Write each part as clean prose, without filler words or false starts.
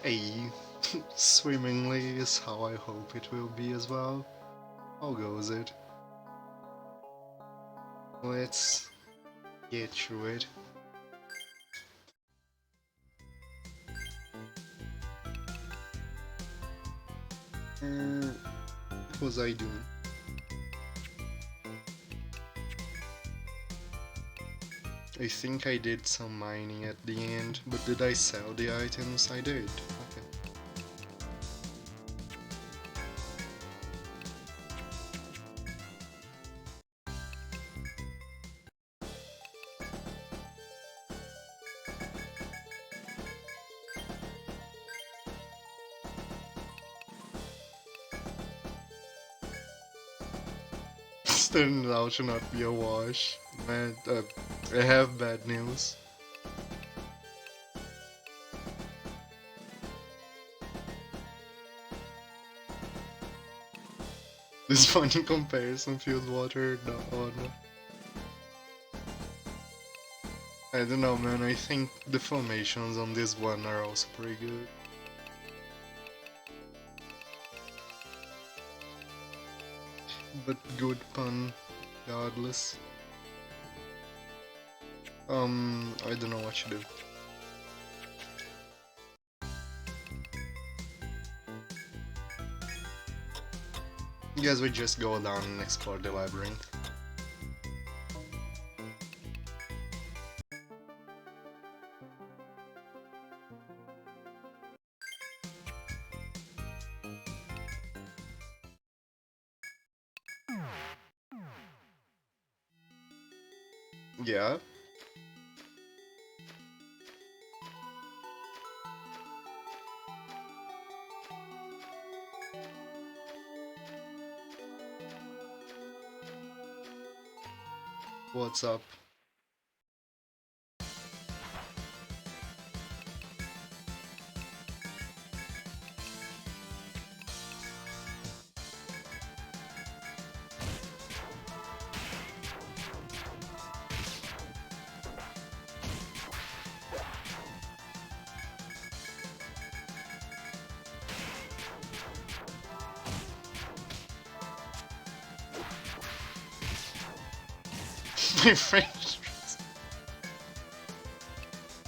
A swimmingly is how I hope it will be as well. How goes it? Let's get through it. What was I doing? I think I did some mining at the end, but did I sell the items? I did. Okay. This turned out to not be a wash. Man, I have bad news. This funny comparison feels watered on. I don't know, man. I think the formations on this one are also pretty good. But good pun, regardless. I don't know what to do. Guess we just go down and explore the labyrinth. Yeah. What's up? My French.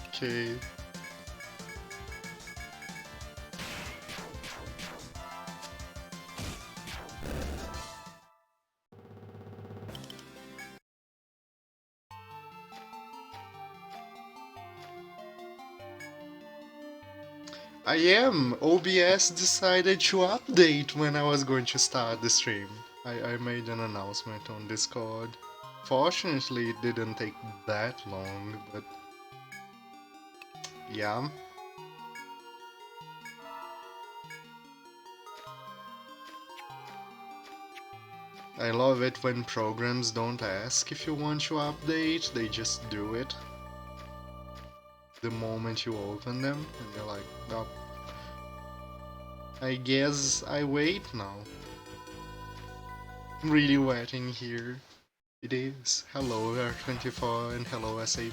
Okay. I am! OBS decided to update when I was going to start the stream. I made an announcement on Discord. Fortunately, it didn't take that long, but yeah. I love it when programs don't ask if you want to update, they just do it. The moment you open them, and you're like, oh, I guess I wait now. I'm really wet in here. It is. Hello R24 and hello SAP.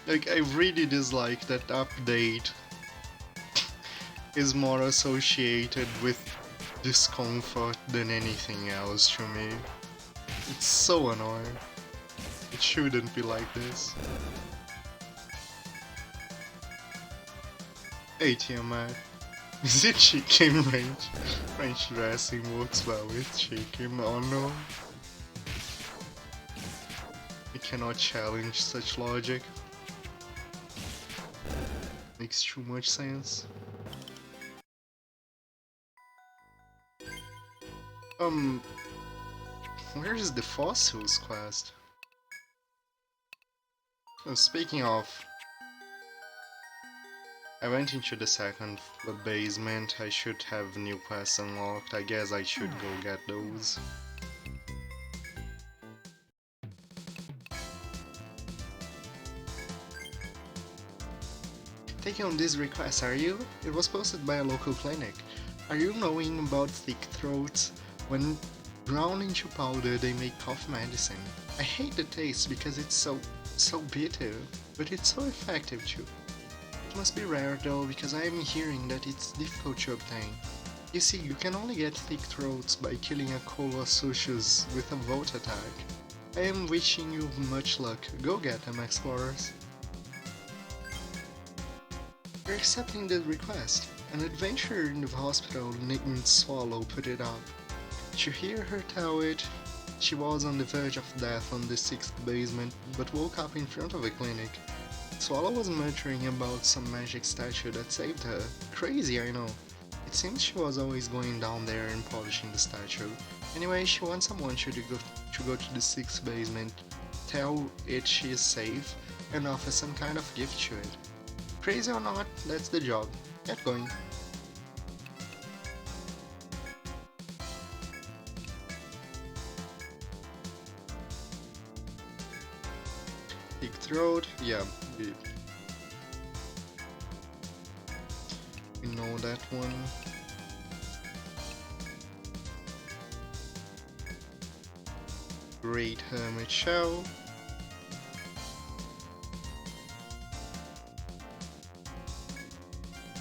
Like, I really dislike that update is more associated with discomfort than anything else to me. It's so annoying. It shouldn't be like this. Hey Tiamat, is it chicken range? French dressing works well with chicken, oh no. I cannot challenge such logic. Makes too much sense. Where is the fossils quest? Oh, speaking of, I went into the second basement. I should have new quests unlocked. I guess I should go get those. taking on this request, are you? It was posted by a local clinic. Are you knowing about thick throats? When ground into powder, they make cough medicine. I hate the taste because it's so bitter, but it's so effective too. It must be rare though, because I am hearing that it's difficult to obtain. You see, you can only get thick throats by killing a Colossus with a Volt attack. I am wishing you much luck. Go get them, explorers. You're accepting the request. An adventurer in the hospital named Swallow put it up. To hear her tell it, she was on the verge of death on the 6th basement, but woke up in front of a clinic. Swallow was muttering about some magic statue that saved her. Crazy, I know. It seems she was always going down there and polishing the statue. Anyway, she wants someone to go to the 6th basement, tell it she is safe, and offer some kind of gift to it. Crazy or not, that's the job. Get going. Thick throat, yeah, we know that one. Great Hermit Shell.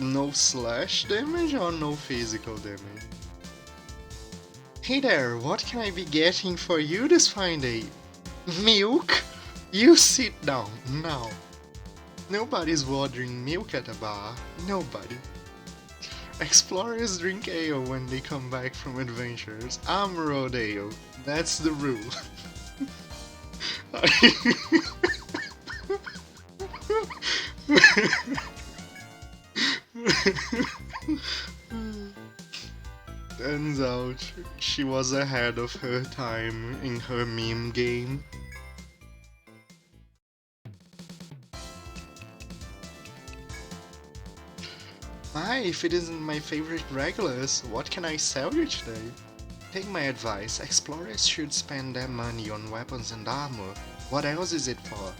No slash damage or no physical damage? Hey there, what can I be getting for you this fine day? Milk? You sit down, now. Nobody's ordering milk at a bar. Nobody. Explorers drink ale when they come back from adventures. I'm road ale. That's the rule. Turns out she was ahead of her time in her meme game. If it isn't my favorite regulars, what can I sell you today? Take my advice, explorers should spend their money on weapons and armor. What else is it for?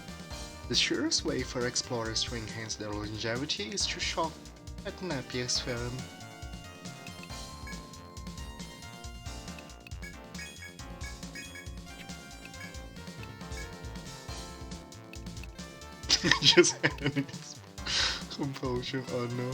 The surest way for explorers to enhance their longevity is to shop at Napier's firm. I just had an compulsion, oh no.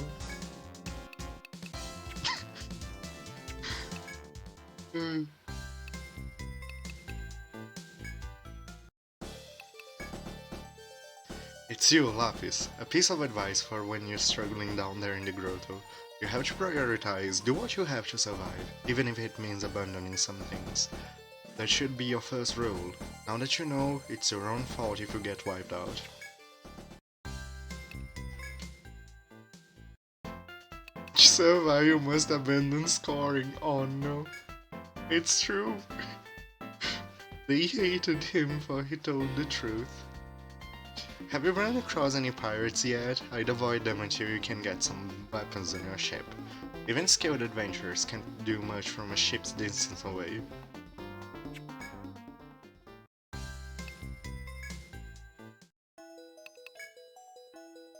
It's you, Lapis. A piece of advice for when you're struggling down there in the grotto. You have to prioritize, do what you have to survive, even if it means abandoning some things. That should be your first rule. Now that you know, it's your own fault if you get wiped out. To survive, you must abandon scoring. Oh no. It's true. They hated him for he told the truth. Have you run across any pirates yet? I'd avoid them until you can get some weapons on your ship. Even skilled adventurers can't do much from a ship's distance away.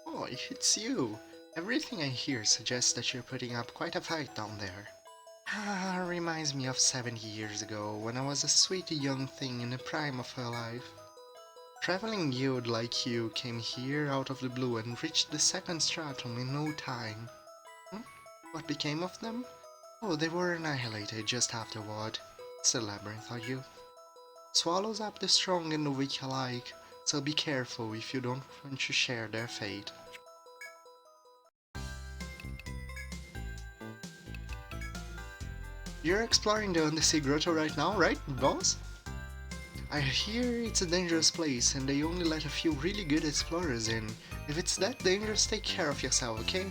Oh, it's you! Everything I hear suggests that you're putting up quite a fight down there. Reminds me of 70 years ago, when I was a sweet young thing in the prime of her life. Traveling guild like you came here out of the blue and reached the 2nd stratum in no time. What became of them? Oh, they were annihilated just afterward. It's a labyrinth, are you? Swallows up the strong and the weak alike, so be careful if you don't want to share their fate. You're exploring the Undersea Grotto right now, right, boss? I hear it's a dangerous place and they only let a few really good explorers in. If it's that dangerous, take care of yourself, okay?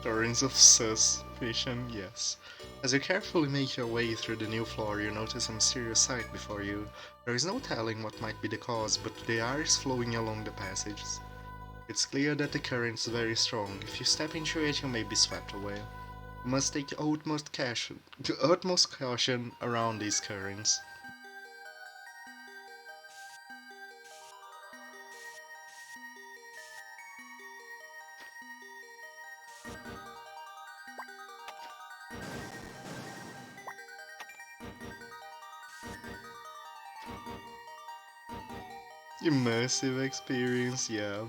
Torrents of suspicion, yes. As you carefully make your way through the new floor, you notice a mysterious sight before you. There is no telling what might be the cause, but the air is flowing along the passages. It's clear that the current is very strong. If you step into it, you may be swept away. You must take utmost caution around these currents. Immersive experience, yeah.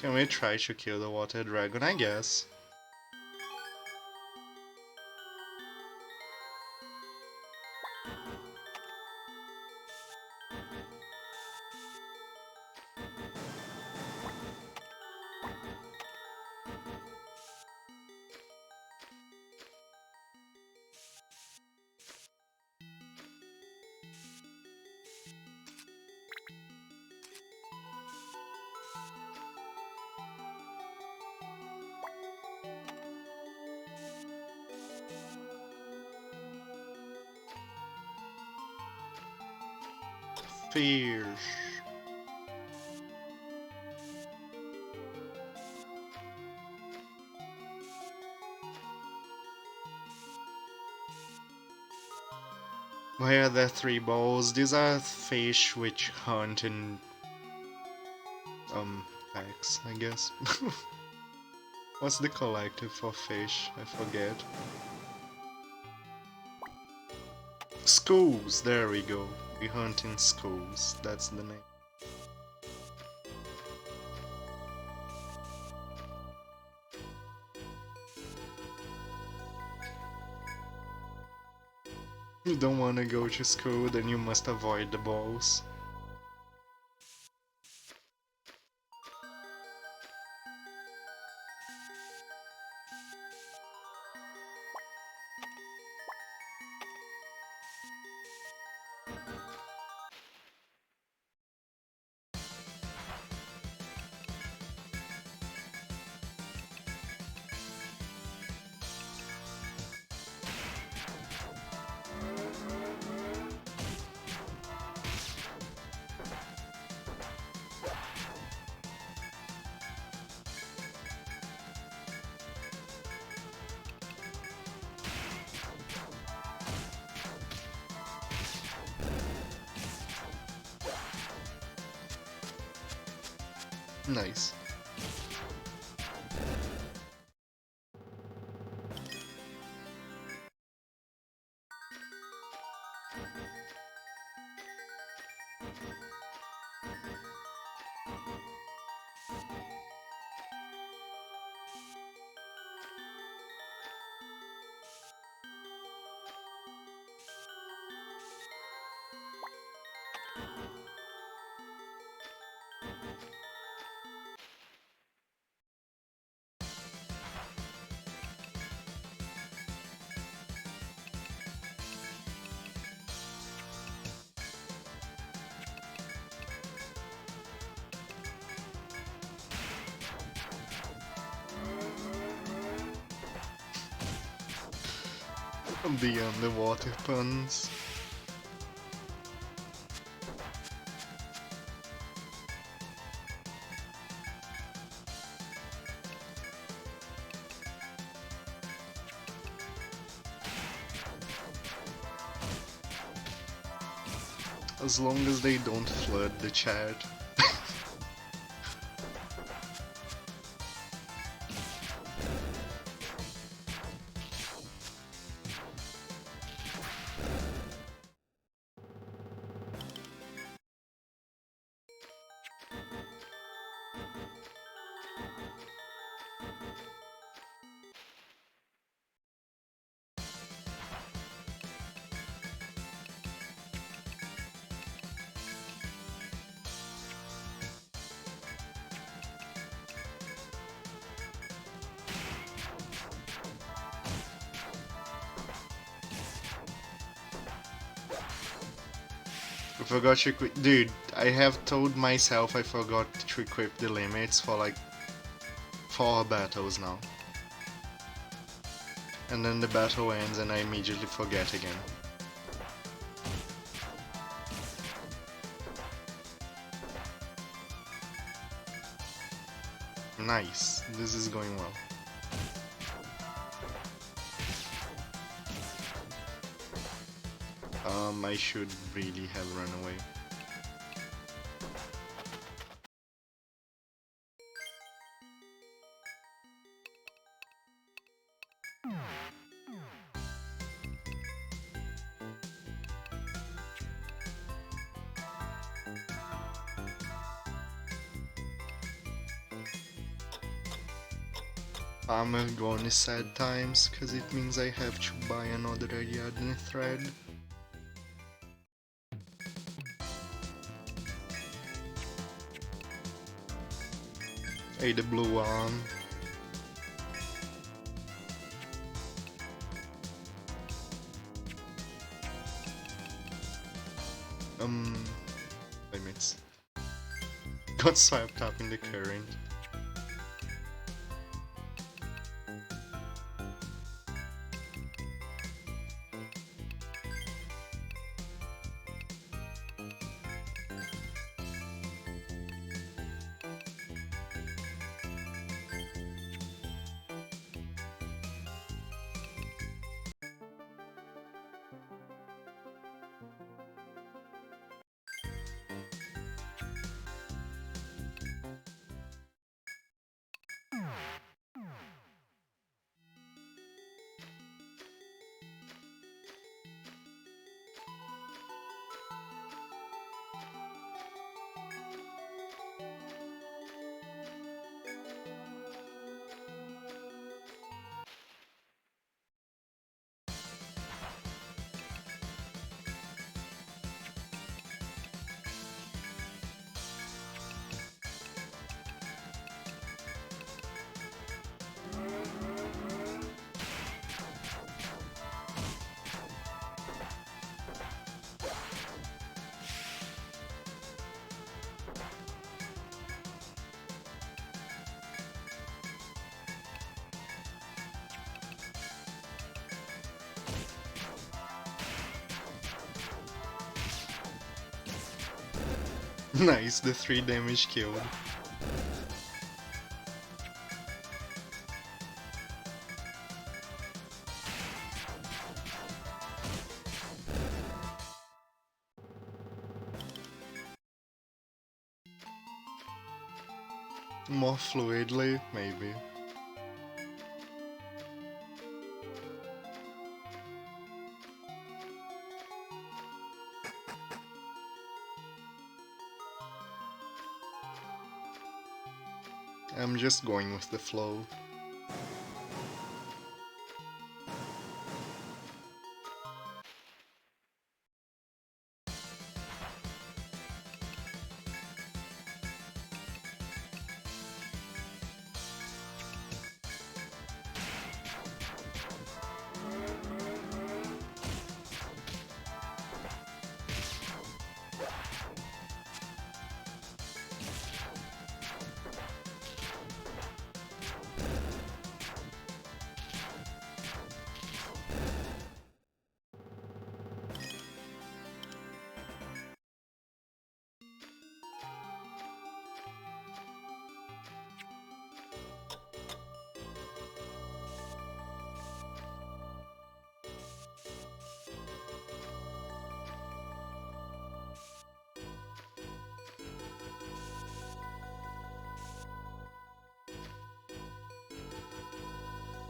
Can we try to kill the water dragon, I guess? Fish. Why are there three balls? These are fish which hunt in packs, I guess. What's the collective for fish? I forget. Schools, there we go. We hunt in schools, that's the name. You don't wanna go to school, then you must avoid the balls. Nice. The underwater puns. As long as they don't flood the chat. I forgot to equip. Dude, I have told myself I forgot to equip the limits for like 4 battles now. And then the battle ends and I immediately forget again. Nice, this is going well. I should really have run away. I'm going to sad times, cause it means I have to buy another Ariadne thread. Hey, the blue arm. Limits. Got swept up in the current. Nice, the 3 damage killed. More fluidly, maybe. I'm just going with the flow.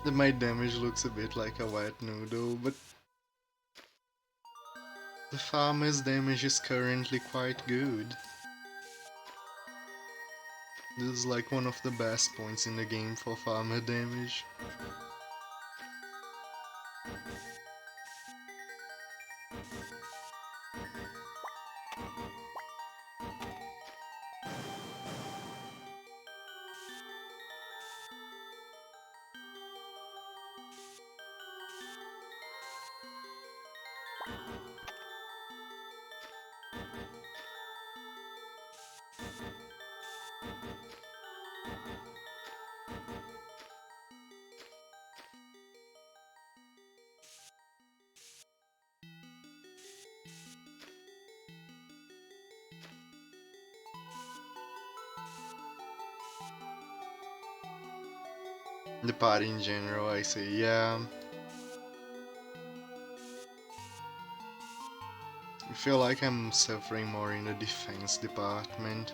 My damage looks a bit like a wet noodle, but the farmer's damage is currently quite good. This is like one of the best points in the game for farmer damage. The party in general, I say, yeah. I feel like I'm suffering more in the defense department.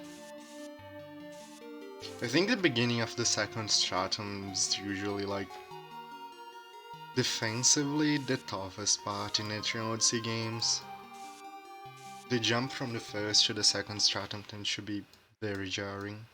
I think the beginning of the second stratum is usually like defensively the toughest part in Etrian Odyssey games. The jump from the first to the second stratum tends to be very jarring.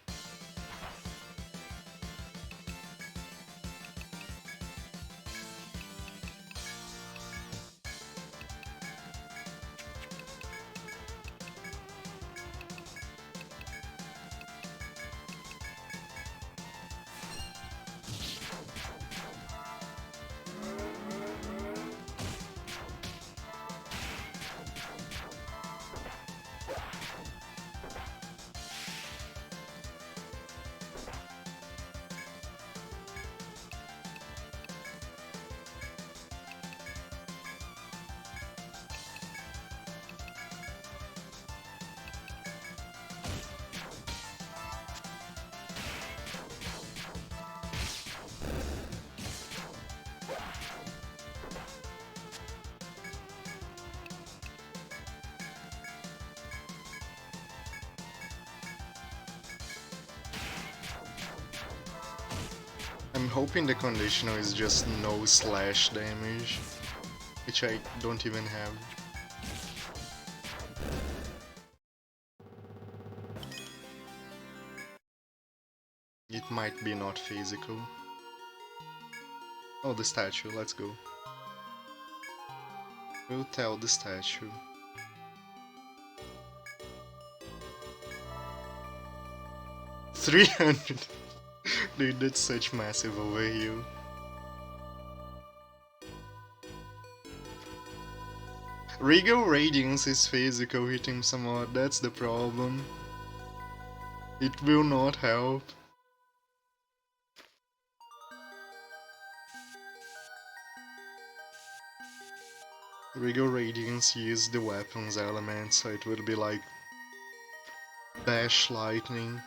I'm hoping the conditional is just no slash damage, which I don't even have. It might be not physical. Oh, the statue, let's go. We'll tell the statue. $300! Dude, that's such massive overheal. Regal Radiance is physical, hit him somewhat, that's the problem. It will not help. Regal Radiance used the weapons element, so it would be like Dash Lightning.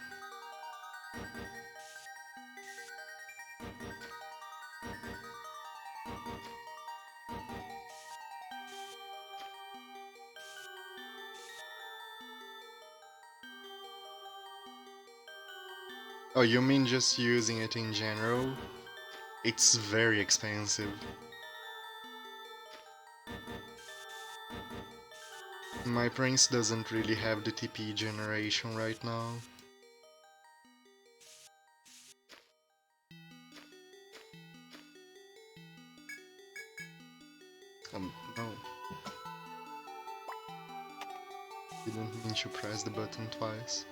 Oh, you mean just using it in general? It's very expensive. My prince doesn't really have the TP generation right now. No. Didn't mean to press the button twice.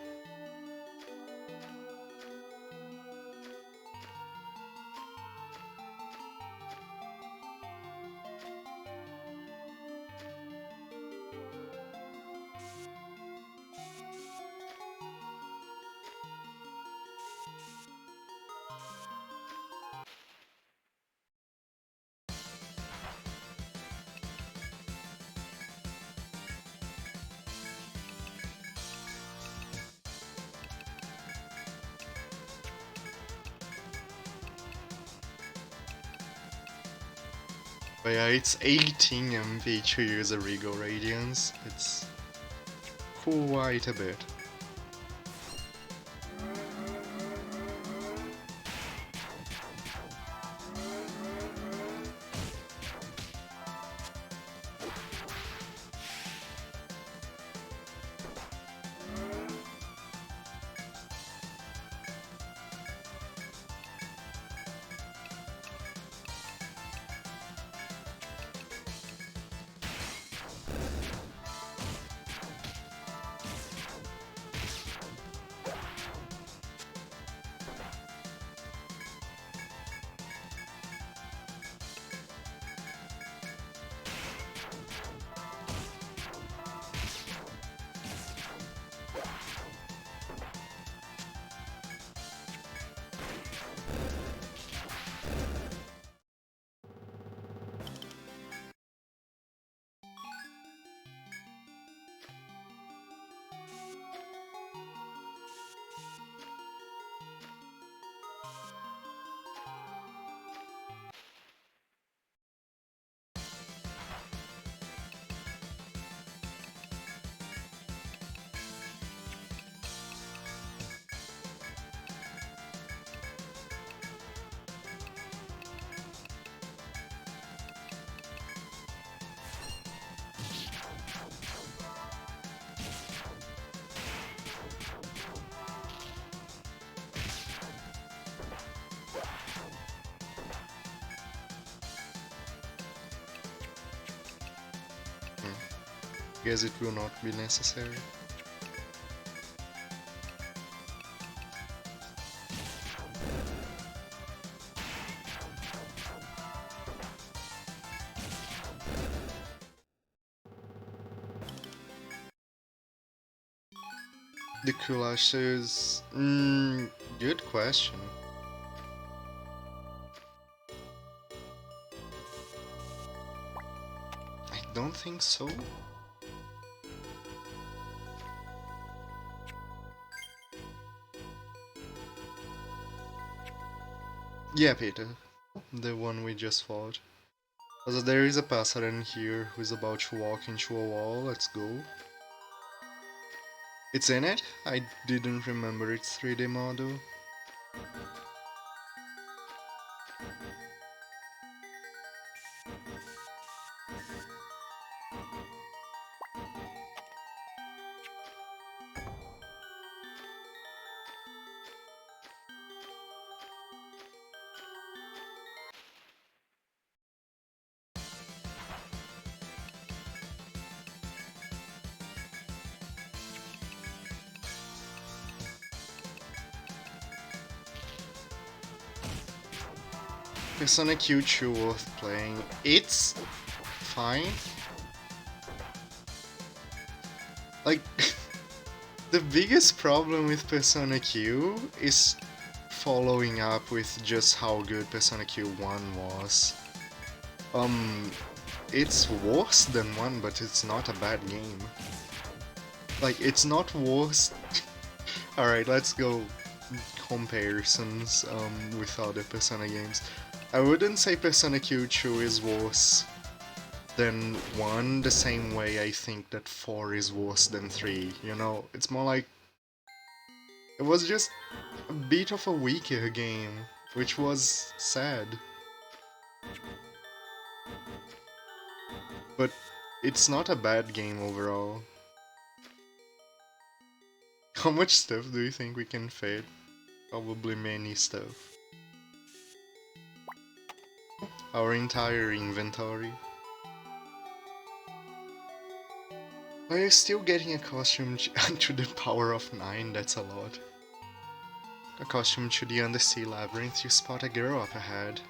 But yeah, it's 18 MP to use a Regal Radiance. It's quite a bit. Guess it will not be necessary. The Kulashes... good question. I don't think so. Yeah, Peter. The one we just fought. Also, there is a Passaran here who is about to walk into a wall. Let's go. It's in it? I didn't remember its 3D model. Persona Q2 worth playing. It's fine. Like, the biggest problem with Persona Q is following up with just how good Persona Q1 was. It's worse than 1, but it's not a bad game. Like, it's not worse. Alright, let's go comparisons with other Persona games. I wouldn't say Persona Q2 is worse than 1 the same way I think that 4 is worse than 3, you know? It's more like it was just a bit of a weaker game, which was sad. But it's not a bad game overall. How much stuff do you think we can fit? Probably many stuff. Our entire inventory. Are you still getting a costume to the power of 9? That's a lot. A costume to the undersea labyrinth, you spot a girl up ahead.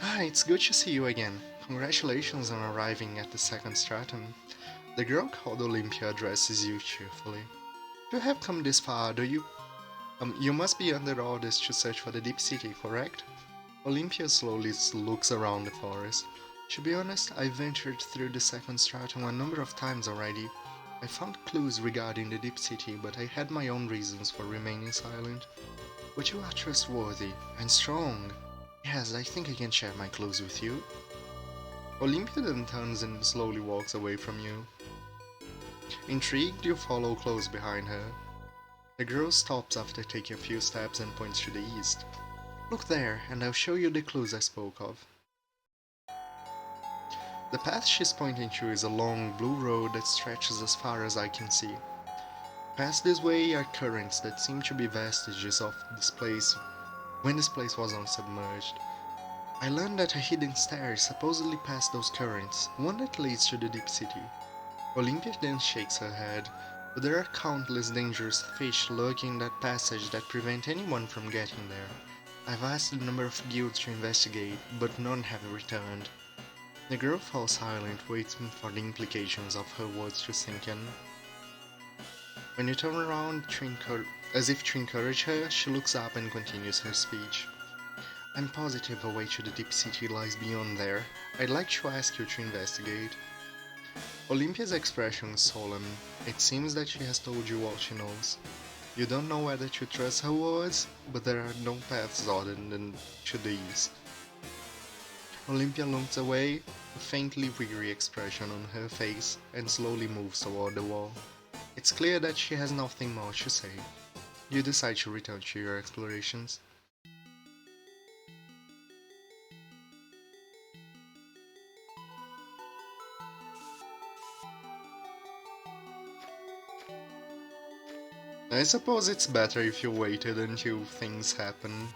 Ah, it's good to see you again. Congratulations on arriving at the second stratum. The girl called Olympia addresses you cheerfully. You have come this far, do you? You must be under orders to search for the Deep City, correct? Olympia slowly looks around the forest. To be honest, I ventured through the second stratum a number of times already. I found clues regarding the Deep City, but I had my own reasons for remaining silent. But you are trustworthy and strong. Yes, I think I can share my clues with you. Olympia then turns and slowly walks away from you. Intrigued, you follow close behind her. The girl stops after taking a few steps and points to the east. Look there, and I'll show you the clues I spoke of. The path she's pointing to is a long, blue road that stretches as far as I can see. Past this way are currents that seem to be vestiges of this place when this place was unsubmerged. I learned that a hidden stair is supposedly past those currents, one that leads to the Deep City. Olympia then shakes her head, but there are countless dangerous fish lurking in that passage that prevent anyone from getting there. I've asked a number of guilds to investigate, but none have returned. The girl falls silent, waiting for the implications of her words to sink in. When you turn around as if to encourage her, she looks up and continues her speech. I'm positive a way to the Deep City lies beyond there. I'd like to ask you to investigate. Olympia's expression is solemn. It seems that she has told you all she knows. You don't know whether to trust her words, but there are no paths other than to the east. Olympia looks away, a faintly weary expression on her face, and slowly moves toward the wall. It's clear that she has nothing more to say. You decide to return to your explorations. I suppose it's better if you waited until things happen.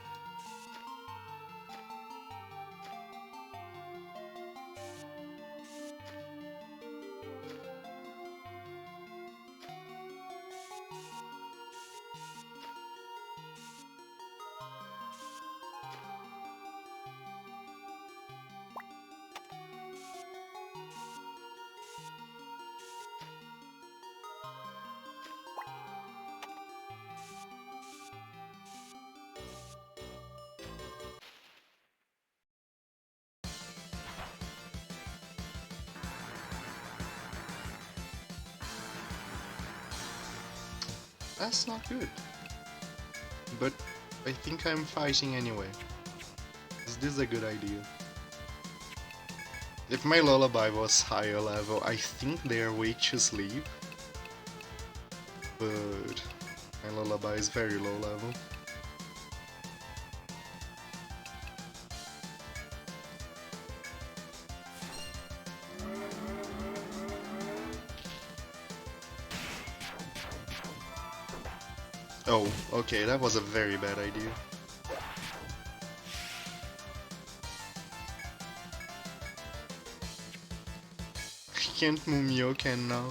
That's not good. But I think I'm fighting anyway. Is this a good idea? If my lullaby was higher level, I think they're weak to sleep. But my lullaby is very low level. Oh, okay, that was a very bad idea. Can't Mumio can now.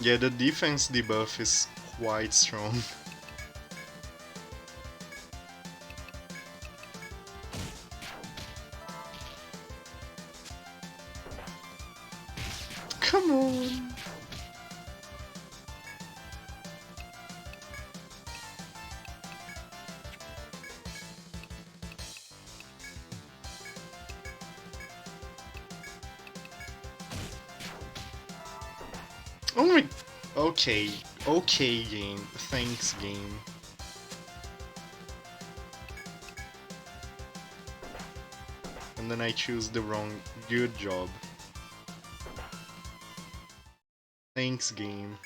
Yeah, the defense debuff is quite strong. Come on! Oh my... Okay, okay game. Thanks game. And then I choose the wrong... Good job. Thanks game.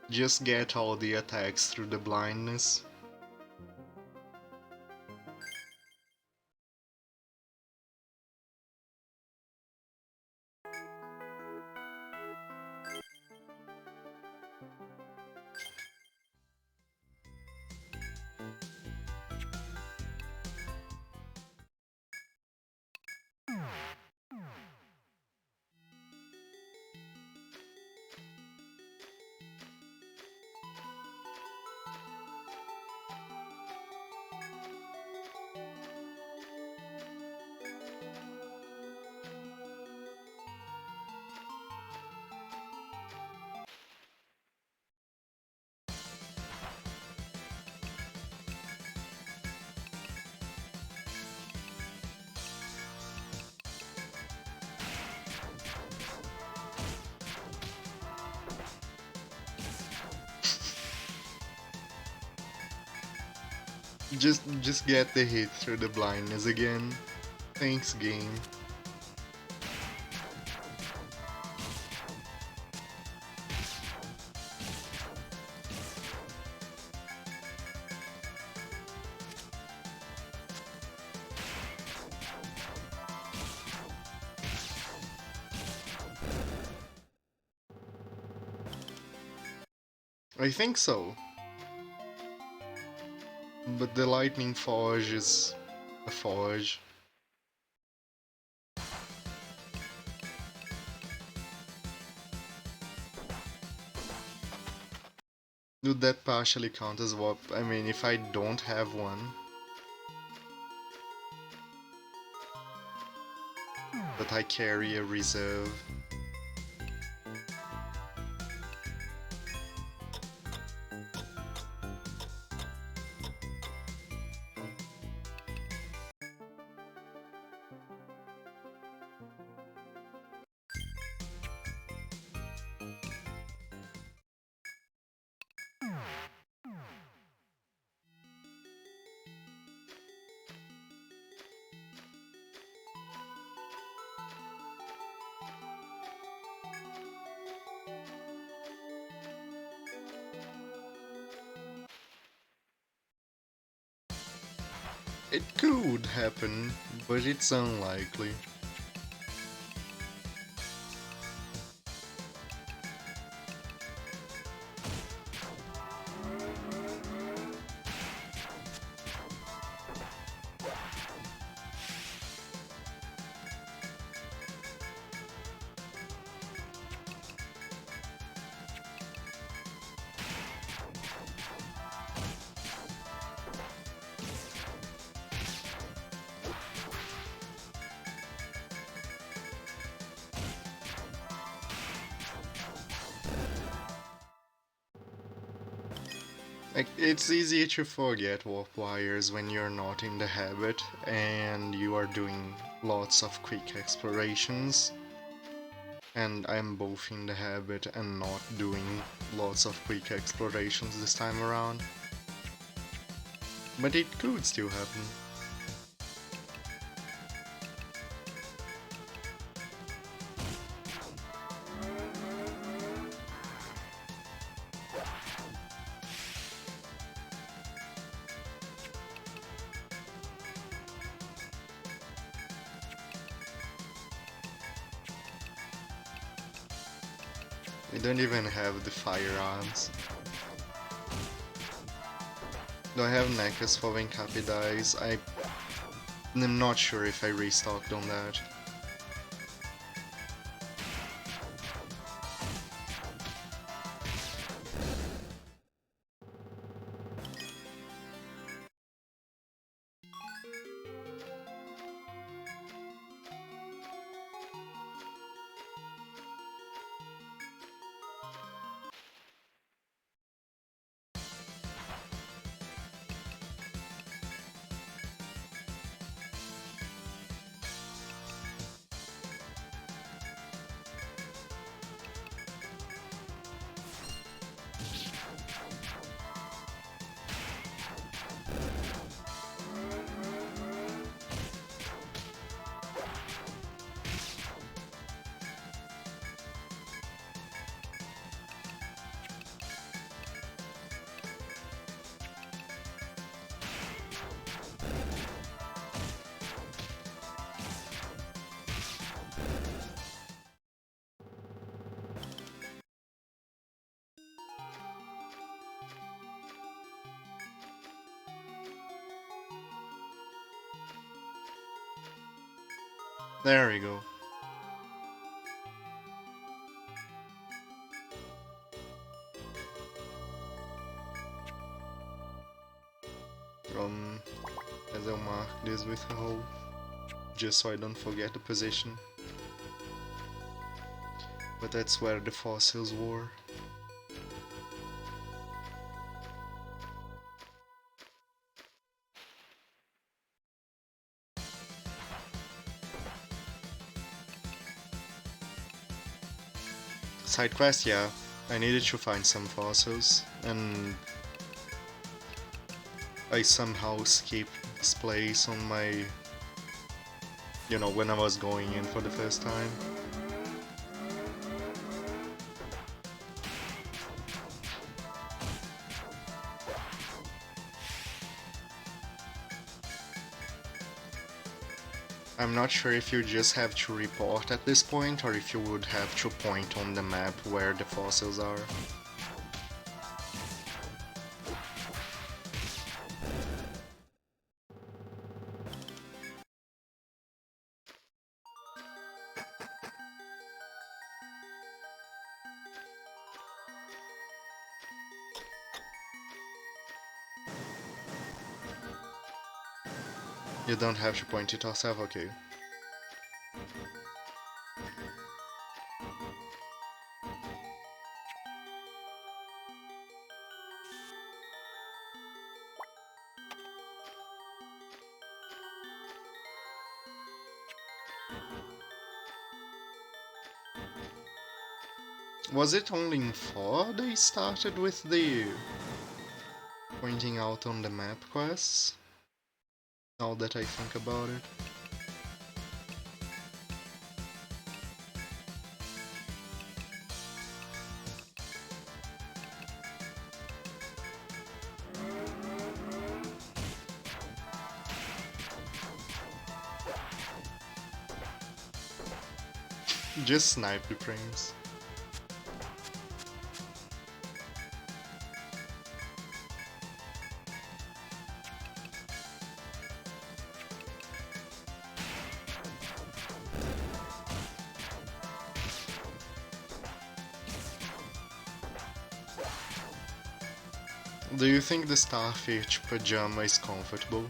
Just get all the attacks through the blindness. Just get the hit through the blindness again. Thanks game. I think so. But the lightning forge is a forge. Would that partially count as what? I mean, if I don't have one. But I carry a reserve. It could happen, but it's unlikely. Like, it's easy to forget warp wires when you're not in the habit and you are doing lots of quick explorations. And I'm both in the habit and not doing lots of quick explorations this time around. But it could still happen. We don't even have the firearms. Do I have necklace for when Cappy dies? I'm not sure if I restocked on that. There we go. As I'll mark this with a hole, just so I don't forget the position. But that's where the fossils were. Side quest, yeah. I needed to find some fossils, and I somehow skipped this place on my... you know, when I was going in for the first time. I'm not sure if you just have to report at this point, or if you would have to point on the map where the fossils are. You don't have to point it yourself, okay. Was it only in 4 they started with the pointing out on the map quests? Now that I think about it. Just snipe the prince. Do you think the starfish pajama is comfortable?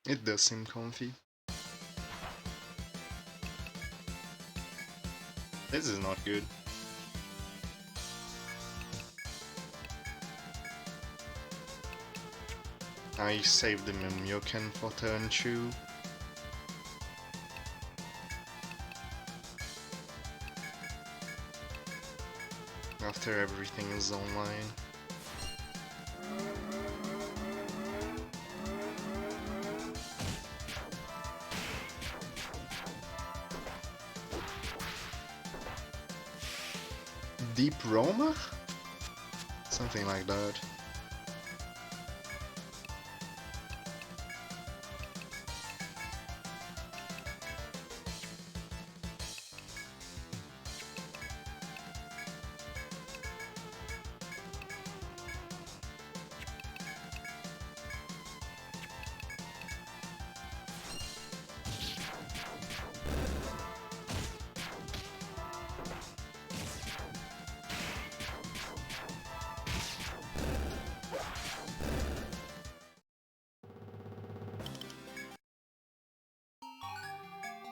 It does seem comfy. This is not good. I saved the Mimyoken for turn 2. After everything is online. Deep Roma? Something like that.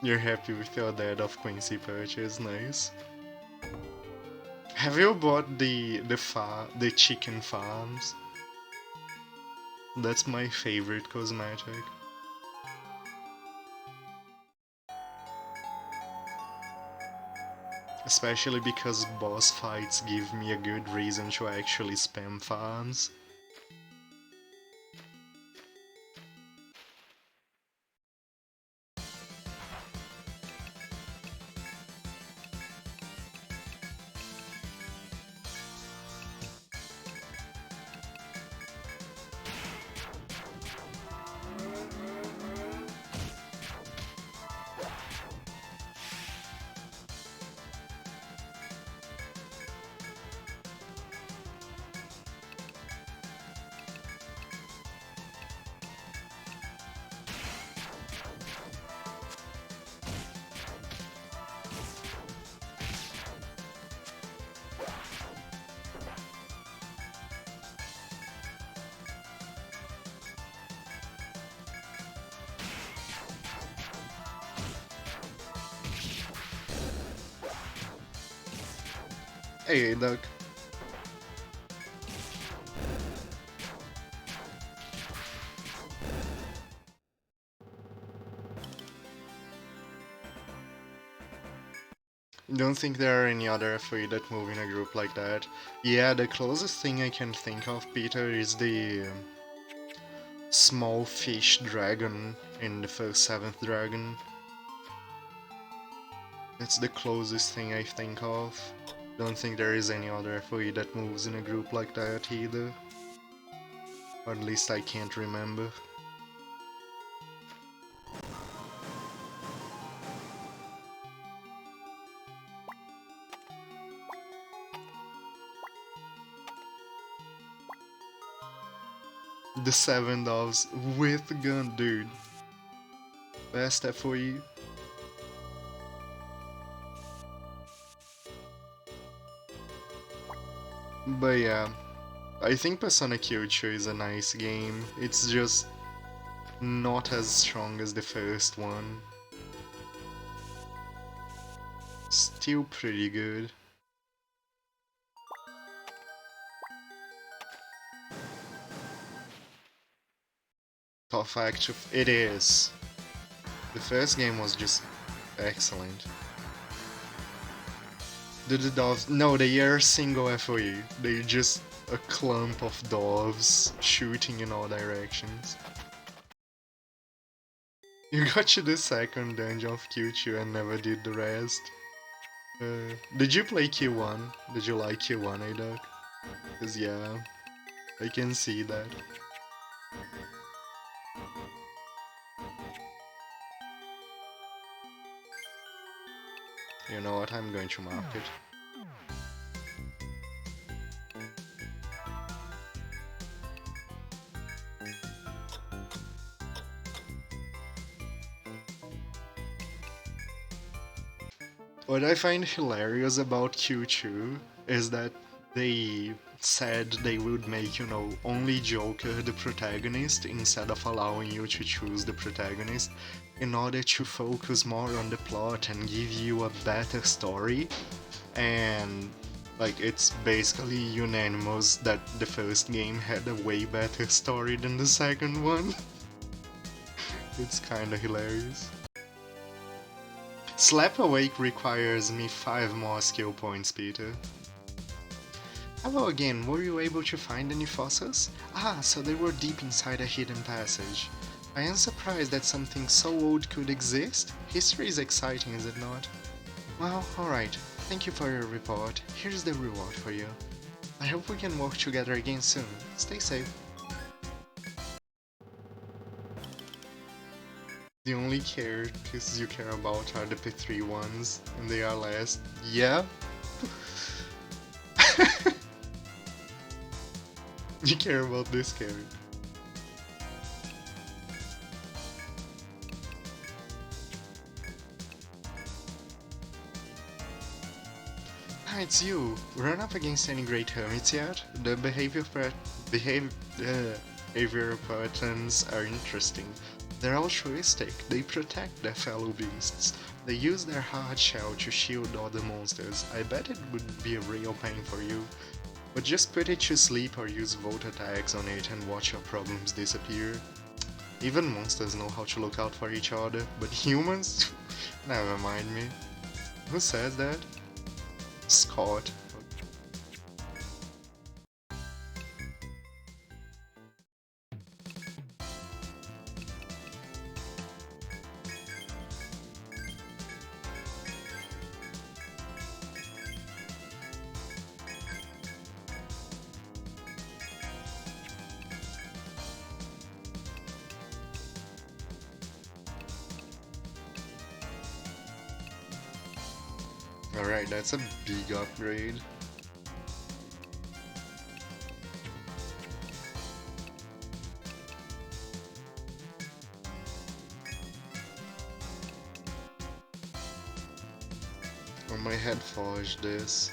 You're happy with your Dead of Quincy purchase, nice. Have you bought the chicken farms? That's my favorite cosmetic. Especially because boss fights give me a good reason to actually spam farms. Hey, Doug. Don't think there are any other FOE that move in a group like that. Yeah, the closest thing I can think of, Peter, is the small fish dragon in the first 7th dragon. That's the closest thing I think of. Don't think there is any other FOE that moves in a group like that either. Or at least I can't remember. The 7 doves with gun, dude. Best FOE. But yeah, I think Persona Kyoto is a nice game. It's just not as strong as the first one. Still pretty good. Tough act, it is. The first game was just excellent. The doves, no, they are single FOE. They're just a clump of doves shooting in all directions. You got to the second dungeon of Q2 and never did the rest. Did you play Q1? Did you like Q1, Adak? Cause yeah, I can see that. You know what, I'm going to mark it. What I find hilarious about Q2 is that they said they would make, only Joker the protagonist instead of allowing you to choose the protagonist in order to focus more on the plot and give you a better story. And like, it's basically unanimous that the first game had a way better story than the second one. It's kinda hilarious. Slap Awake requires me 5 more skill points, Peter. Hello again, were you able to find any fossils? Ah, so they were deep inside a hidden passage. I am surprised that something so old could exist. History is exciting, is it not? Well, alright. Thank you for your report. Here's the reward for you. I hope we can work together again soon. Stay safe. The only characters you care about are the P3 ones, and they are last. Yeah? You care about this character. Ah, it's you. Run up against any great hermits yet? The behavior patterns are interesting. They're altruistic, they protect their fellow beasts. They use their hard shell to shield other monsters. I bet it would be a real pain for you. But just put it to sleep or use volt attacks on it and watch your problems disappear. Even monsters know how to look out for each other, but humans? Never mind me. Who says that? Scott. Alright, that's a big upgrade. On my head forged this.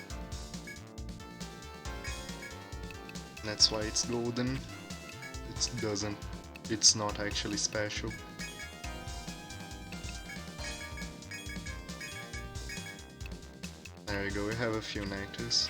That's why it's golden. It's not actually special. There we go, we have a few nectars.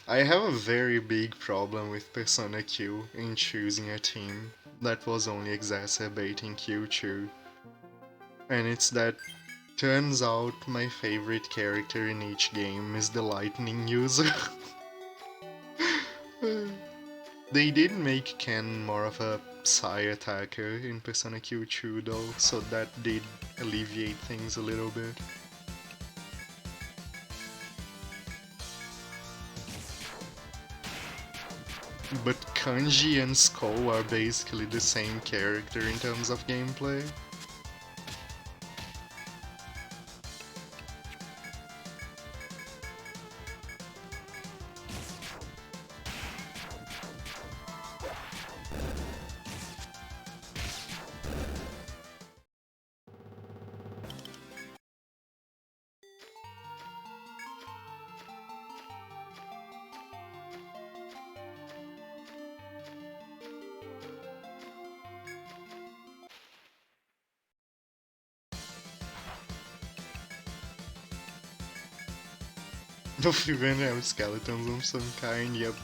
I have a very big problem with Persona Q in choosing a team that was only exacerbating Q2. And it's that turns out my favorite character in each game is the lightning user. They did make Ken more of a psi attacker in Persona Q2 though, so that did alleviate things a little bit. But Kanji and Skull are basically the same character in terms of gameplay. If you even have skeletons of some kind, yep.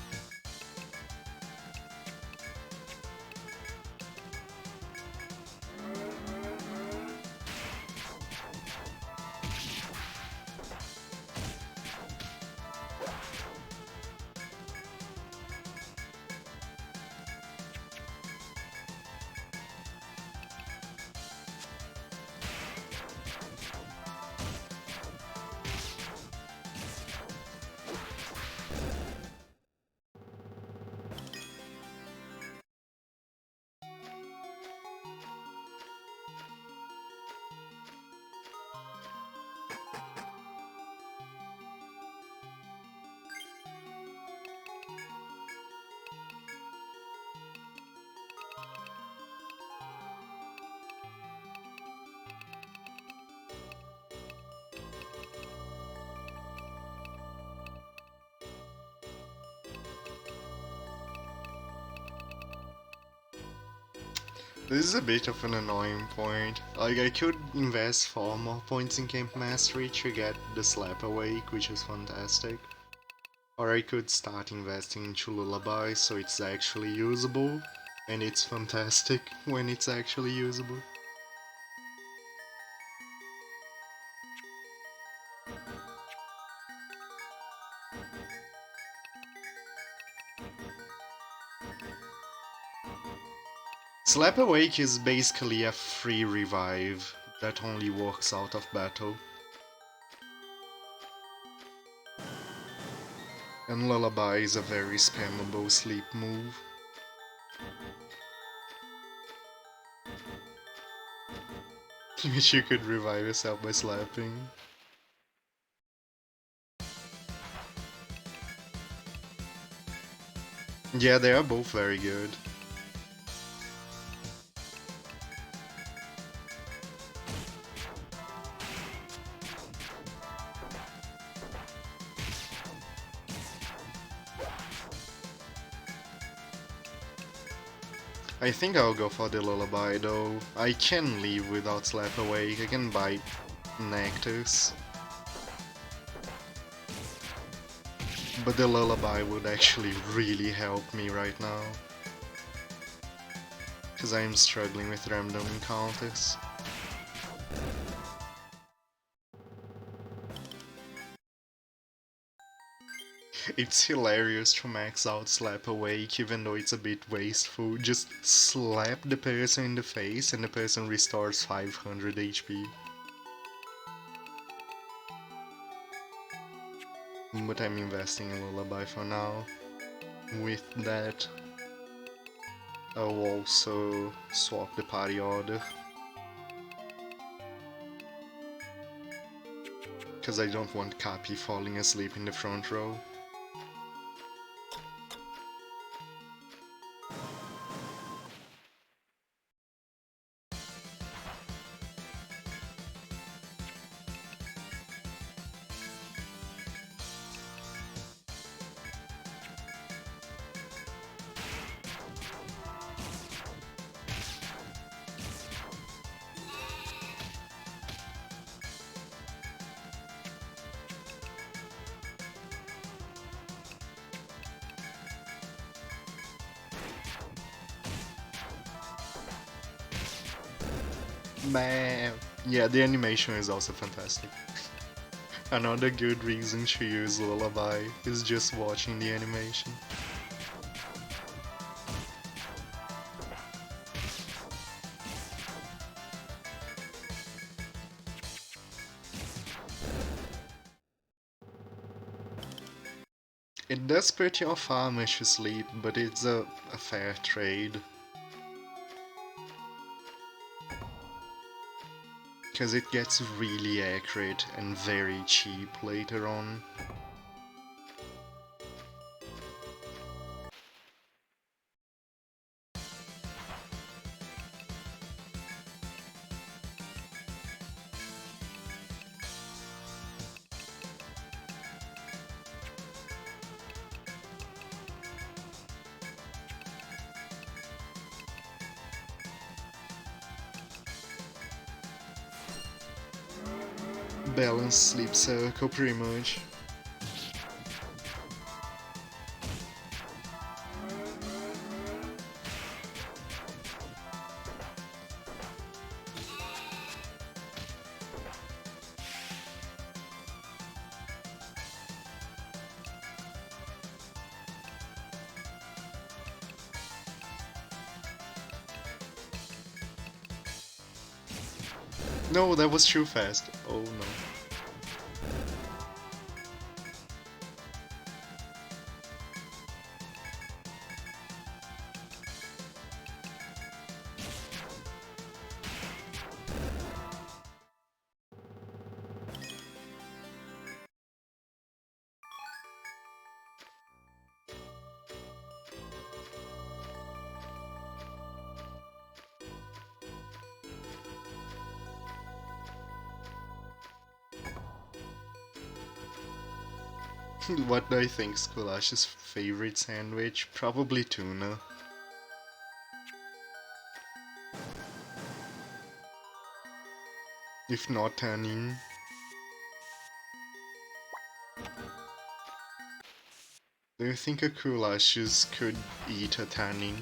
This is a bit of an annoying point. Like, I could invest 4 more points in Camp Mastery to get the Slap Awake, which is fantastic. Or I could start investing into Lullaby so it's actually usable, and it's fantastic when it's actually usable. Slap Awake is basically a free revive that only works out of battle. And Lullaby is a very spammable sleep move. Which you could revive yourself by slapping. Yeah, they are both very good. I think I'll go for the Lullaby though. I can leave without Slap Awake, I can buy Nectus. But the Lullaby would actually really help me right now. Because I am struggling with random encounters. It's hilarious to max out Slap Awake even though it's a bit wasteful. Just slap the person in the face and the person restores 500 HP. But I'm investing in Lullaby for now. With that, I'll also swap the party order. Because I don't want Cappy falling asleep in the front row. Man, yeah, the animation is also fantastic. Another good reason to use Lullaby is just watching the animation. It does put your farmer to sleep, but it's a fair trade. Because it gets really accurate and very cheap later on. Balanced sleep circle, pretty much. No, that was too fast. Oh no. What do I think is Kulash's favorite sandwich? Probably tuna. if not tanning. Do you think a Kulashes could eat a tanning?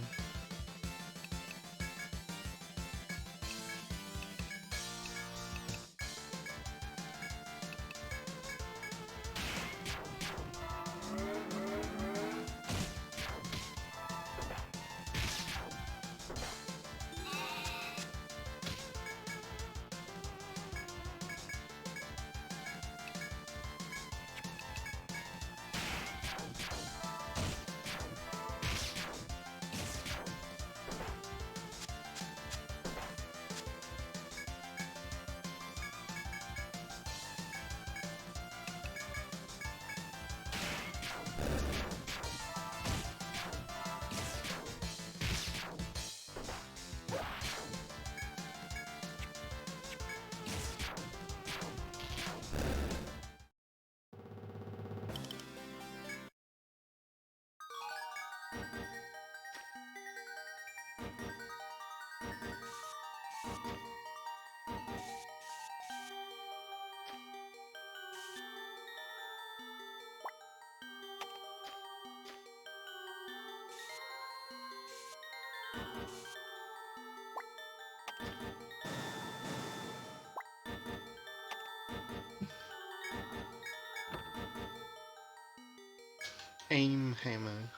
Aim hammer.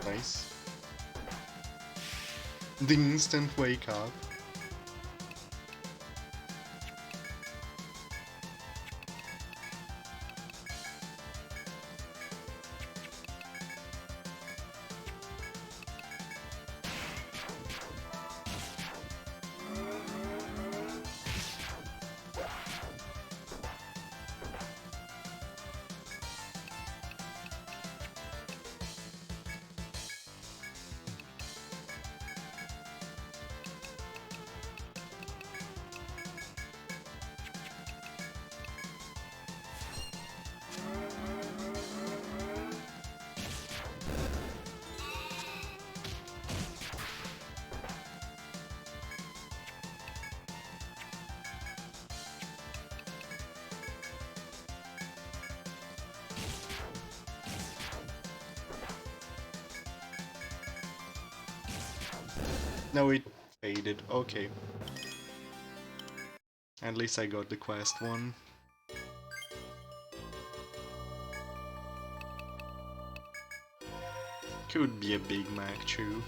Nice. The instant wake up. No, it faded. Okay. At least I got the quest one. Could be a Big Mac too.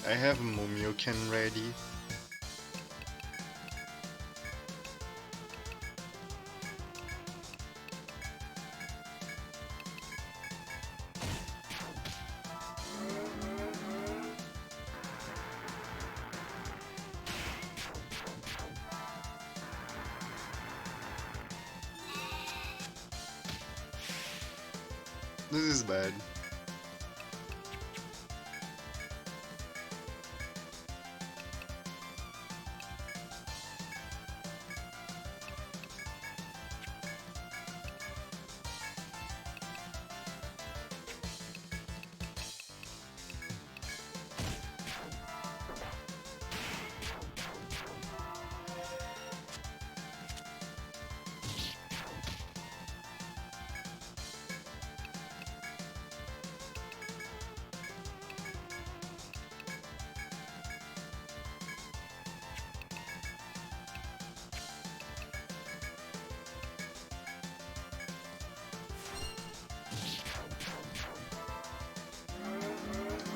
I have Mumioken ready. This is bad.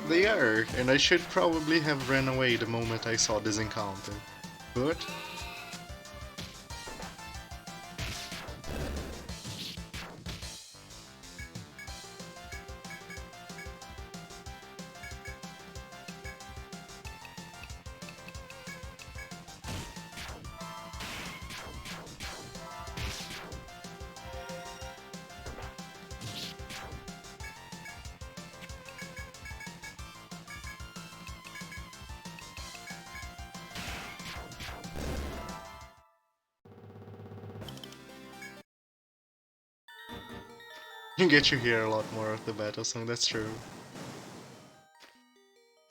They are, and I should probably have ran away the moment I saw this encounter. But you get to hear a lot more of the battle song, that's true.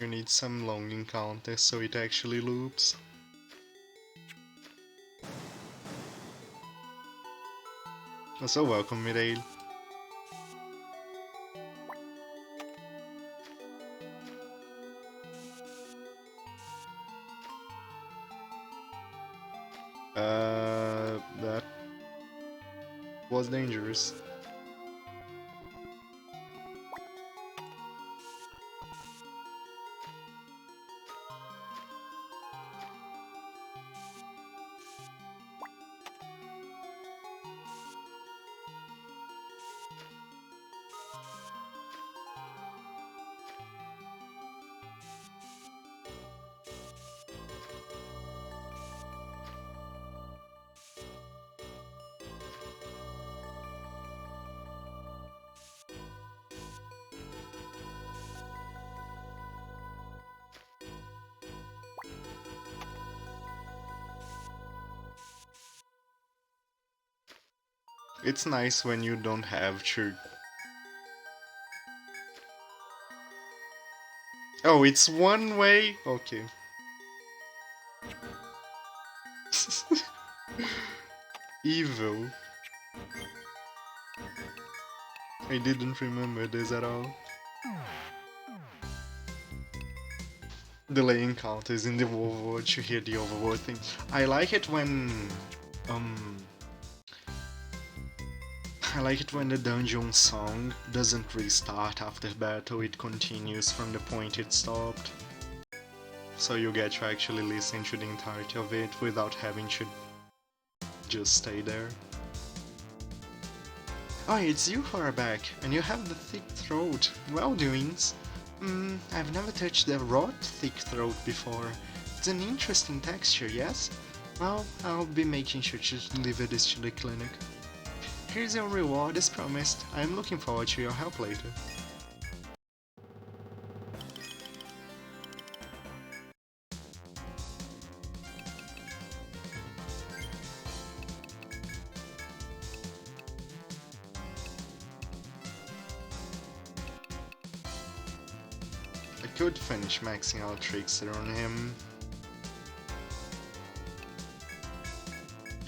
You need some long encounters so it actually loops. Also welcome, Mireille. That was dangerous. It's nice when you don't have to. Oh, it's one way? Okay. Evil. I didn't remember this at all. Delay encounters in the Overworld to hear the Overworld thing. I like it when I like it when the dungeon song doesn't restart after battle, it continues from the point it stopped. So you get to actually listen to the entirety of it without having to just stay there. Oh, it's you, Horrorback, and you have the thick throat. Well doings. I've never touched the rot thick throat before. It's an interesting texture, yes? Well, I'll be making sure to deliver this to the clinic. Here's your reward as promised. I'm looking forward to your help later. I could finish maxing out Trickster on him.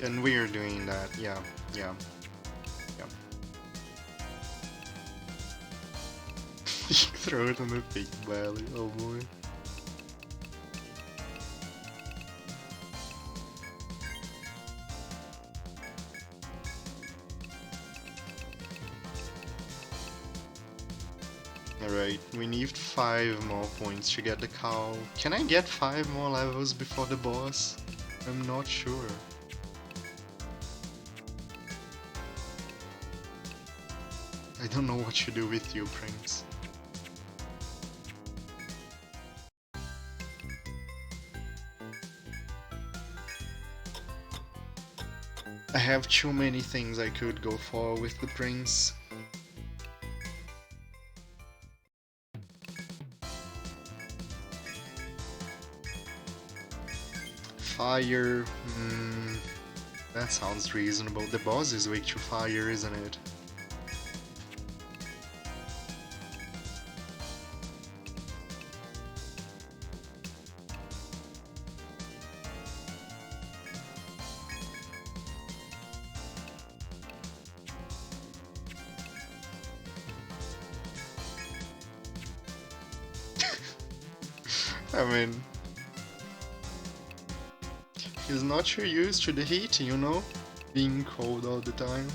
And we're doing that, yeah. Throw it on the thick belly, oh boy. Alright, we need 5 more points to get the cow. Can I get 5 more levels before the boss? I'm not sure. I don't know what to do with you, Prince. I have too many things I could go for with the Prince. Fire... that sounds reasonable. The boss is weak to fire, isn't it? I mean... he's not too used to the heat, you know? Being cold all the time.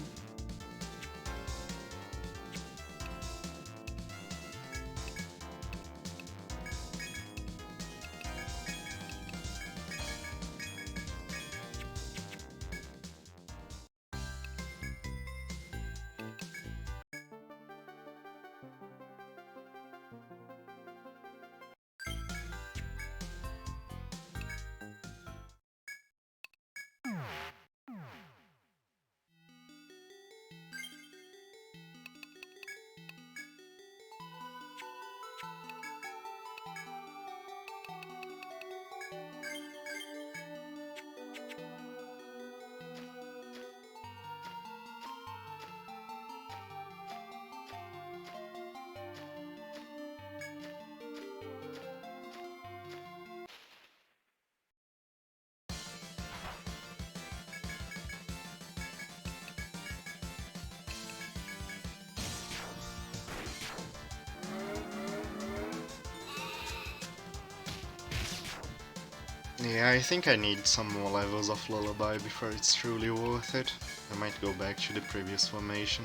Yeah, I think I need some more levels of Lullaby before it's truly worth it. I might go back to the previous formation.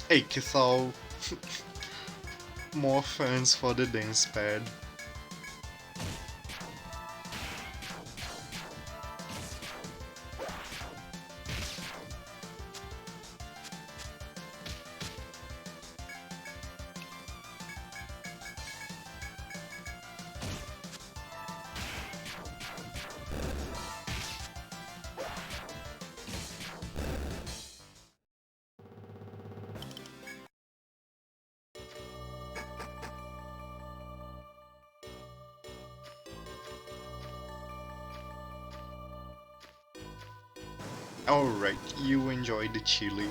Hey Kithal, more fans for the dance pad. Alright, you enjoy the chili.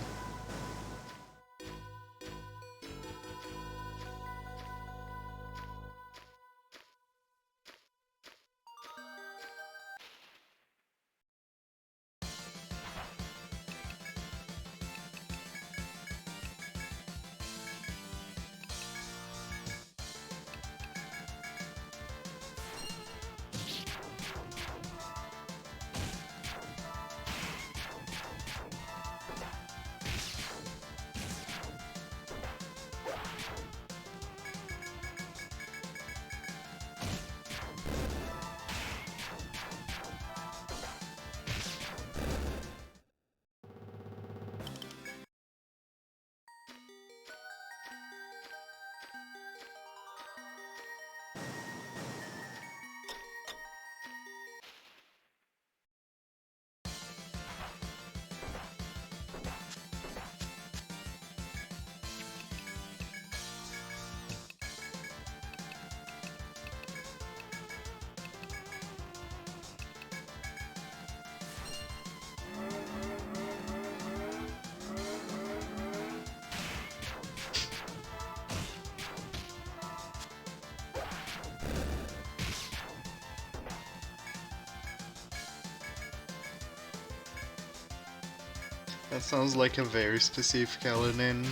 That sounds like a very specific LNN.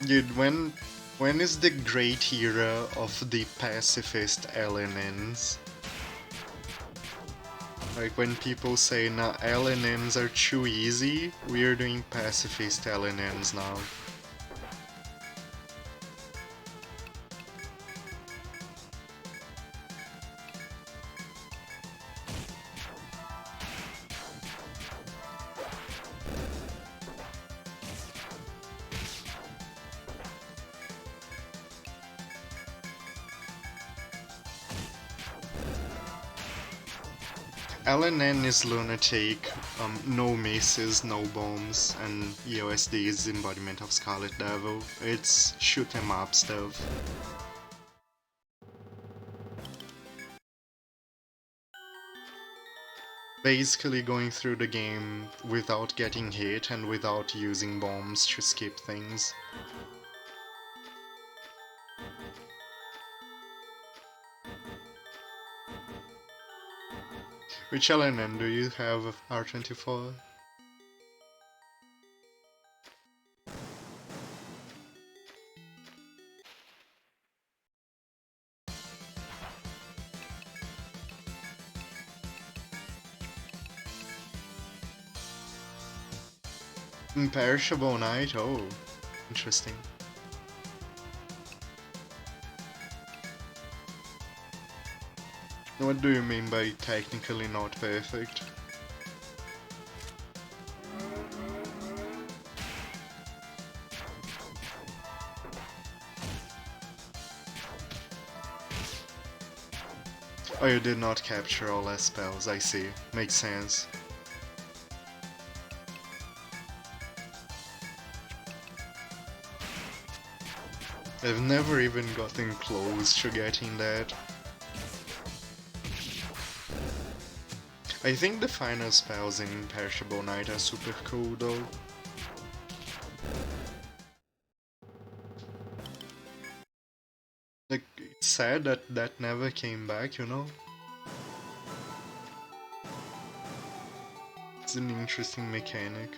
Dude, when is the great era of the pacifist LNNs? Like when people say nah, LNNs are too easy, we're doing pacifist LNNs now. LNN is lunatic, no misses, no bombs, and EOSD is embodiment of Scarlet Devil. It's shoot 'em up stuff. Basically going through the game without getting hit and without using bombs to skip things. Which LNN do you have, R24? Imperishable Knight? Oh, interesting. What do you mean by technically not perfect? Oh, you did not capture all S spells, I see. Makes sense. I've never even gotten close to getting that. I think the final spells in Imperishable Knight are super cool though. Like, it's sad that that never came back, you know? It's an interesting mechanic.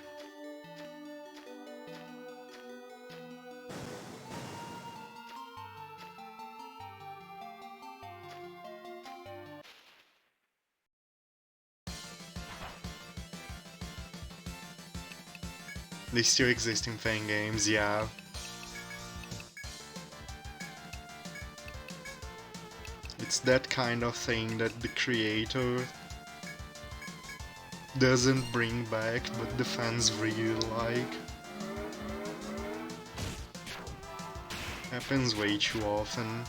They still exist in fan games, yeah. It's that kind of thing that the creator doesn't bring back, but the fans really like. Happens way too often.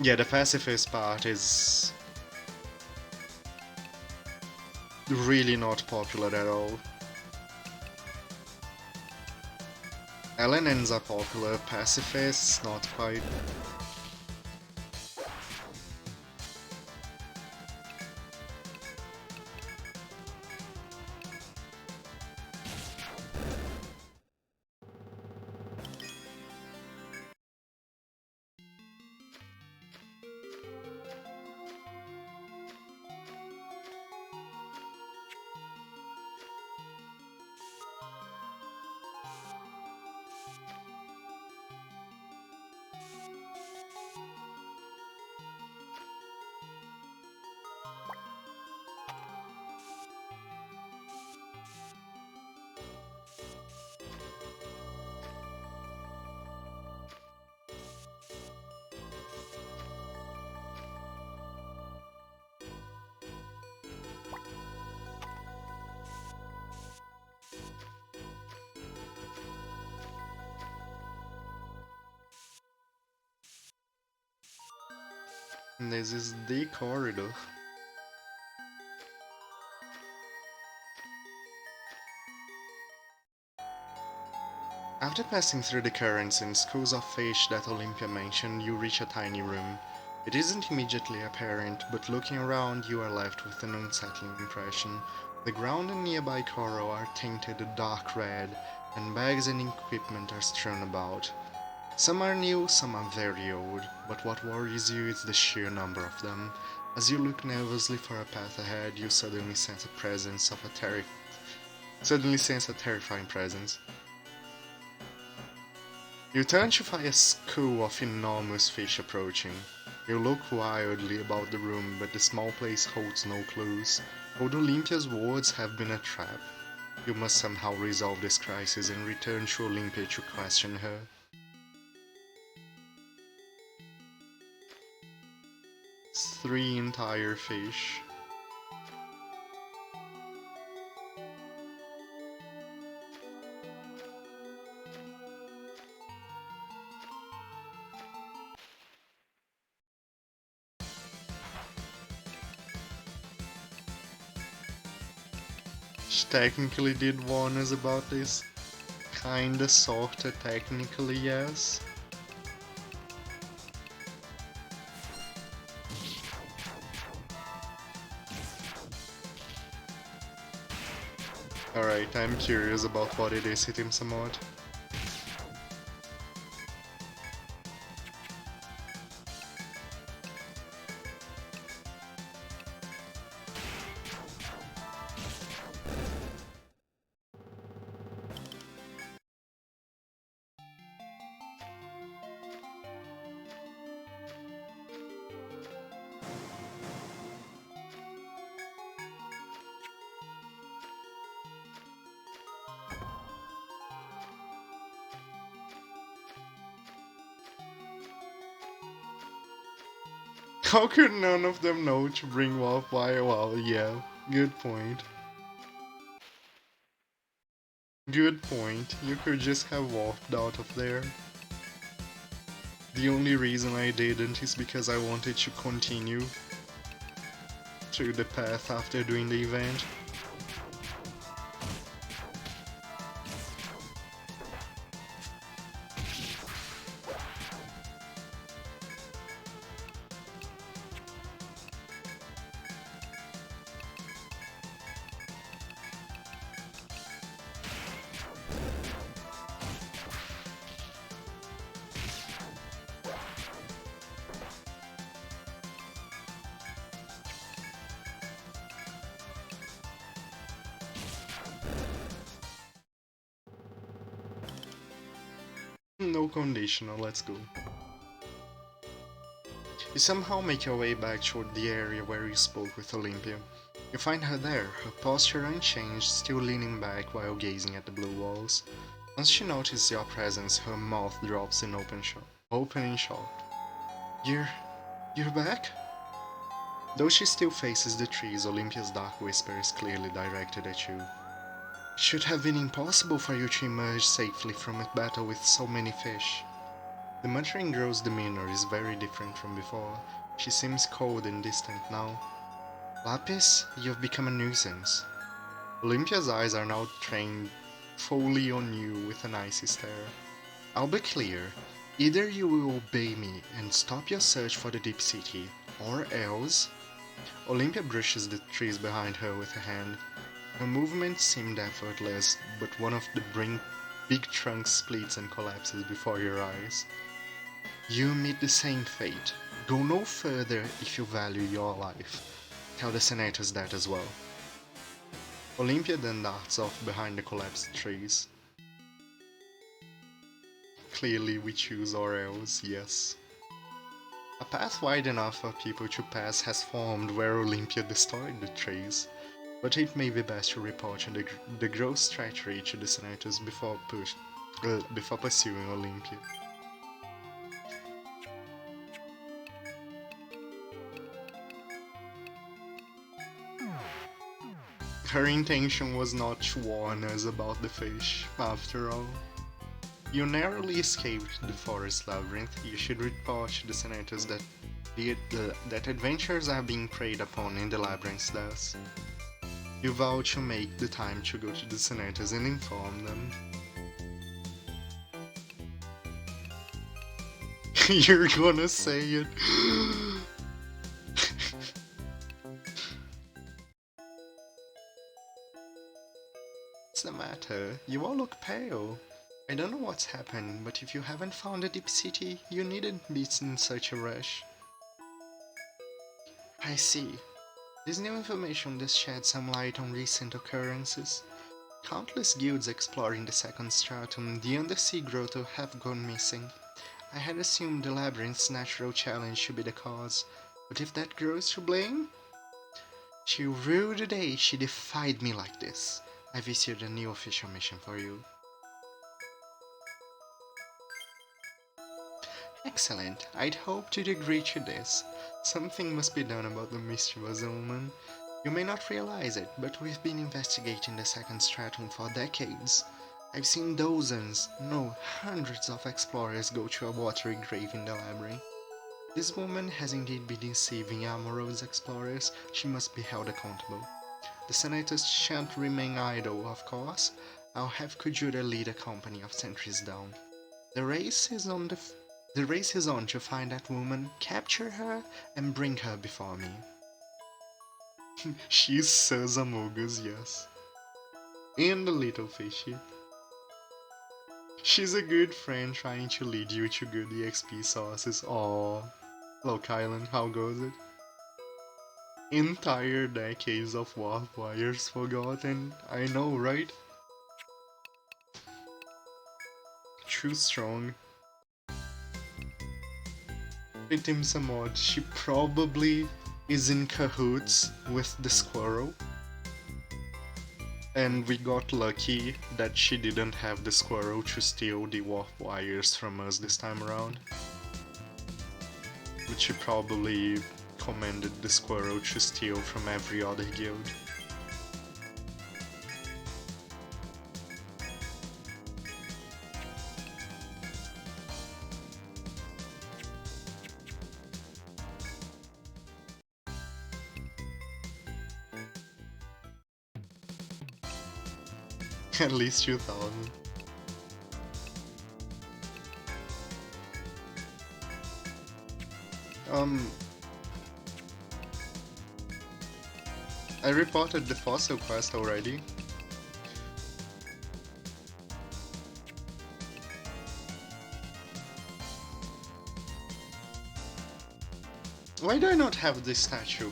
Yeah, the pacifist part is really not popular at all. LNNs are popular, pacifists not quite. And this is the corridor. After passing through the currents and schools of fish that Olympia mentioned, you reach a tiny room. It isn't immediately apparent, but looking around you are left with an unsettling impression. The ground and nearby coral are tinted a dark red, and bags and equipment are strewn about. Some are new, some are very old, but what worries you is the sheer number of them. As you look nervously for a path ahead, you suddenly sense a terrifying presence. You turn to find a school of enormous fish approaching. You look wildly about the room, but the small place holds no clues. Old Olympia's words have been a trap. You must somehow resolve this crisis and return to Olympia to question her. 3 entire fish. She technically did warn us about this. Kinda, sorta, technically, yes. Alright, I'm curious about what it is hitting Samot. How could none of them know to bring Wolf by a while? Yeah, good point. Good point. You could just have walked out of there. The only reason I didn't is because I wanted to continue through the path after doing the event. No conditional, let's go. You somehow make your way back toward the area where you spoke with Olympia. You find her there, her posture unchanged, still leaning back while gazing at the blue walls. Once she notices your presence, her mouth drops in opening shock. You're... you're back? Though she still faces the trees, Olympia's dark whisper is clearly directed at you. It should have been impossible for you to emerge safely from a battle with so many fish. The muttering girl's demeanor is very different from before. She seems cold and distant now. Lapis, you've become a nuisance. Olympia's eyes are now trained fully on you with an icy stare. I'll be clear. Either you will obey me and stop your search for the Deep City, or else... Olympia brushes the trees behind her with a hand. Her movements seemed effortless, but one of the big trunks splits and collapses before your eyes. You meet the same fate. Go no further if you value your life. Tell the senators that as well. Olympia then darts off behind the collapsed trees. Clearly we choose or else, yes. A path wide enough for people to pass has formed where Olympia destroyed the trees, but it may be best to report on the gross treachery to the senators before pursuing Olympia. Her intention was not to warn us about the fish, after all. You narrowly escaped the forest labyrinth. You should report to the senators that that adventurers are being preyed upon in the labyrinth's depths. You vow to make the time to go to the senators and inform them. You're gonna say it. What's the matter? You all look pale. I don't know what's happened, but if you haven't found a deep city, you needn't be in such a rush. I see. This new information does shed some light on recent occurrences. Countless guilds exploring the second stratum, the undersea grotto, have gone missing. I had assumed the labyrinth's natural challenge should be the cause, but if that girl is to blame? She ruled the day she defied me like this. I've issued a new official mission for you. Excellent. I'd hoped you'd agree to this. Something must be done about the mischievous woman. You may not realize it, but we've been investigating the second stratum for decades. I've seen dozens, no, hundreds of explorers go to a watery grave in the labyrinth. This woman has indeed been deceiving amorous explorers. She must be held accountable. The senators shan't remain idle, of course. I'll have Kujura lead a company of sentries down. The race is on to find that woman, capture her, and bring her before me. She's Sazamogus, yes. And a little fishy. She's a good friend trying to lead you to good EXP sources. Aww. Look Island, how goes it? Entire decades of warp wires forgotten. I know, right? Too strong. Itimsa mod, she probably is in cahoots with the squirrel. And we got lucky that she didn't have the squirrel to steal the warp wires from us this time around. But she probably commanded the squirrel to steal from every other guild. At least 2000. I reported the fossil quest already. Why do I not have this statue?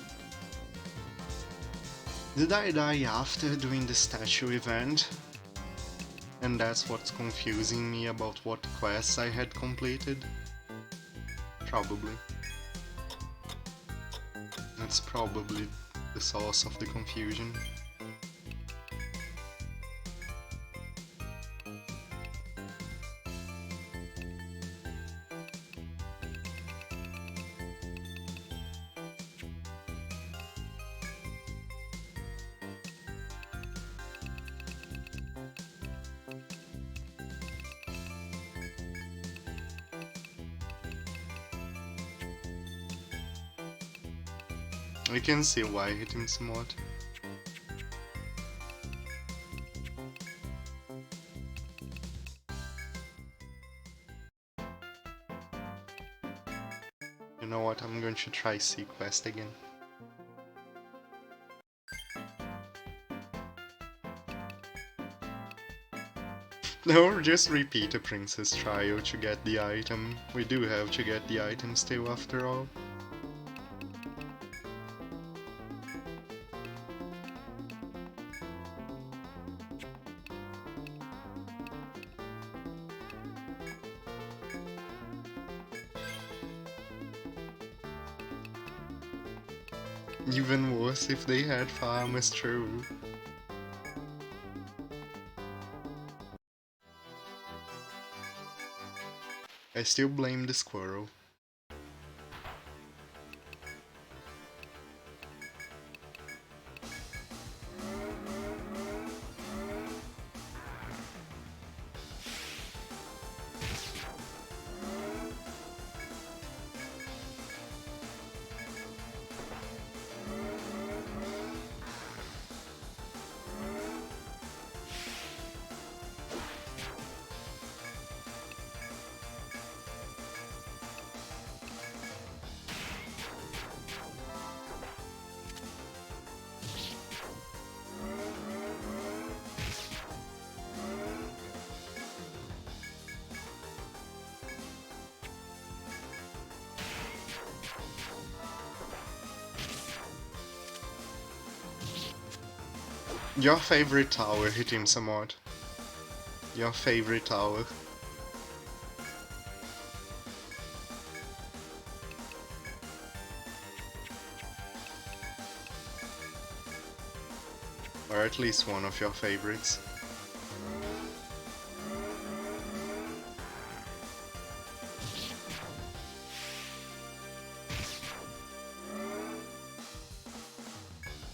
Did I die after doing the statue event? And that's what's confusing me about what quests I had completed? Probably. That's probably the source of the confusion. I can see why I hit him somewhat. You know what, I'm going to try Sea Quest again. No, just repeat a princess trial to get the item. We do have to get the item still after all. Even worse if they had farmers true. I still blame the squirrel. Your favorite tower hit him somewhat. Your favorite tower. Or at least one of your favorites.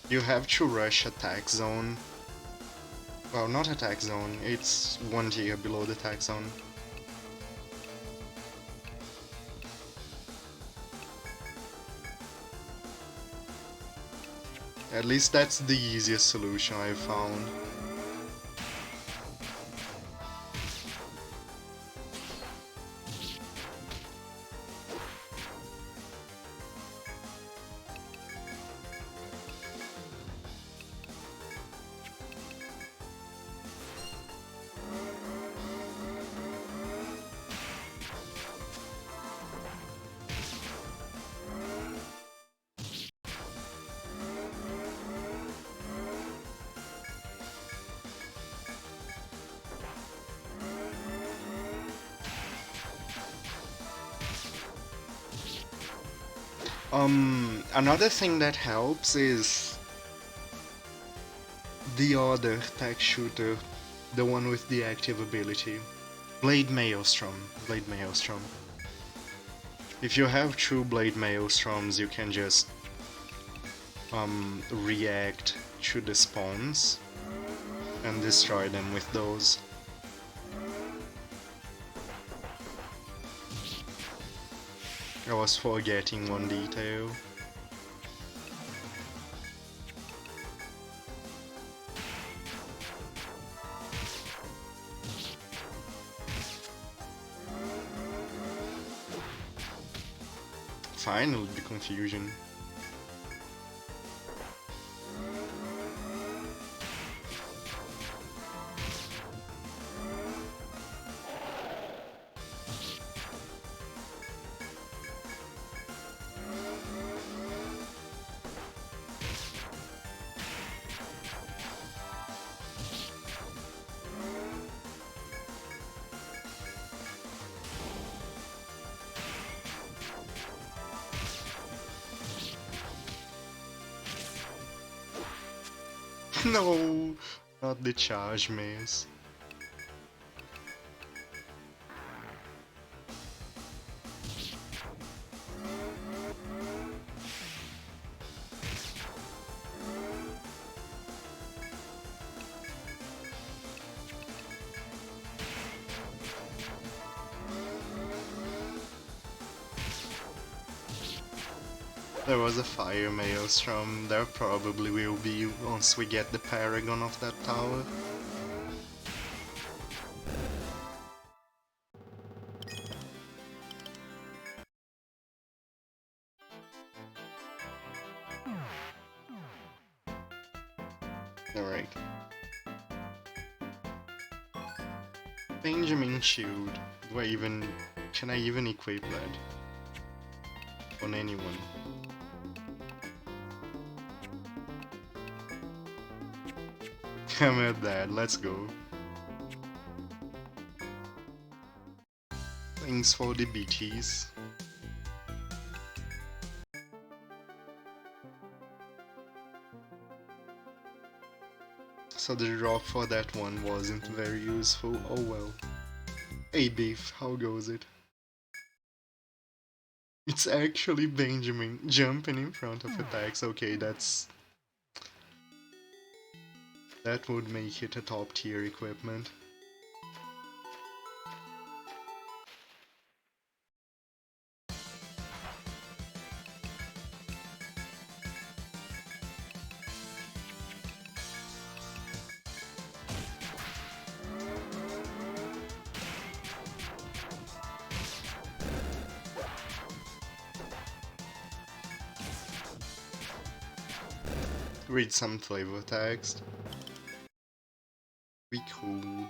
You have to rush attack zone. Well, not attack zone, it's 1 tier below the attack zone. At least that's the easiest solution I've found. Another thing that helps is the other tech shooter, the one with the active ability. Blade Maelstrom. Blade Maelstrom. If you have two Blade Maelstroms, you can just react to the spawns and destroy them with those. I was forgetting one detail. Finally, the confusion. No, not the charge maze. There was a fire maelstrom, there probably will be once we get the paragon of that tower. Alright. Benjamin Shield. Can I even equip that? On anyone? I'm at that, let's go. Thanks for the BTs. So the drop for that one wasn't very useful, oh well. Hey Beef, how goes it? It's actually Benjamin jumping in front of attacks, okay, that would make it a top tier equipment. Read some flavor text. We could.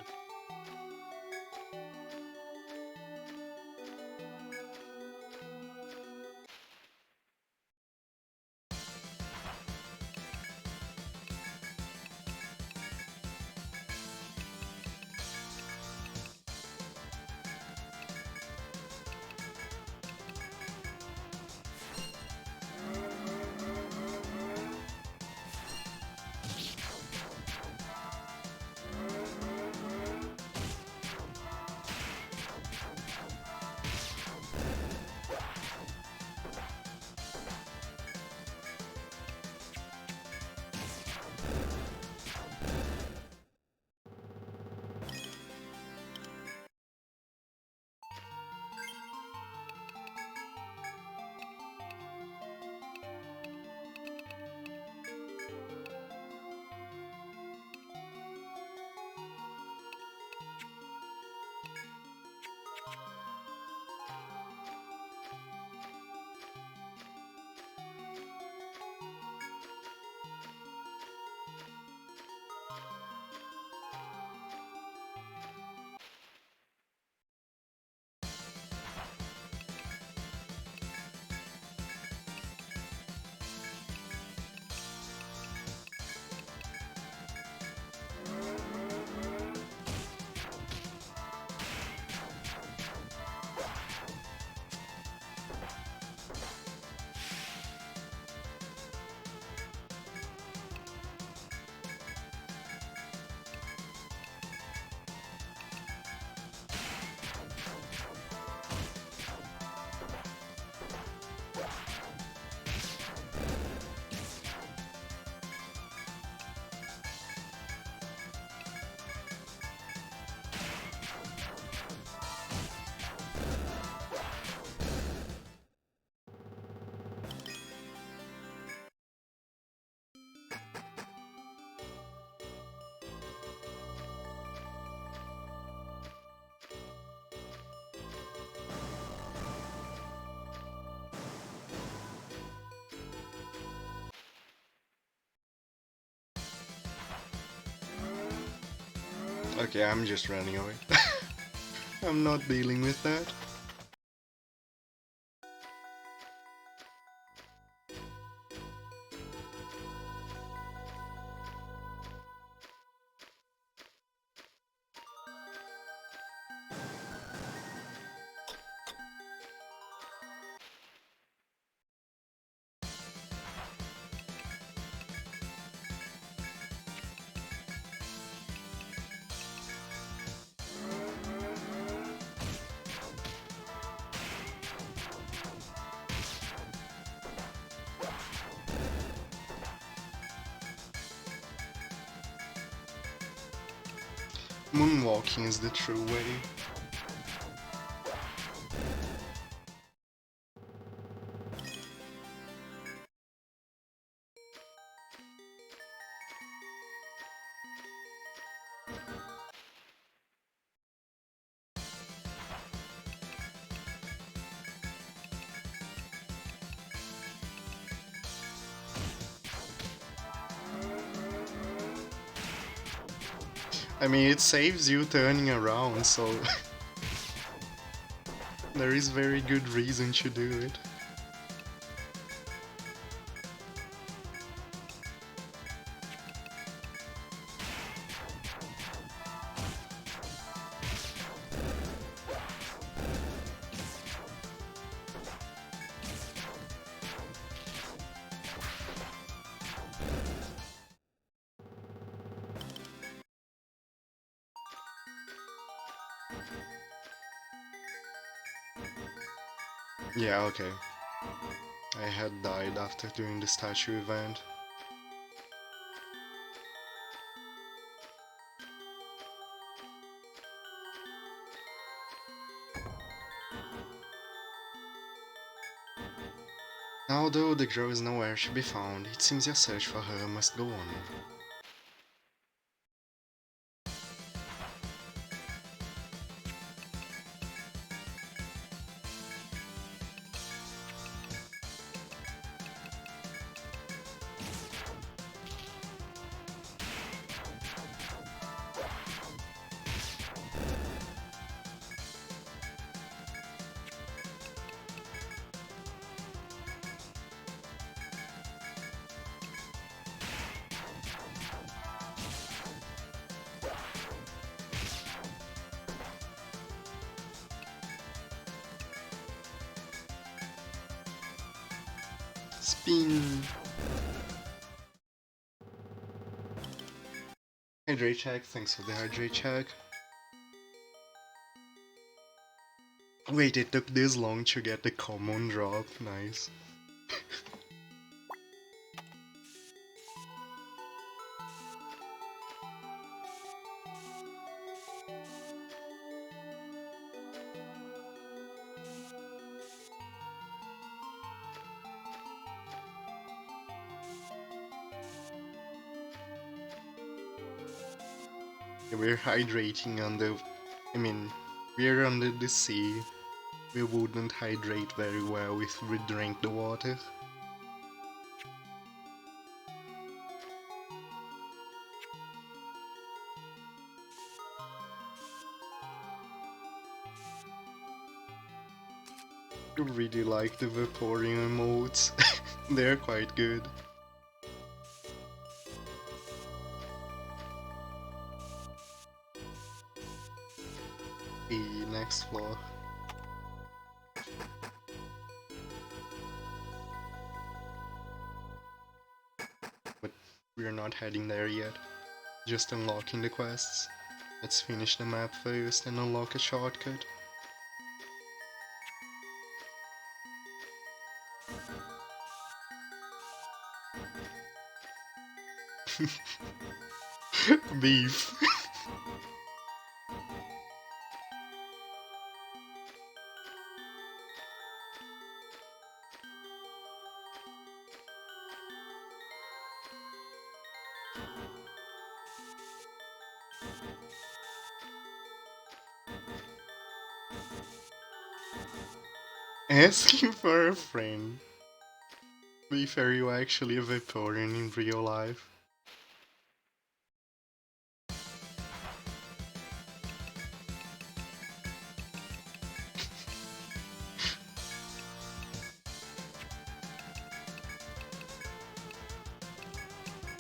Okay, I'm just running away. I'm not dealing with that. Moonwalking is the true way. I mean, it saves you turning around, so there is very good reason to do it. Yeah, okay. I had died after doing the statue event. Although the girl is nowhere to be found, it seems your search for her must go on. Spin! Hydrate check, thanks for the hydrate check. Wait, it took this long to get the common drop, nice. We're hydrating under... we're under the sea. We wouldn't hydrate very well if we drank the water. I really like the Vaporeon emotes. They're quite good. The next floor. But we're not heading there yet. Just unlocking the quests. Let's finish the map first and unlock a shortcut. Beef. Asking for a friend. Beef, are you actually a Vaporeon in real life?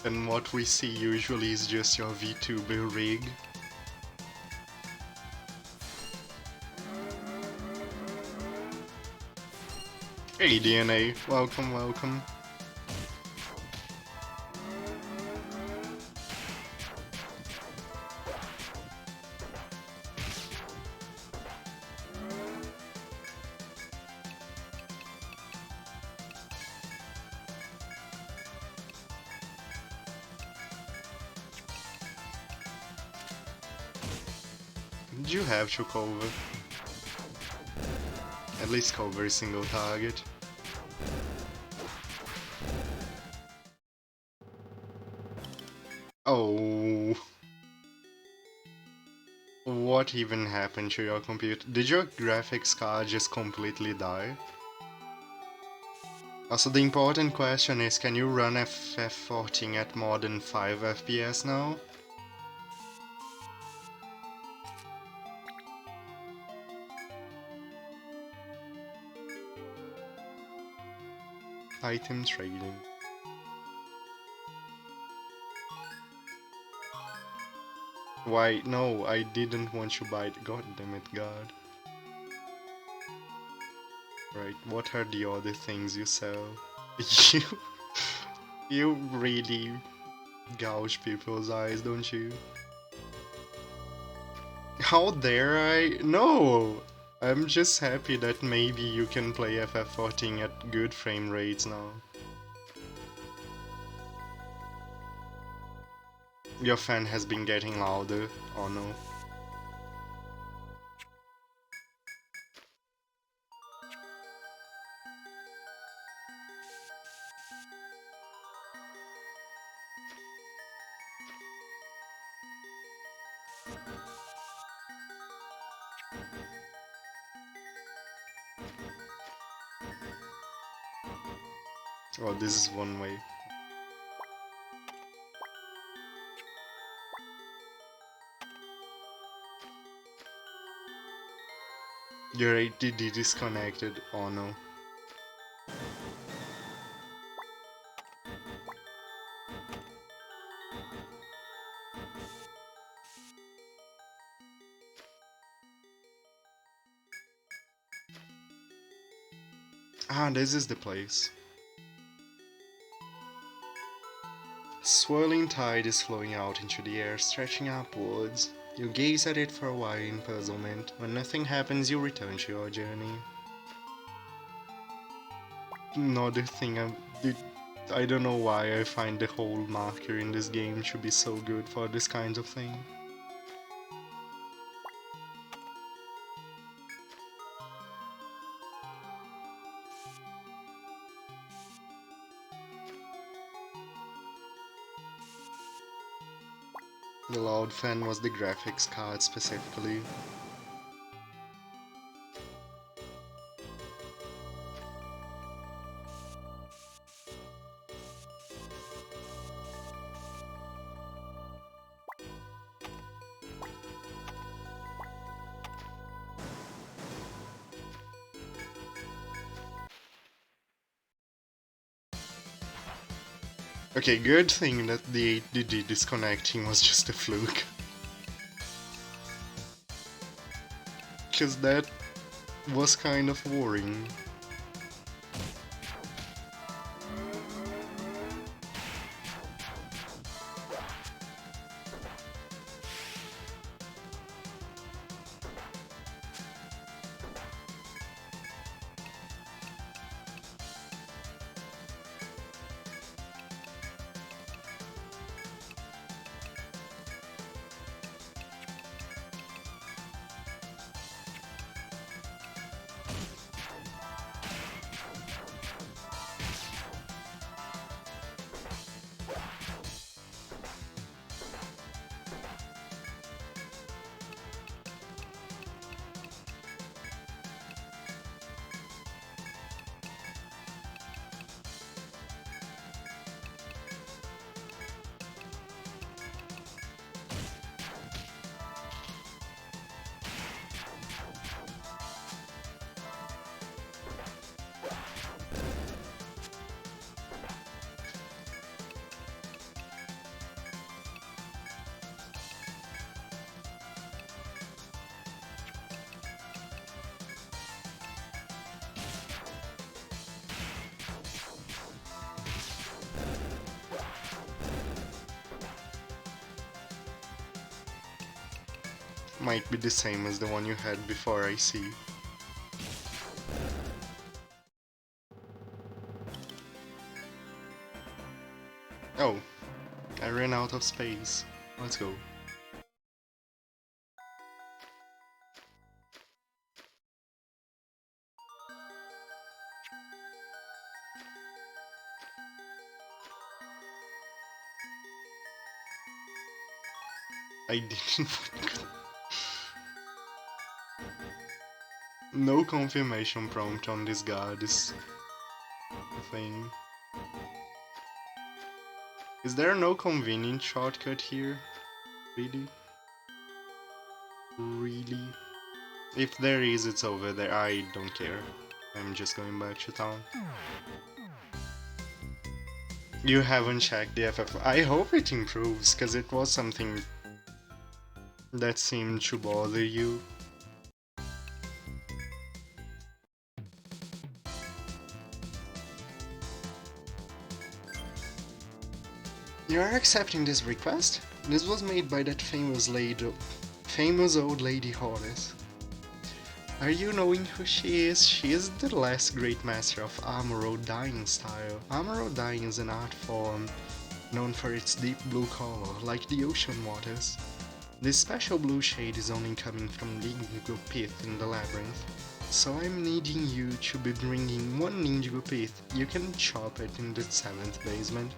And what we see usually is just your VTuber rig. Hey DNA, welcome, welcome. You have to cover. At least cover a single target. Oh. What even happened to your computer? Did your graphics card just completely die? Also, the important question is, can you run FF14 at more than 5 FPS now? Item trading. Why, no, I didn't want to buy it. God damn it, God. Right, what are the other things you sell? You, you really gouge people's eyes, don't you? How dare I? No! I'm just happy that maybe you can play FF14 at good frame rates now. Your fan has been getting louder, oh no. Oh, this is one way. Your ADD disconnected, oh no. Ah, this is the place. Swirling tide is flowing out into the air, stretching upwards. You gaze at it for a while in puzzlement. When nothing happens, you return to your journey. Another thing, I don't know why I find the whole marker in this game to be so good for this kind of thing. The loud fan was the graphics card specifically. Okay, good thing that the ADD disconnecting was just a fluke. Cause that was kind of worrying. Might be the same as the one you had before, I see. Oh, I ran out of space. Let's go. I didn't. No confirmation prompt on this goddess thing. Is there no convenient shortcut here? Really? Really? If there is, it's over there. I don't care. I'm just going back to town. You haven't checked the FF. I hope it improves, because it was something that seemed to bother you. You are accepting this request? This was made by that famous old lady Horus. Are you knowing who she is? She is the last great master of Amuro dyeing style. Amuro dyeing is an art form known for its deep blue color, like the ocean waters. This special blue shade is only coming from the indigo pit in the labyrinth. So I'm needing you to be bringing one indigo pit. You can chop it in the 7th basement.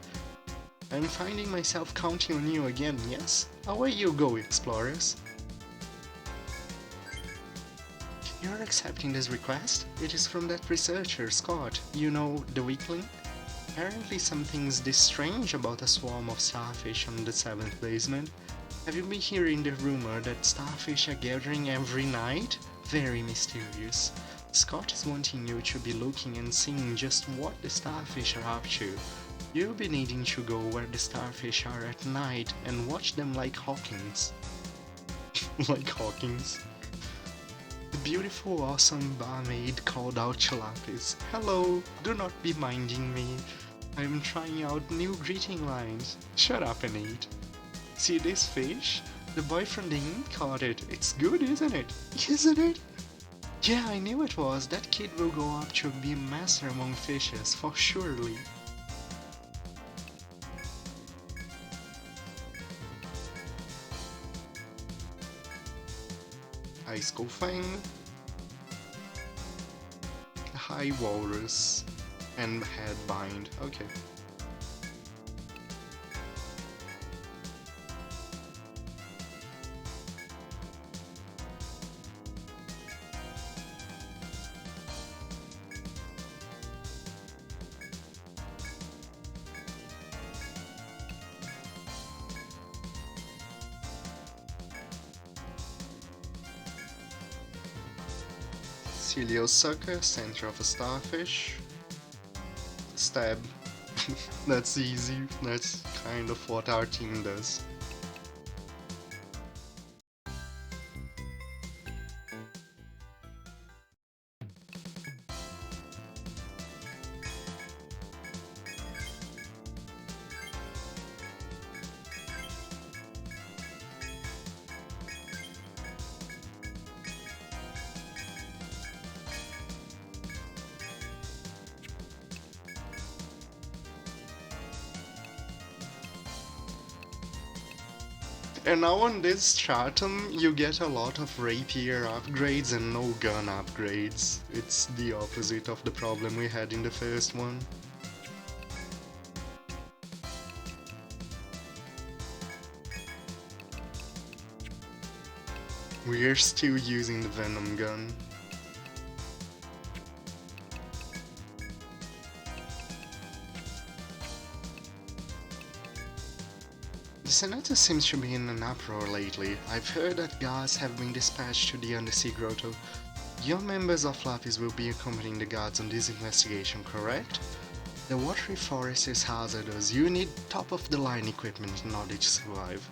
I'm finding myself counting on you again, yes? Away you go, explorers. You're accepting this request? It is from that researcher, Scott. You know, the weakling? Apparently something's this strange about a swarm of starfish on the 7th basement. Have you been hearing the rumor that starfish are gathering every night? Very mysterious. Scott is wanting you to be looking and seeing just what the starfish are up to. You'll be needing to go where the starfish are at night and watch them like Hawkins. Like Hawkins? The beautiful, awesome barmaid called out to Lapis. Hello, do not be minding me. I'm trying out new greeting lines. Shut up and eat. See this fish? The boy from the inn caught it. It's good, isn't it? Isn't it? Yeah, I knew it was. That kid will go up to be a master among fishes, for surely. Ice Fang, High Walrus, and Headbind. Okay. Celiosucker, center of a starfish. Stab. That's easy. That's kind of what our team does. And now on this stratum, you get a lot of rapier upgrades and no gun upgrades. It's the opposite of the problem we had in the first one. We're still using the venom gun. The Senator seems to be in an uproar lately. I've heard that guards have been dispatched to the Undersea Grotto. Your members of Lapis will be accompanying the guards on this investigation, correct? The watery forest is hazardous. You need top-of-the-line equipment in order to survive.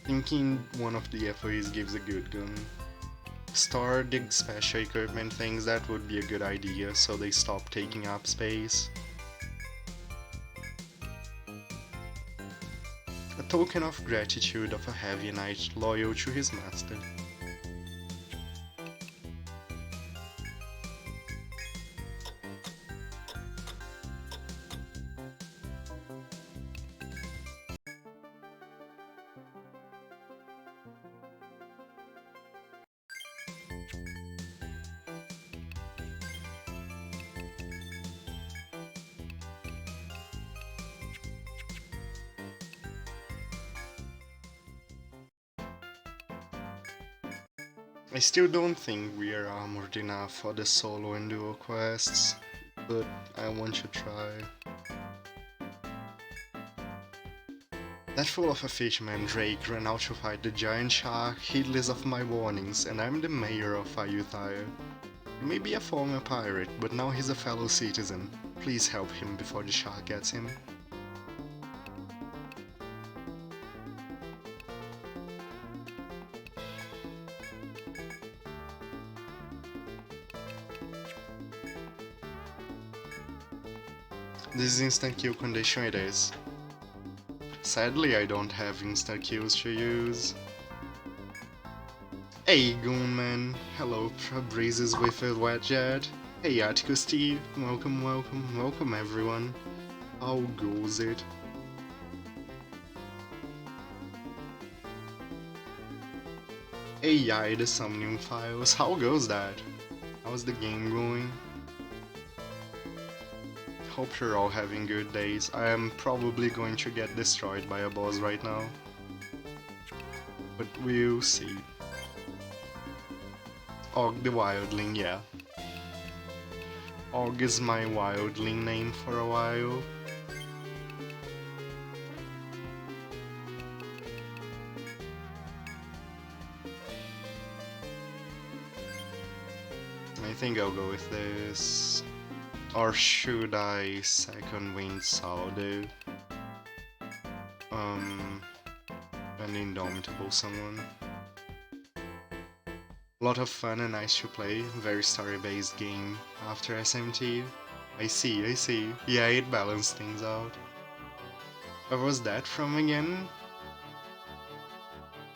Thinking one of the FOEs gives a good gun. Store the special equipment things, that would be a good idea, so they stop taking up space. A token of gratitude of a heavy knight loyal to his master. I still don't think we are armored enough for the solo and duo quests, but I want to try. That fool of a fisherman Drake ran out to fight the giant shark, heedless of my warnings, and I'm the mayor of Ayutthaya. He may be a former pirate, but now he's a fellow citizen. Please help him before the shark gets him. This is instant kill condition it is. Sadly I don't have instant kills to use. Hey Goonman, hello Breezes with a wet jet. Hey Atticus Steve, welcome everyone. How goes it? AI the summoning files, how goes that? How's the game going? Hope you're all having good days. I am probably going to get destroyed by a boss right now. But we'll see. Og the Wildling, yeah. Og is my Wildling name for a while. I think I'll go with this. Or should I second Wind Saldo? An indomitable someone. Lot of fun and nice to play, very story-based game after SMT. I see. Yeah, it balanced things out. Where was that from again?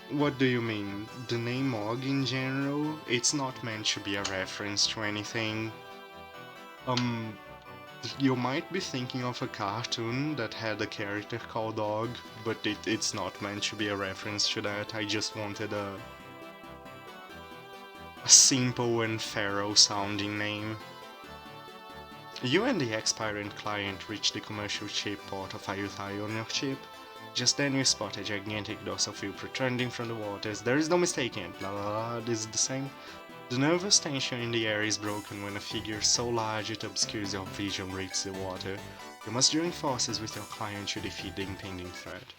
What do you mean? The name Og in general? It's not meant to be a reference to anything. You might be thinking of a cartoon that had a character called Og, but it's not meant to be a reference to that. I just wanted a simple and feral sounding name. You and the expirant client reach the commercial ship port of Ayutthaya on your ship. Just then you spot a gigantic dorsal fin protruding from the waters. There is no mistaking it, blah blah blah, this is the same. The nervous tension in the air is broken when a figure so large it obscures your vision reaches the water. You must join forces with your client to defeat the impending threat.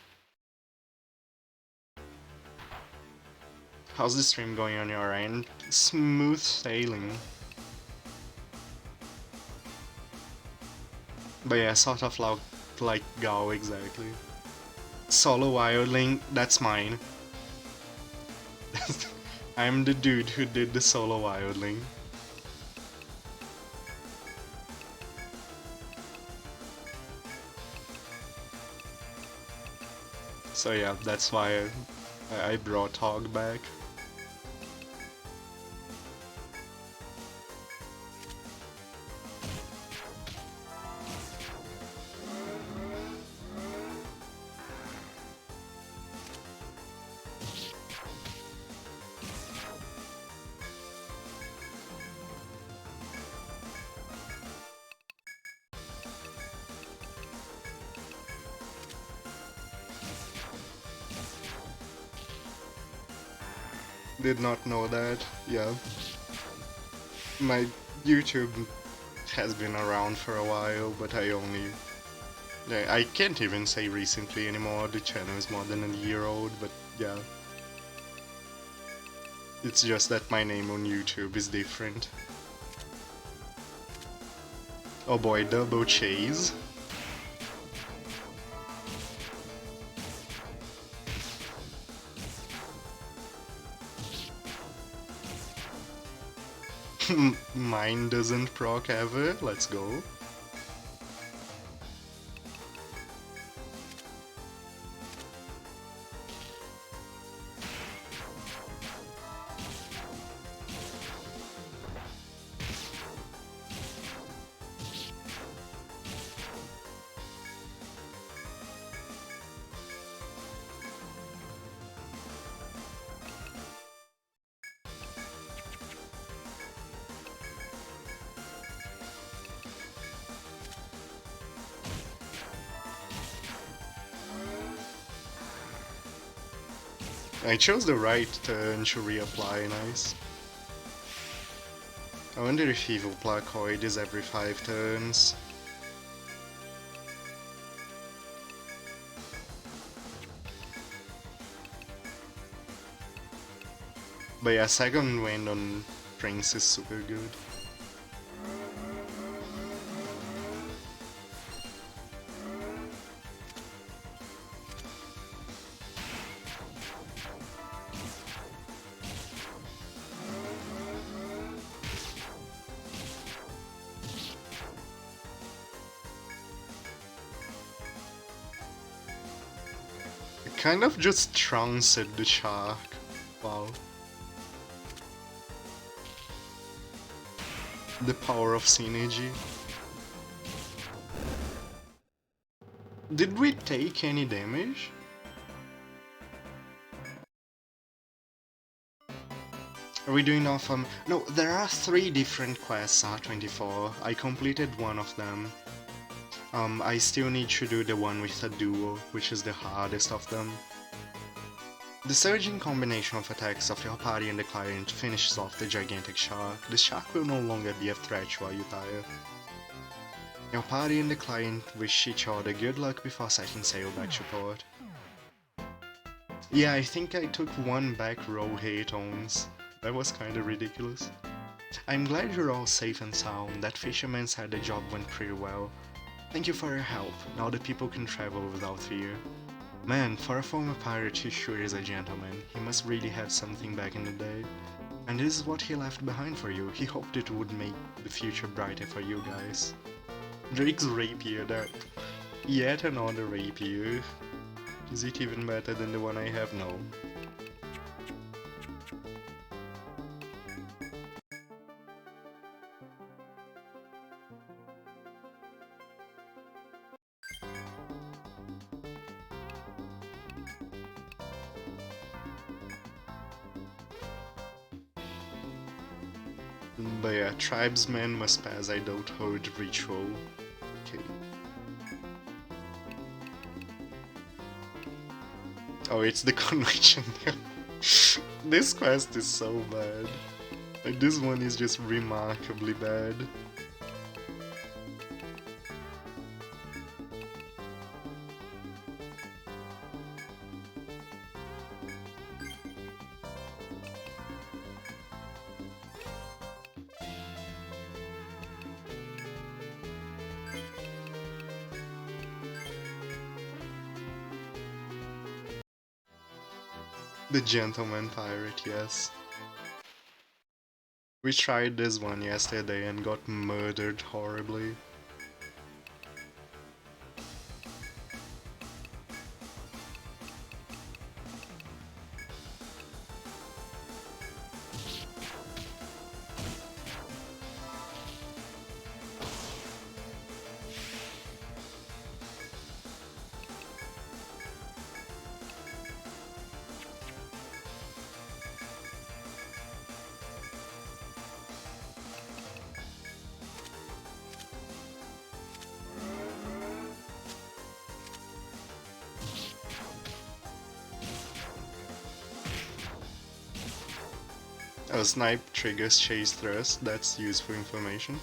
How's the stream going on your end? Smooth sailing. But yeah, sort of like Gao exactly. Solo Wildling, that's mine. I'm the dude who did the solo Wildling. So yeah, that's why I brought Hog back. Did not know that, yeah. My YouTube has been around for a while, but I can't even say recently anymore, the channel is more than a year old, but yeah. It's just that my name on YouTube is different. Oh boy, double chase. Mine doesn't proc ever, let's go. I chose the right turn to reapply, nice. I wonder if Evil Placoid is every 5 turns. But yeah, second wind on Prince is super good. It kind of just trounced the shark. Wow. The power of synergy. Did we take any damage? Are we doing off no, there are 3 different quests R24. I completed one of them. I still need to do the one with a duo, which is the hardest of them. The surging combination of attacks of your party and the client finishes off the gigantic shark. The shark will no longer be a threat while you tire. Your party and the client wish each other good luck before setting sail back to port. Yeah, I think I took 1 back row hate ons. That was kinda ridiculous. I'm glad you're all safe and sound. That fisherman said the job went pretty well. Thank you for your help. Now the people can travel without fear. Man, for a former pirate he sure is a gentleman. He must really have something back in the day. And this is what he left behind for you. He hoped it would make the future brighter for you guys. Drake's rapier, that... Yet another rapier. Is it even better than the one I have now? But yeah, tribesmen must pass adulthood ritual. Okay. Oh, it's the connection. This quest is so bad. Like, this one is just remarkably bad. The Gentleman Pirate, yes. We tried this one yesterday and got murdered horribly. A snipe triggers chase thrust, that's useful information.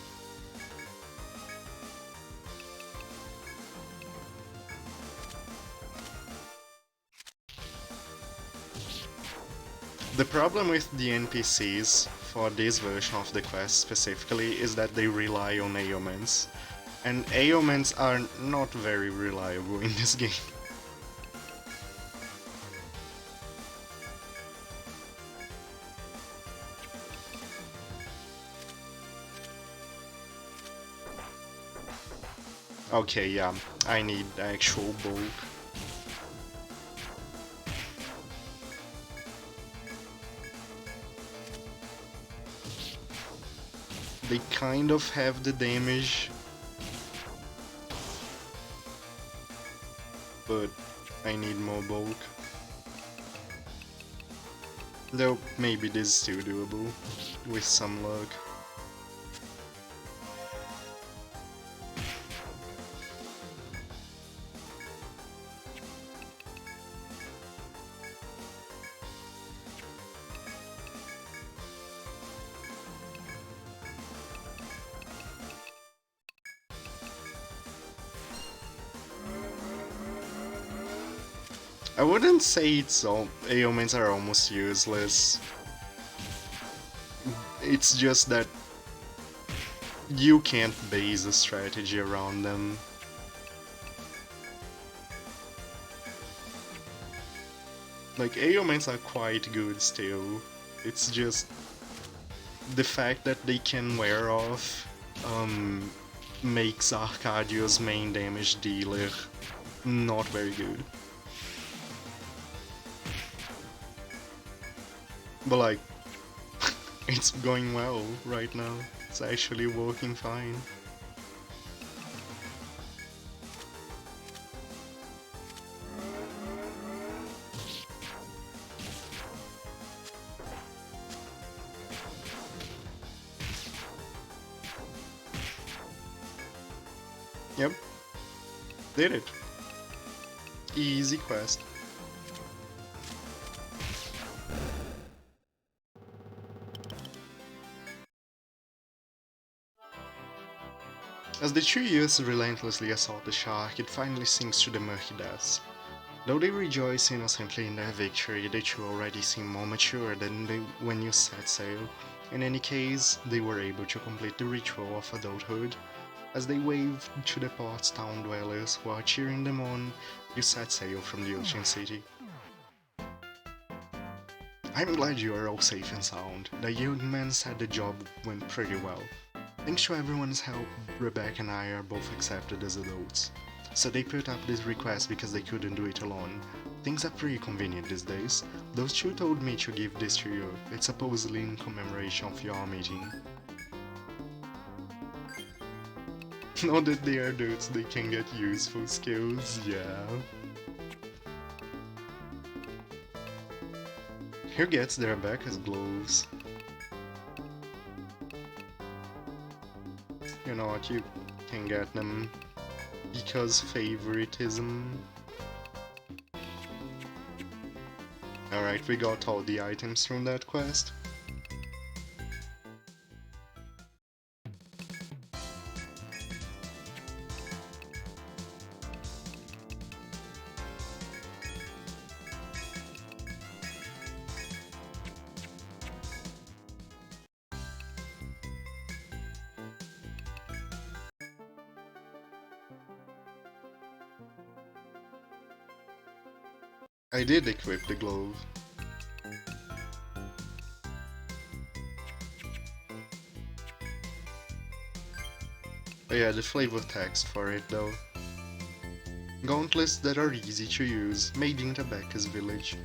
The problem with the NPCs for this version of the quest specifically is that they rely on ailments, and ailments are not very reliable in this game. Okay, yeah, I need actual bulk. They kind of have the damage, but I need more bulk. Though maybe this is still doable, with some luck. I wouldn't say it's all ailments are almost useless. It's just that you can't base a strategy around them. Like, ailments are quite good still. It's just the fact that they can wear off makes Arcadio's main damage dealer not very good. But like, it's going well right now. It's actually working fine. Yep, did it. Easy quest. As the two youths relentlessly assault the shark, it finally sinks to the murky depths. Though they rejoice innocently in their victory, the two already seem more mature than when you set sail. In any case, they were able to complete the ritual of adulthood. As they waved to the port's town dwellers who are cheering them on, you set sail from the ocean city. I'm glad you are all safe and sound. The young man said the job went pretty well. Thanks to everyone's help, Rebecca and I are both accepted as adults. So they put up this request because they couldn't do it alone. Things are pretty convenient these days. Those two told me to give this to you. It's supposedly in commemoration of your meeting. Now that they are adults, they can get useful skills, yeah. Who gets the Rebecca's gloves? You know what, you can get them because favoritism. Alright, we got all the items from that quest. I did equip the glove. Oh yeah, the flavor text for it though. Gauntlets that are easy to use, made in Rebecca's village.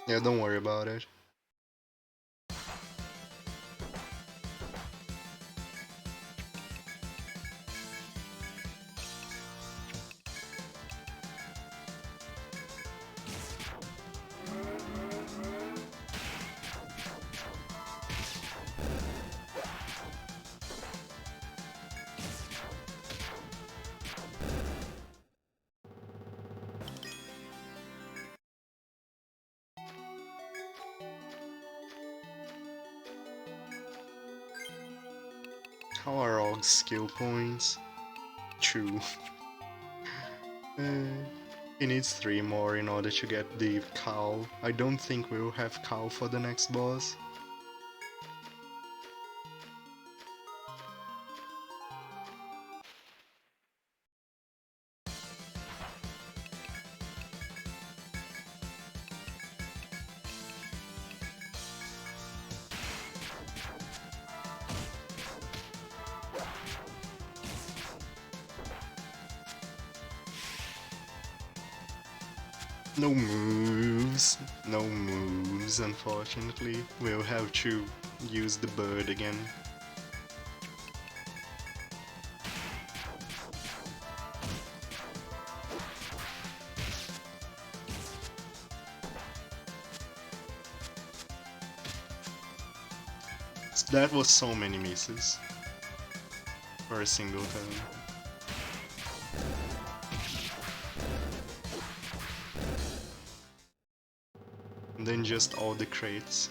Yeah, don't worry about it. How are Og's skill points? 2. He needs 3 more in order to get the cow. I don't think we'll have cow for the next boss. No moves, unfortunately. We'll have to use the bird again. That was so many misses for a single turn. And then just all the crates.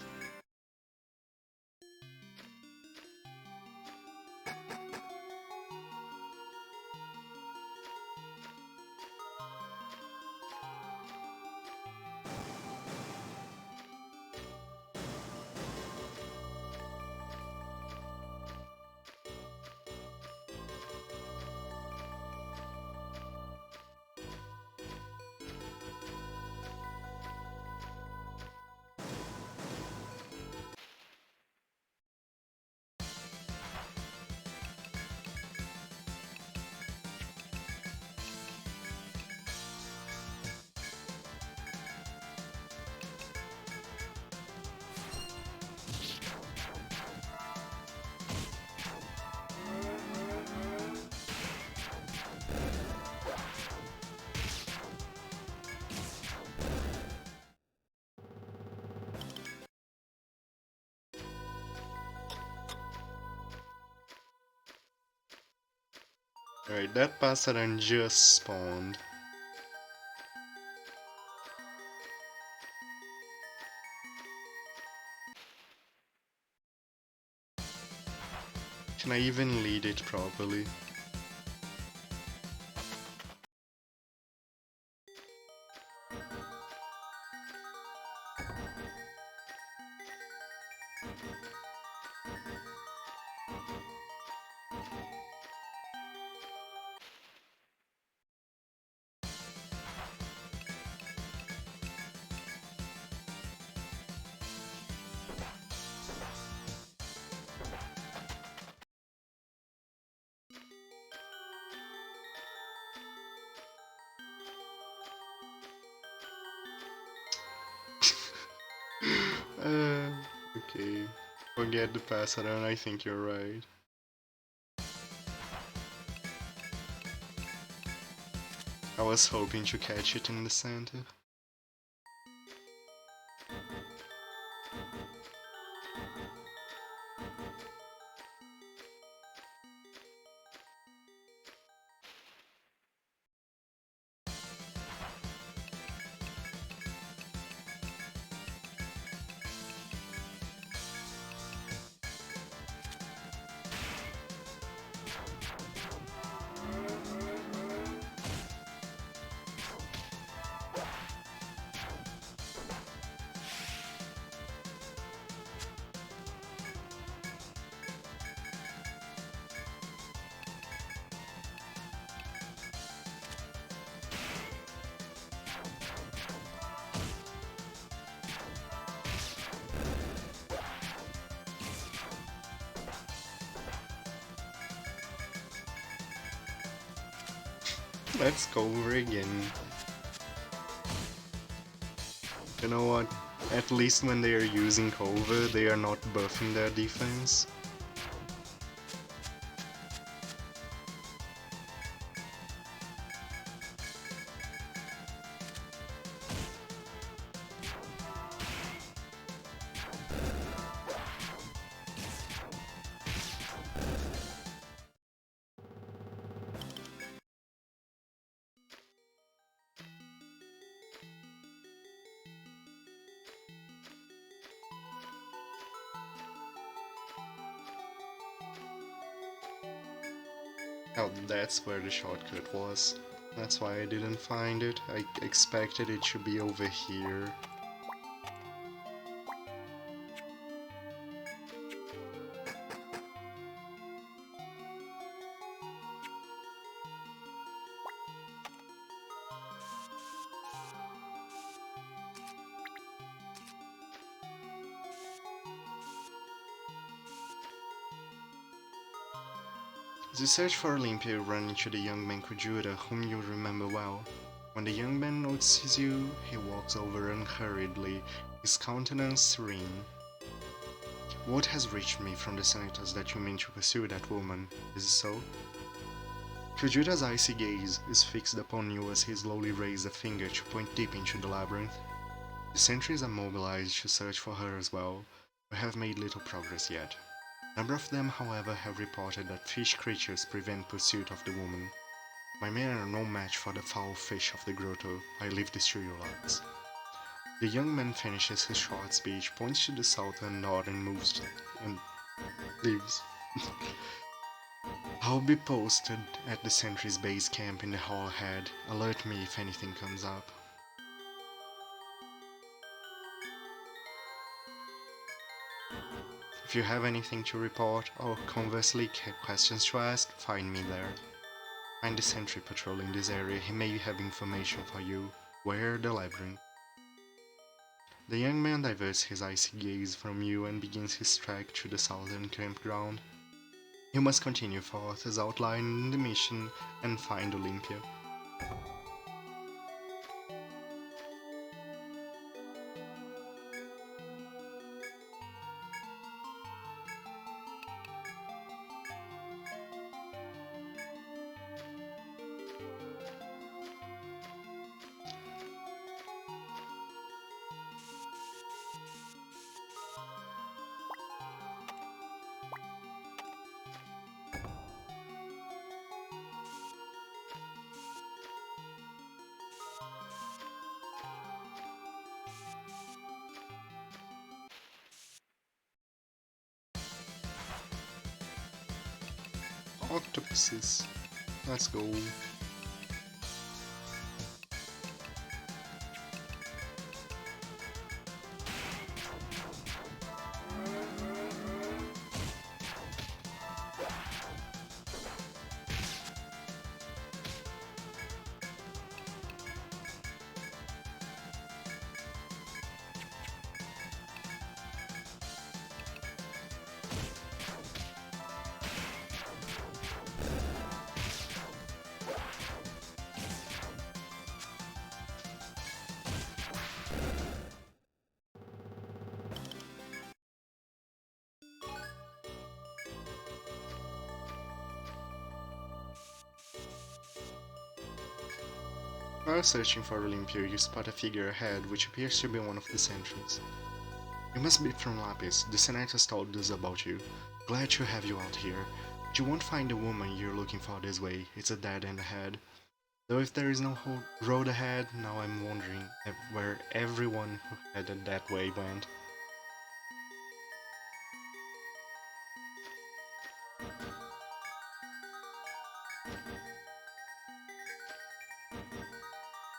Alright, that Pasaran just spawned. Can I even lead it properly? Okay. Forget the Pasaran, I think you're right. I was hoping to catch it in the center. Let's go over again. You know what? At least when they are using cover, they are not buffing their defense. Oh, that's where the shortcut was. That's why I didn't find it. I expected it should be over here. As you search for Olympia, you run into the young man Kujura, whom you remember well. When the young man notices you, he walks over unhurriedly, his countenance serene. Word has reached me from the senators that you mean to pursue that woman. Is it so? Kujura's icy gaze is fixed upon you as he slowly raises a finger to point deep into the labyrinth. The sentries are mobilized to search for her as well, but have made little progress yet. A number of them, however, have reported that fish creatures prevent pursuit of the woman. My men are no match for the foul fish of the grotto. I leave this to your lots. The young man finishes his short speech, points to the southern nod and moves and leaves. I'll be posted at the sentry's base camp in the hall ahead. Alert me if anything comes up. If you have anything to report, or conversely questions to ask, find me there. Find the sentry patrolling this area, he may have information for you. Where the labyrinth? The young man diverts his icy gaze from you and begins his trek to the southern campground. You must continue forth as outlined in the mission and find Olympia. Octopuses. Let's go. While searching for Olympia, you spot a figure ahead which appears to be one of the sentries. You must be from Lapis, the senators told us about you. Glad to have you out here. But you won't find the woman you're looking for this way, it's a dead end ahead. Though if there is no road ahead, now I'm wondering where everyone who headed that way went.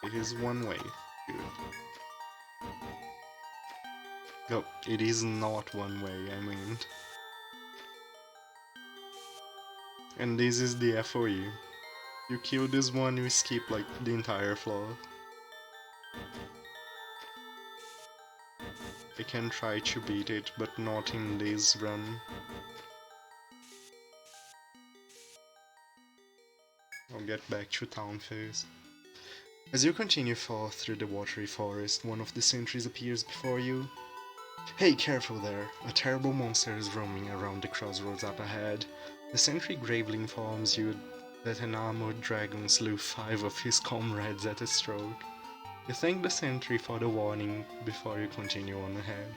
It is one way. Good. No, it is not one way, I mean. And this is the FOE. You kill this one, you skip like the entire floor. I can try to beat it, but not in this run. I'll get back to town first. As you continue forth through the watery forest, one of the sentries appears before you. Hey, careful there! A terrible monster is roaming around the crossroads up ahead. The sentry gravely informs you that an armored dragon slew 5 of his comrades at a stroke. You thank the sentry for the warning before you continue on ahead.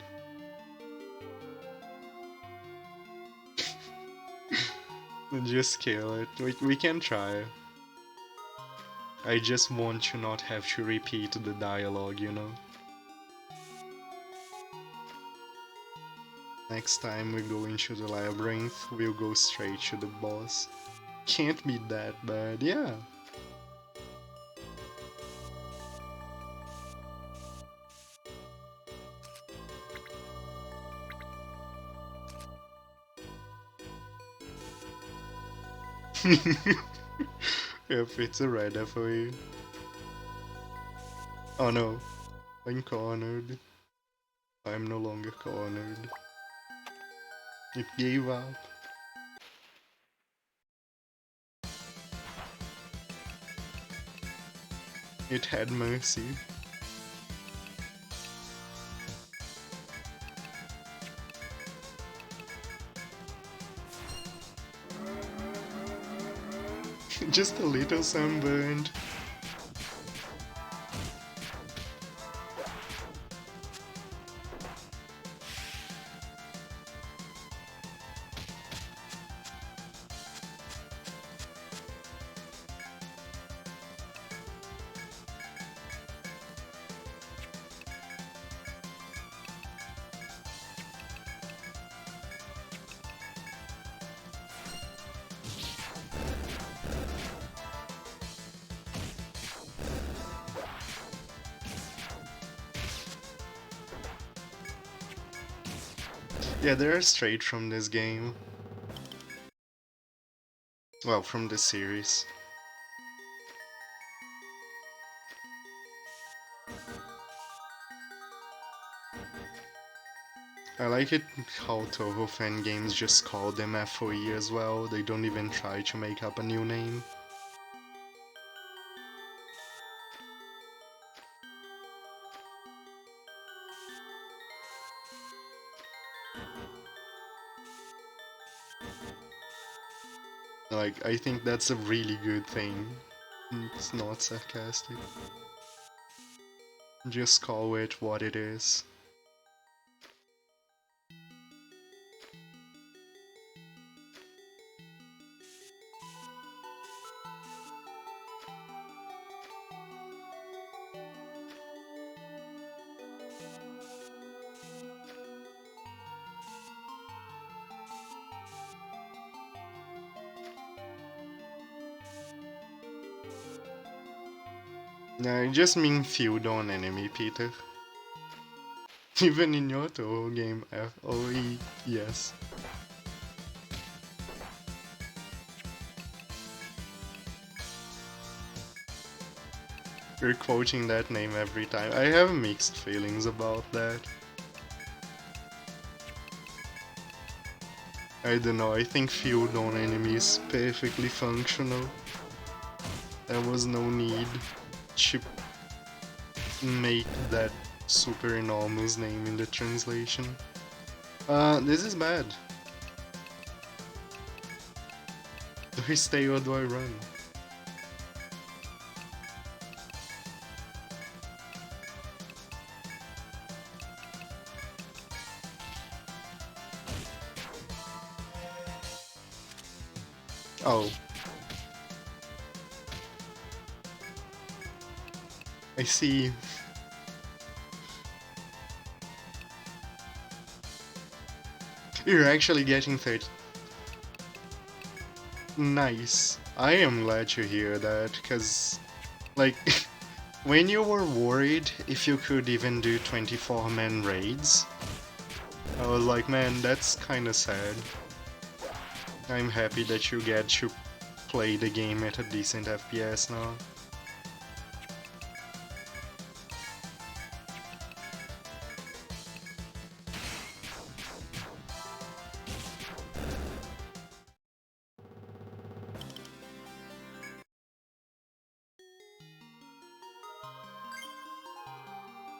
Just kill it. We can try. I just want to not have to repeat the dialogue, you know? Next time we go into the labyrinth, we'll go straight to the boss. Can't be that bad, yeah. If it's a red FOE. Oh no, I'm cornered. I'm no longer cornered. It gave up. It had mercy. Just a little sunburned. Yeah, they're straight from this game. Well, from this series. I like it how Toho fan games just call them FOE as well. They don't even try to make up a new name. Like, I think that's a really good thing. It's not sarcastic. Just call it what it is. I just mean feud on enemy, Peter. Even in your Toho game, FOE, yes. You're quoting that name every time. I have mixed feelings about that. I don't know, I think feud on enemy is perfectly functional. There was no need to make that super enormous name in the translation. This is bad. Do I stay or do I run? Oh. I see. You're actually getting 30. Nice. I am glad to hear that, cause, like, when you were worried if you could even do 24-man raids, I was like, man, that's kinda sad. I'm happy that you get to play the game at a decent FPS now.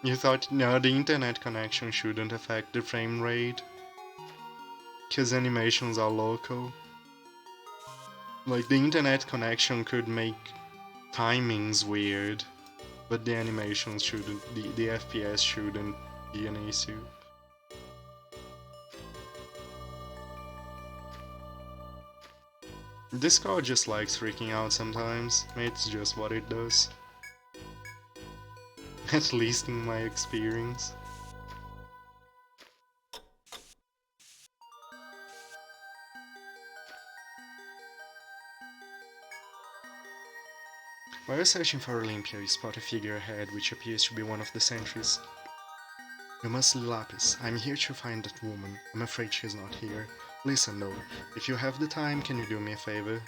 You thought, no, the internet connection shouldn't affect the frame rate, cause animations are local. Like, the internet connection could make timings weird, but the animations shouldn't, the FPS shouldn't be an issue. Discord just likes freaking out sometimes, it's just what it does. At least in my experience. While searching for Olympia, you spot a figure ahead which appears to be one of the sentries. You must Lapis. I'm here to find that woman. I'm afraid she's not here. Listen though, if you have the time, can you do me a favor?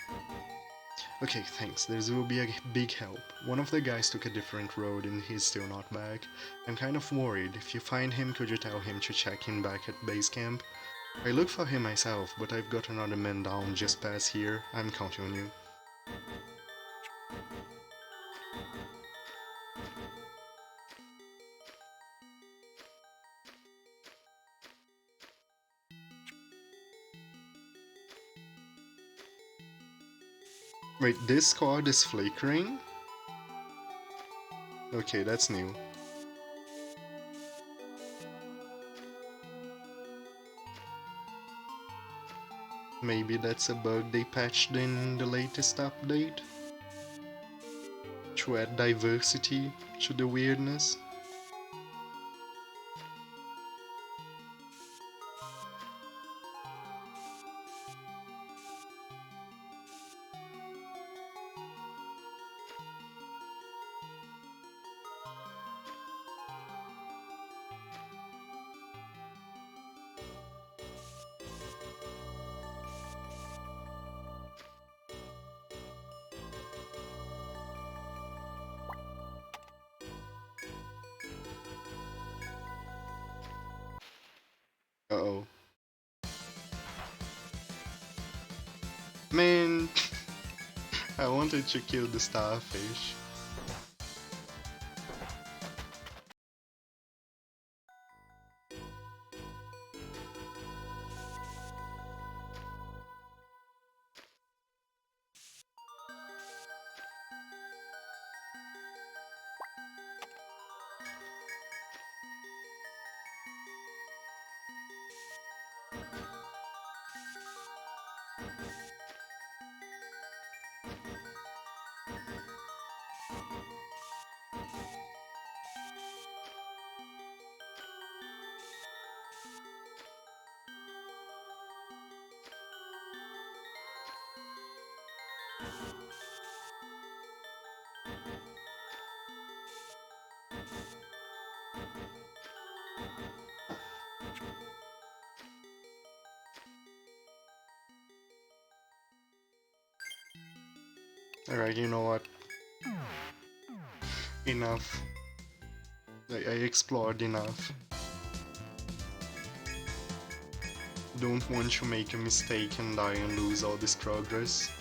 Okay, thanks. This will be a big help. One of the guys took a different road and he's still not back. I'm kind of worried. If you find him, could you tell him to check in back at base camp? I looked for him myself, but I've got another man down just past here. I'm counting on you. Wait, this card is flickering? Okay, that's new. Maybe that's a bug they patched in the latest update? To add diversity to the weirdness? Uh-oh. Man, I wanted to kill the starfish. Alright, you know what? Enough. I explored enough. Don't want to make a mistake and die and lose all this progress.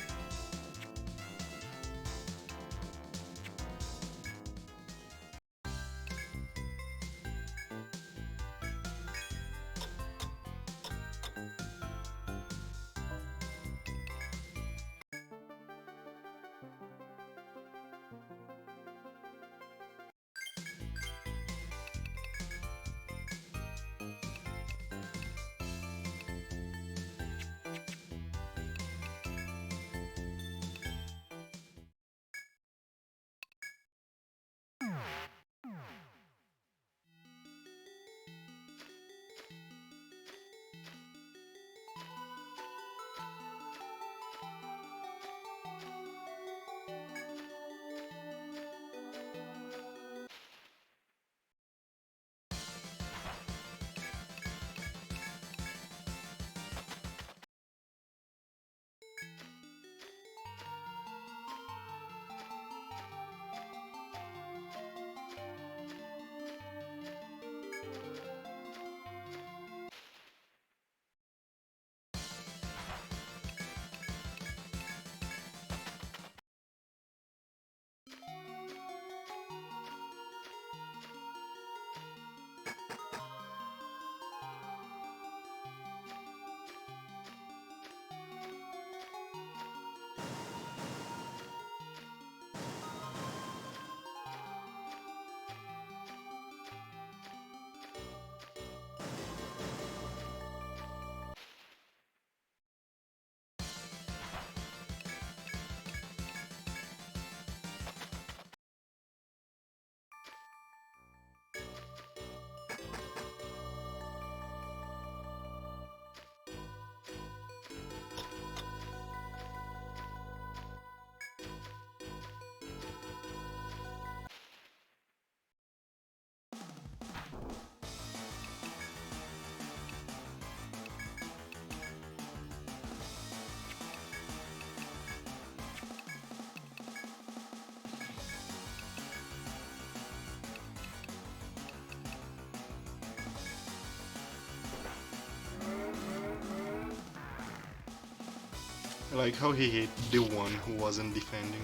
I like how he hit the one who wasn't defending.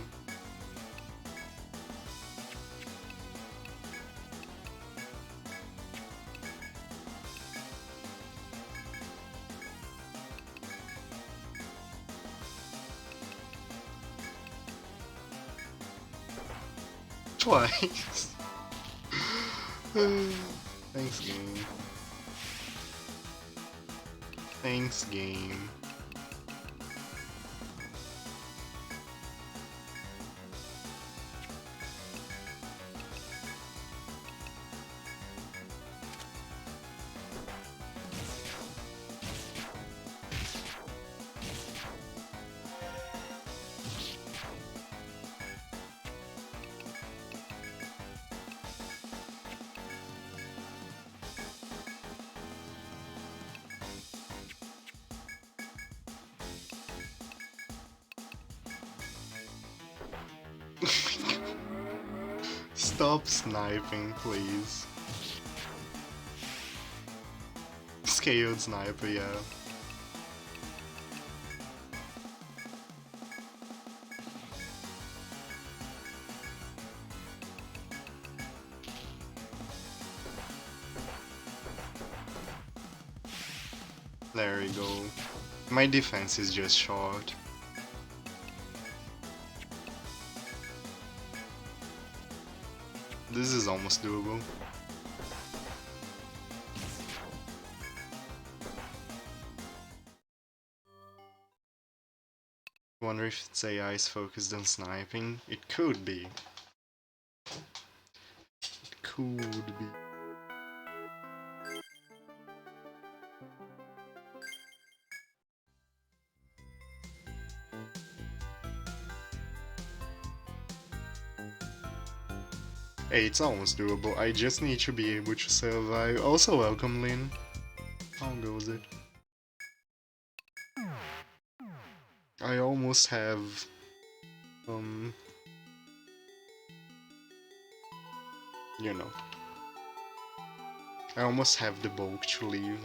Twice. Thanks, game. Thanks, game. Stop sniping, please. This scaled sniper, yeah. There we go. My defense is just short. This is almost doable. Wonder if its AI is focused on sniping. It could be. It could be. Hey, it's almost doable. I just need to be able to survive. Also, welcome, Lynn. How goes it? I almost have... you know. I almost have the bulk to leave.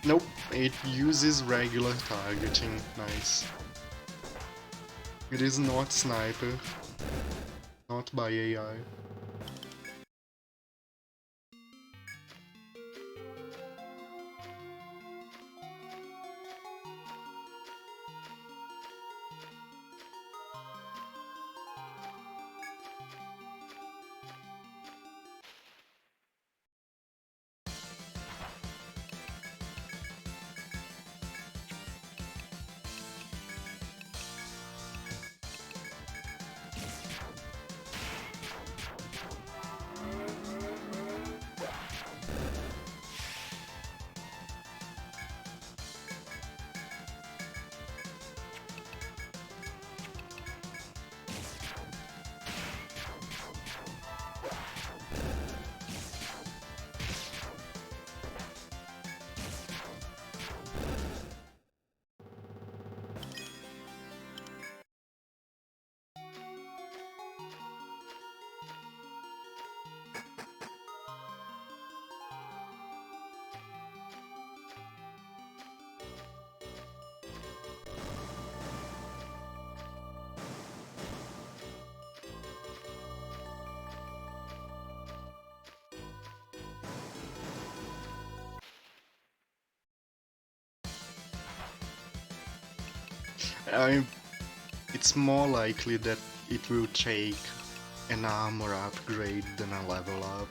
Nope, it uses regular targeting. Nice. It is not sniper. Not by AI. It's more likely that it will take an armor upgrade than a level up.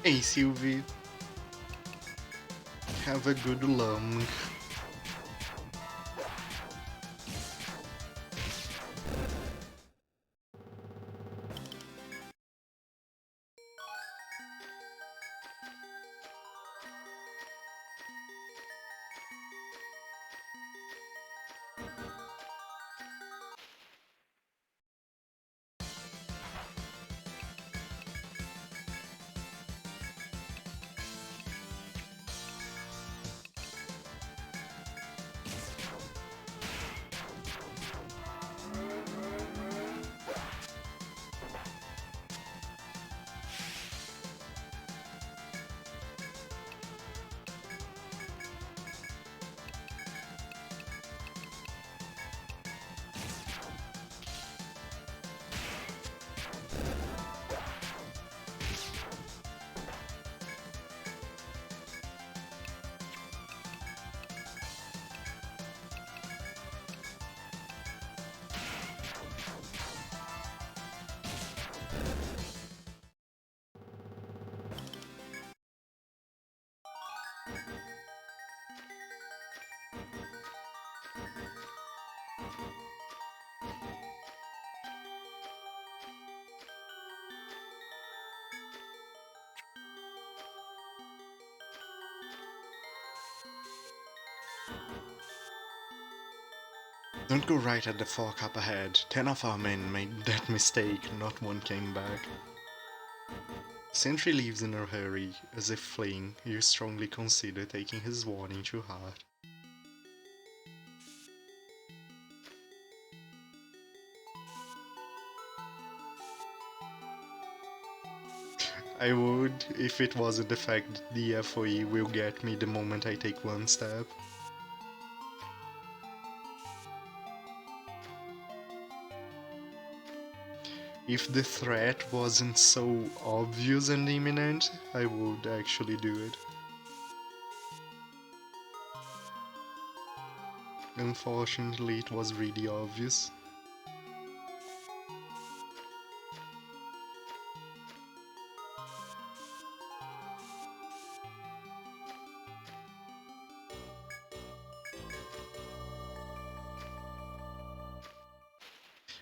Hey Sylvie, have a good long. Don't go right at the fork up ahead. 10 of our men made that mistake, not one came back. Sentry leaves in a hurry, as if fleeing. You strongly consider taking his warning to heart. I would, if it wasn't the fact that the FOE will get me the moment I take one step. If the threat wasn't so obvious and imminent, I would actually do it. Unfortunately, it was really obvious.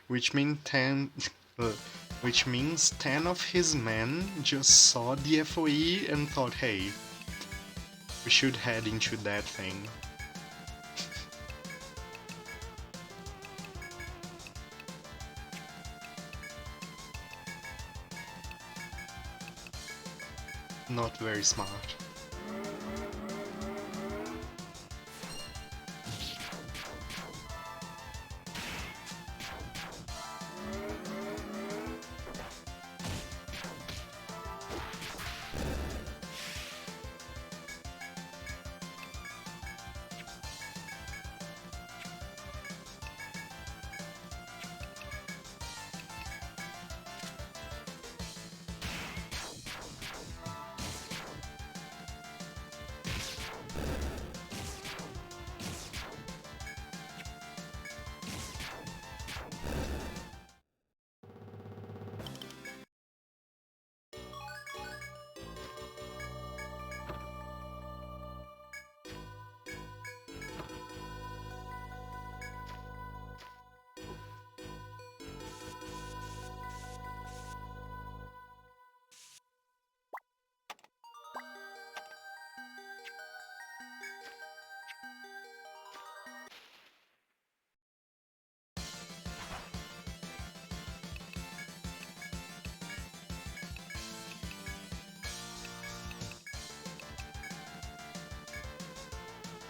Which means 10 which means 10 of his men just saw the FOE and thought, hey, we should head into that thing. Not very smart.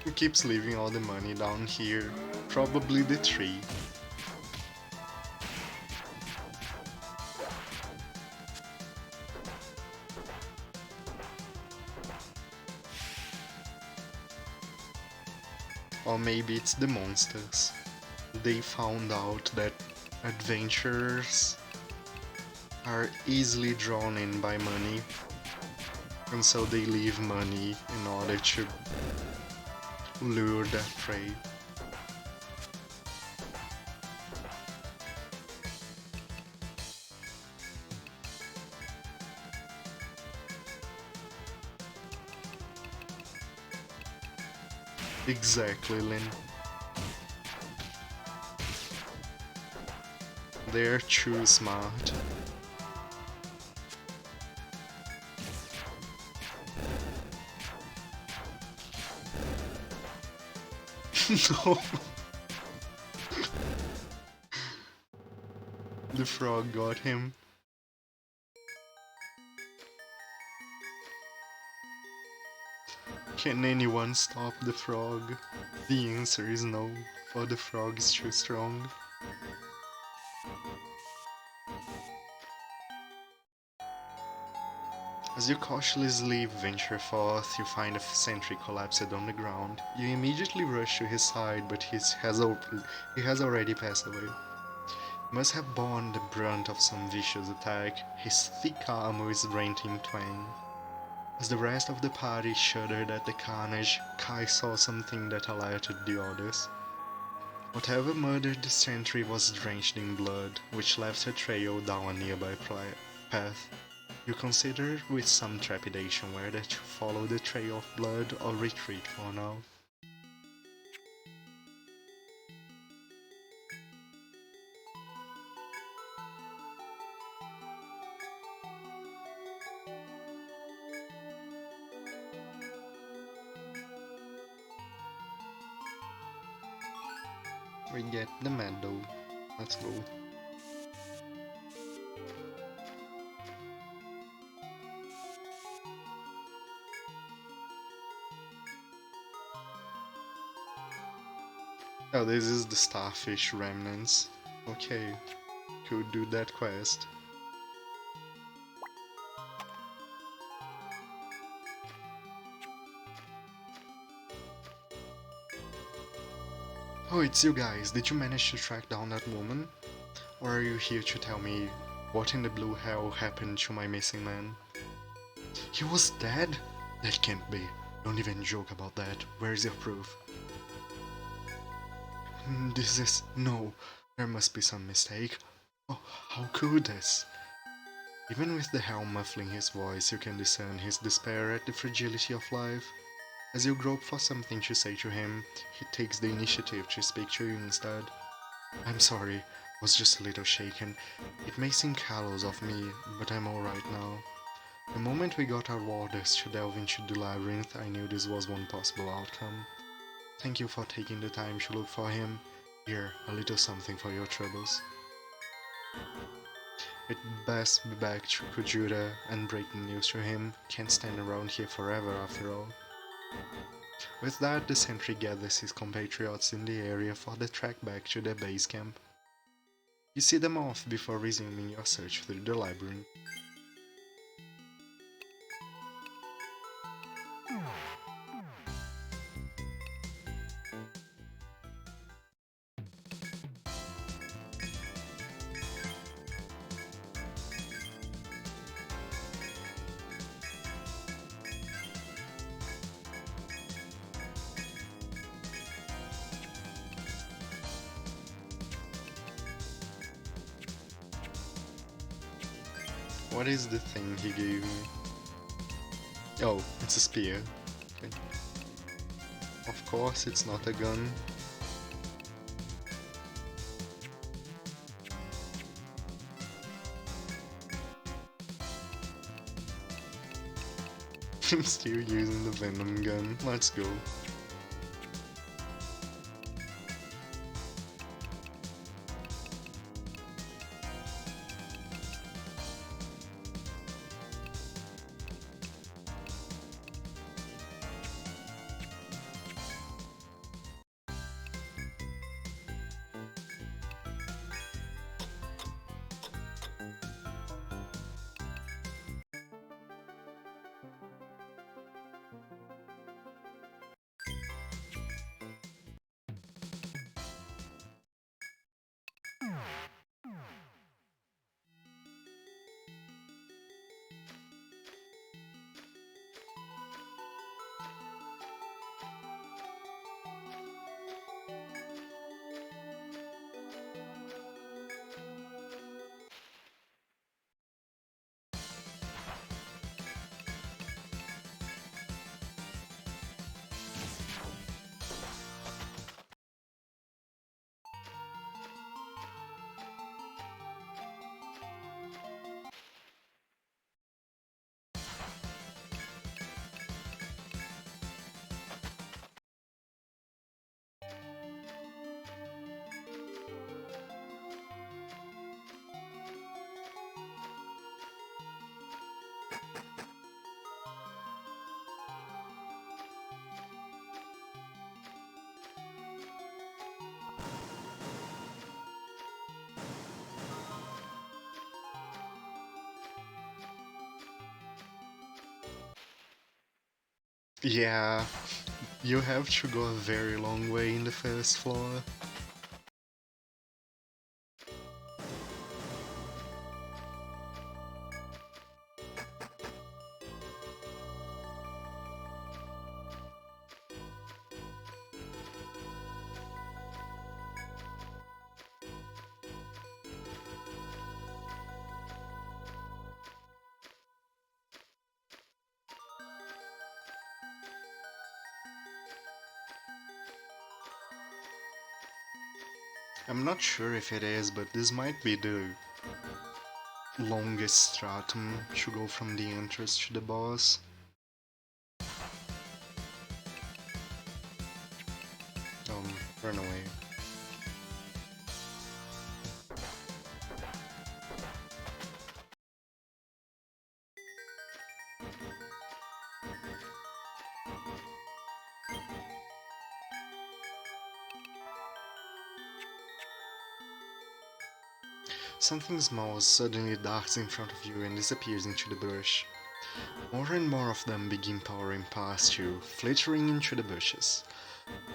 He keeps leaving all the money down here. Probably the tree. Or maybe it's the monsters. They found out that adventurers are easily drawn in by money, and so they leave money in order to lure that prey. Exactly, Lynn. They're too smart. No. The frog got him. Can anyone stop the frog? The answer is no, for the frog is too strong. As you cautiously venture forth, you find a sentry collapsed on the ground. You immediately rush to his side, but he has already passed away. He must have borne the brunt of some vicious attack. His thick armor is rent in twain. As the rest of the party shuddered at the carnage, Kai saw something that alerted the others. Whatever murdered the sentry was drenched in blood, which left a trail down a nearby path. You consider with some trepidation whether to follow the trail of blood or retreat for now. We get the medal. Let's go. Oh, this is the starfish remnants. Okay, could do that quest. Oh, it's you guys. Did you manage to track down that woman? Or are you here to tell me what in the blue hell happened to my missing man? He was dead? That can't be. Don't even joke about that. Where's your proof? This is... no. There must be some mistake. Oh, how could this? Even with the helm muffling his voice, you can discern his despair at the fragility of life. As you grope for something to say to him, he takes the initiative to speak to you instead. I'm sorry, was just a little shaken. It may seem callous of me, but I'm alright now. The moment we got our orders to delve into the labyrinth, I knew this was one possible outcome. Thank you for taking the time to look for him. Here, a little something for your troubles. We'd best be back to Kujura and break the news to him. Can't stand around here forever after all. With that, the sentry gathers his compatriots in the area for the trek back to their base camp. You see them off before resuming your search through the labyrinth. What is the thing he gave me? Oh, it's a spear. Okay. Of course, it's not a gun. I'm still using the venom gun. Let's go. Yeah, you have to go a very long way in the first floor. I'm not sure if it is, but this might be the longest stratum to go from the entrance to the boss. Run away. Something small suddenly darts in front of you and disappears into the bush. More and more of them begin powering past you, flittering into the bushes.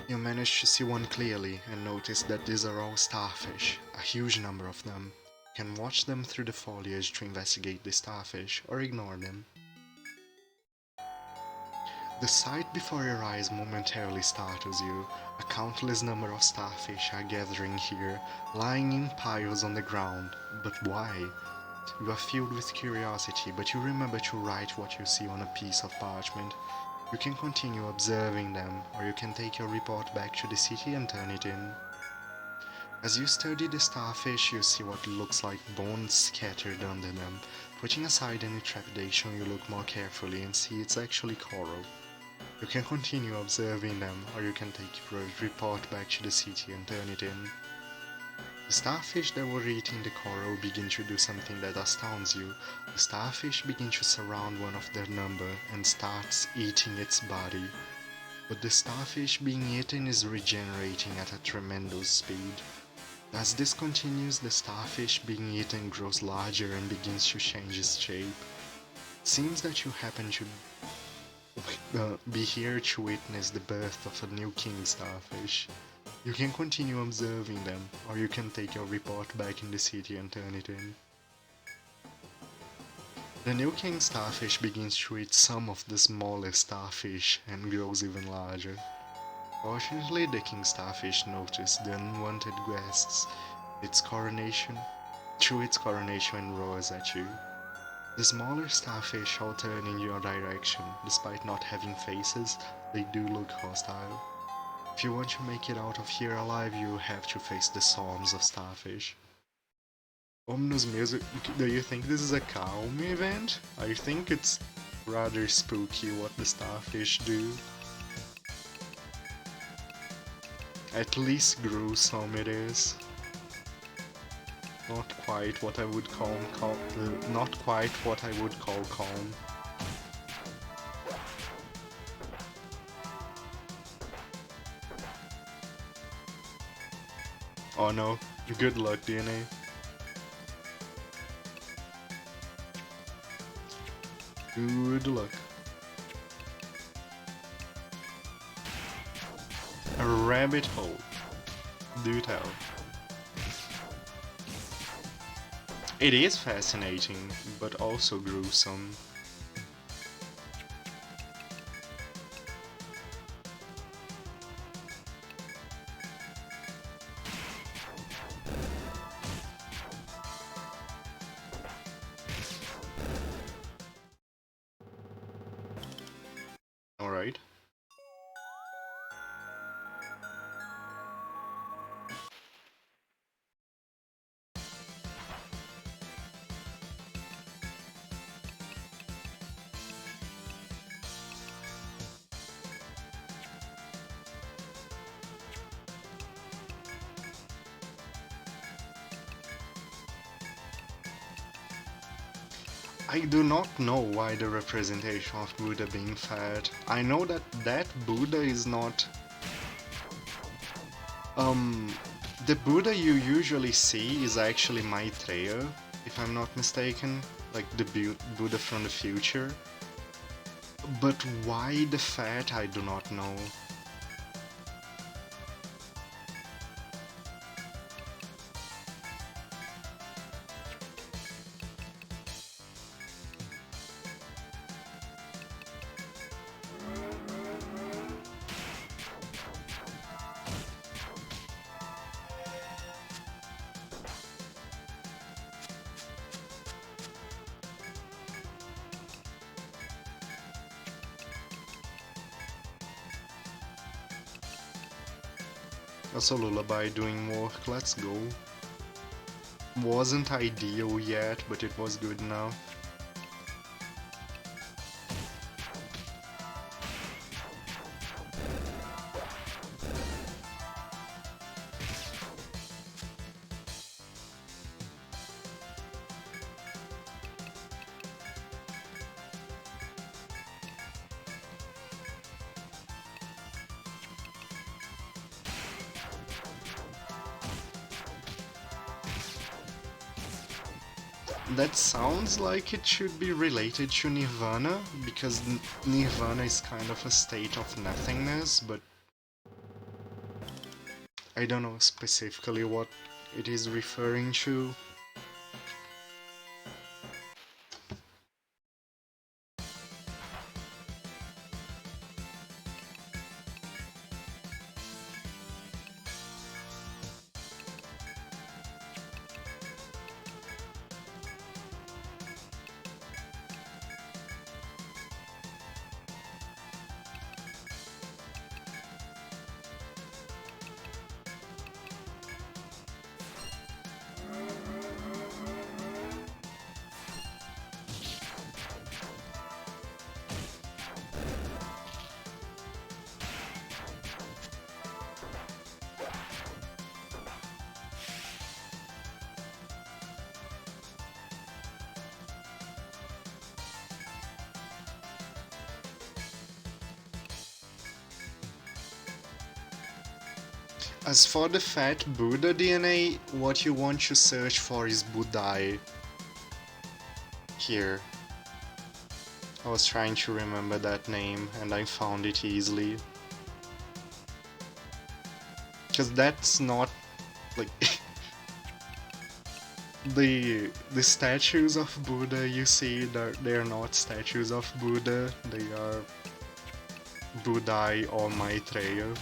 You manage to see one clearly and notice that these are all starfish, a huge number of them. You can watch them through the foliage to investigate the starfish or ignore them. The sight before your eyes momentarily startles you. A countless number of starfish are gathering here, lying in piles on the ground. But why? You are filled with curiosity, but you remember to write what you see on a piece of parchment. You can continue observing them, or you can take your report back to the city and turn it in. As you study the starfish, you see what looks like bones scattered under them. Putting aside any trepidation, you look more carefully and see it's actually coral. You can continue observing them, or you can take your report back to the city and turn it in. The starfish that were eating the coral begin to do something that astounds you. The starfish begin to surround one of their number and starts eating its body. But the starfish being eaten is regenerating at a tremendous speed. As this continues, the starfish being eaten grows larger and begins to change its shape. It seems that you happen to be here to witness the birth of a new king starfish. You can continue observing them, or you can take your report back in the city and turn it in. The new king starfish begins to eat some of the smallest starfish and grows even larger. Fortunately, the king starfish noticed the unwanted guests through its coronation and roars at you. The smaller starfish all turn in your direction. Despite not having faces, they do look hostile. If you want to make it out of here alive, you have to face the swarms of starfish. Ominous music. Do you think this is a calm event? I think it's rather spooky what the starfish do. At least gruesome it is. Not quite what I would call calm. Oh no, good luck, DNA. Good luck. A rabbit hole. Do tell. It is fascinating, but also gruesome. Alright. I do not know why the representation of Buddha being fat. I know that Buddha is not... The Buddha you usually see is actually Maitreya, if I'm not mistaken. Like the Buddha from the future. But why the fat, I do not know. That's a lullaby doing work, let's go. Wasn't ideal yet, but it was good enough. That sounds like it should be related to Nirvana, because Nirvana is kind of a state of nothingness, but I don't know specifically what it is referring to. As for the fat Buddha DNA, what you want to search for is Buddhai. Here. I was trying to remember that name and I found it easily. Because that's not like the statues of Buddha you see, they're not statues of Buddha, they are Buddhai or Maitreya.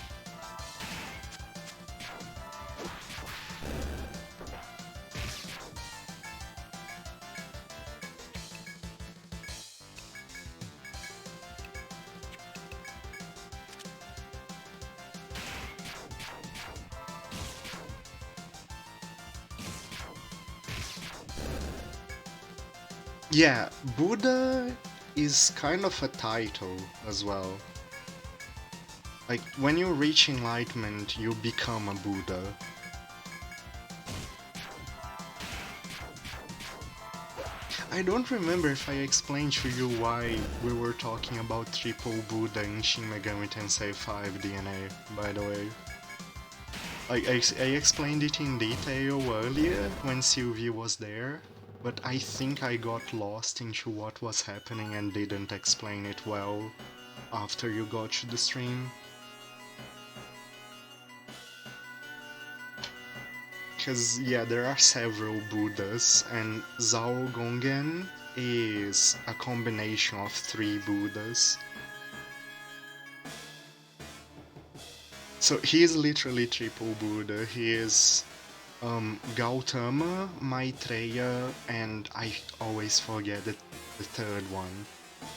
Yeah, Buddha is kind of a title as well. Like, when you reach enlightenment, you become a Buddha. I don't remember if I explained to you why we were talking about triple Buddha in Shin Megami Tensei 5 DNA, by the way. I explained it in detail earlier when Sylvie was there, but I think I got lost into what was happening and didn't explain it well after you got to the stream. Because, yeah, there are several Buddhas, and Zhao Gongen is a combination of 3 Buddhas. So he is literally triple Buddha. He is Gautama, Maitreya, and I always forget the third one.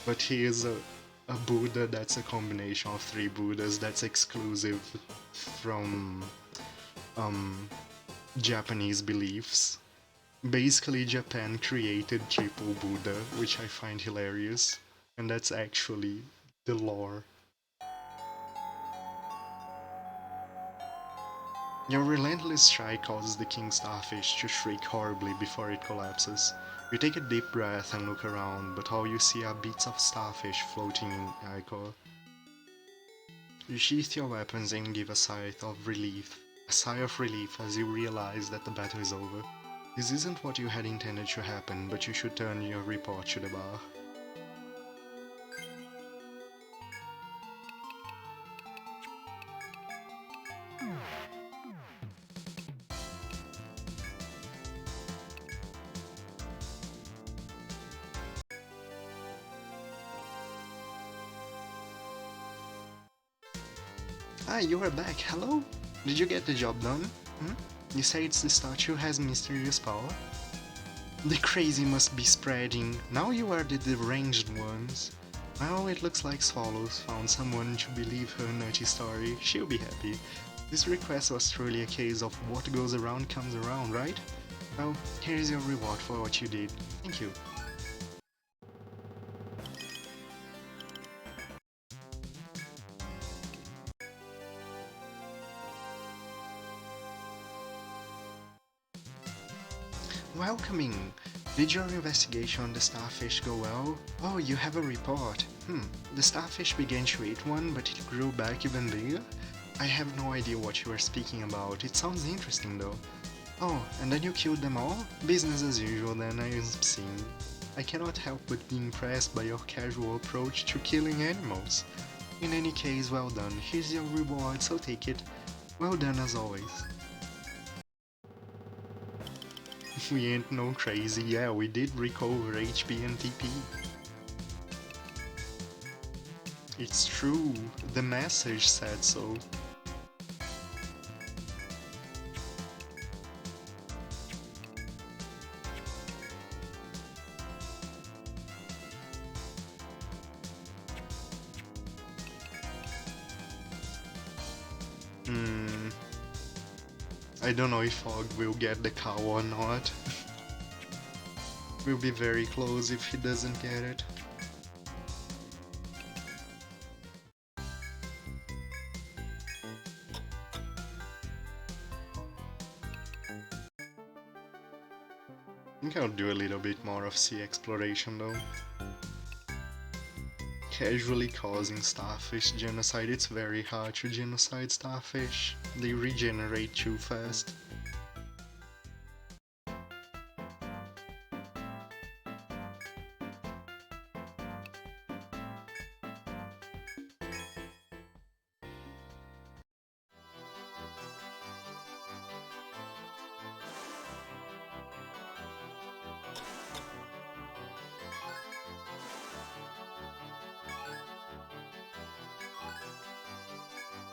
But he is a Buddha that's a combination of 3 Buddhas that's exclusive from Japanese beliefs. Basically, Japan created triple Buddha, which I find hilarious, and that's actually the lore. Your relentless strike causes the king starfish to shriek horribly before it collapses. You take a deep breath and look around, but all you see are bits of starfish floating in ichor. You sheath your weapons and give a sigh of relief as you realize that the battle is over. This isn't what you had intended to happen, but you should turn your report to the bar. Ah, you are back, hello? Did you get the job done? You say it's the statue has mysterious power? The crazy must be spreading. Now you are the deranged ones. Well, it looks like Swallows found someone to believe her nutty story. She'll be happy. This request was truly a case of what goes around comes around, right? Well, here's your reward for what you did. Thank you. Welcoming! Did your investigation on the starfish go well? Oh, you have a report. The starfish began to eat one, but it grew back even bigger? I have no idea what you are speaking about. It sounds interesting though. Oh, and then you killed them all? Business as usual then, I see. I cannot help but be impressed by your casual approach to killing animals. In any case, well done. Here's your reward, so take it. Well done as always. We ain't no crazy, yeah, we did recover HP and TP. It's true, the message said so. I don't know if Fog will get the cow or not. We'll be very close if he doesn't get it. I think I'll do a little bit more of sea exploration though. Casually causing starfish genocide, it's very hard to genocide starfish. They regenerate too fast.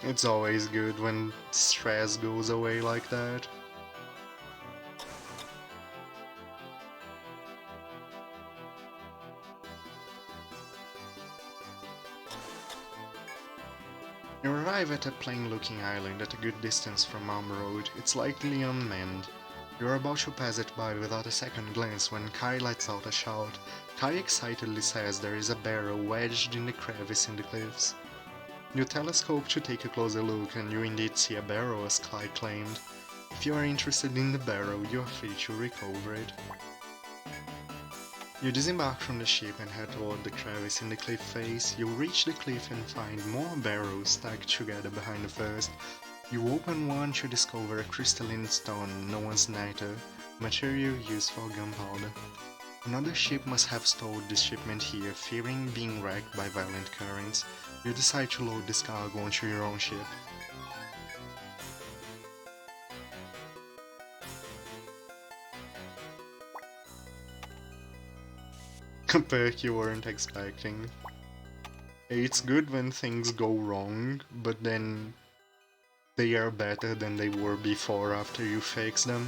It's always good when stress goes away like that. You arrive at a plain-looking island at a good distance from Arm Road. It's likely unmanned. You're about to pass it by without a second glance when Kai lets out a shout. Kai excitedly says there is a barrel wedged in the crevice in the cliffs. You telescope to take a closer look and you indeed see a barrel as Kai claimed. If you are interested in the barrel, you are free to recover it. You disembark from the ship and head toward the crevice in the cliff face. You reach the cliff and find more barrels stacked together behind the first. You open one to discover a crystalline stone known as niter, material used for gunpowder. Another ship must have stowed this shipment here, fearing being wrecked by violent currents. You decide to load this cargo onto your own ship. A perk you weren't expecting. It's good when things go wrong, but then they are better than they were before after you fix them.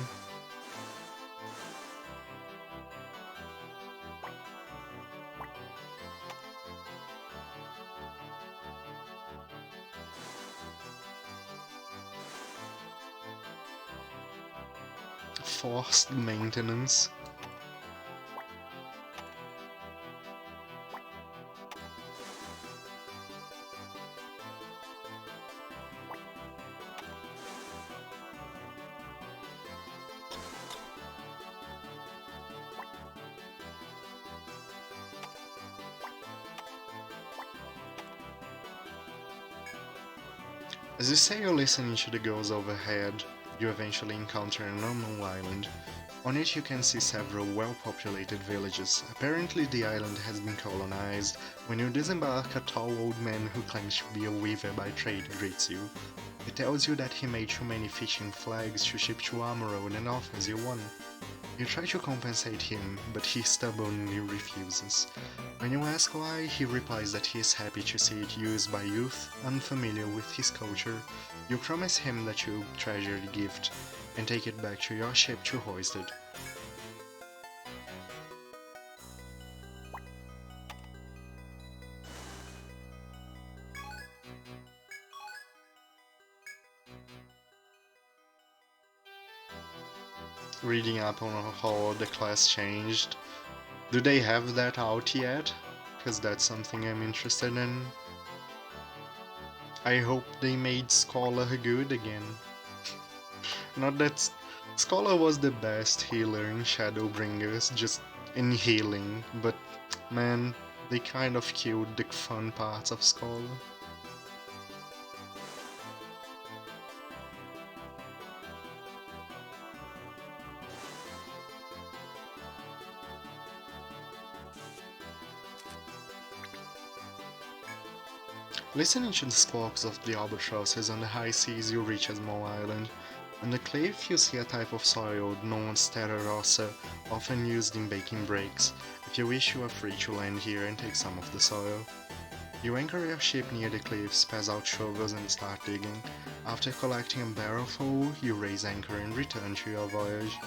Forced maintenance. As you sail listening to the gulls overhead, you eventually encounter an unknown island. On it you can see several well-populated villages. Apparently the island has been colonized. When you disembark, a tall old man who claims to be a weaver by trade greets you. He tells you that he made too many fishing flags to ship to Amaro and offers you one. You try to compensate him, but he stubbornly refuses. When you ask why, he replies that he is happy to see it used by youth unfamiliar with his culture. You promise him that you'll treasure the gift and take it back to your ship to hoist it. Reading up on how the class changed. Do they have that out yet? Because that's something I'm interested in. I hope they made Scholar good again. Not that Scholar was the best healer in Shadowbringers, just in healing, but man, they kind of killed the fun parts of Scholar. Listening to the squawks of the albatrosses on the high seas, you reach a small island. On the cliff, you see a type of soil known as terra rossa, often used in baking bricks. If you wish, you are free to land here and take some of the soil. You anchor your ship near the cliffs, pass out shovels and start digging. After collecting a barrelful, you raise anchor and return to your voyage.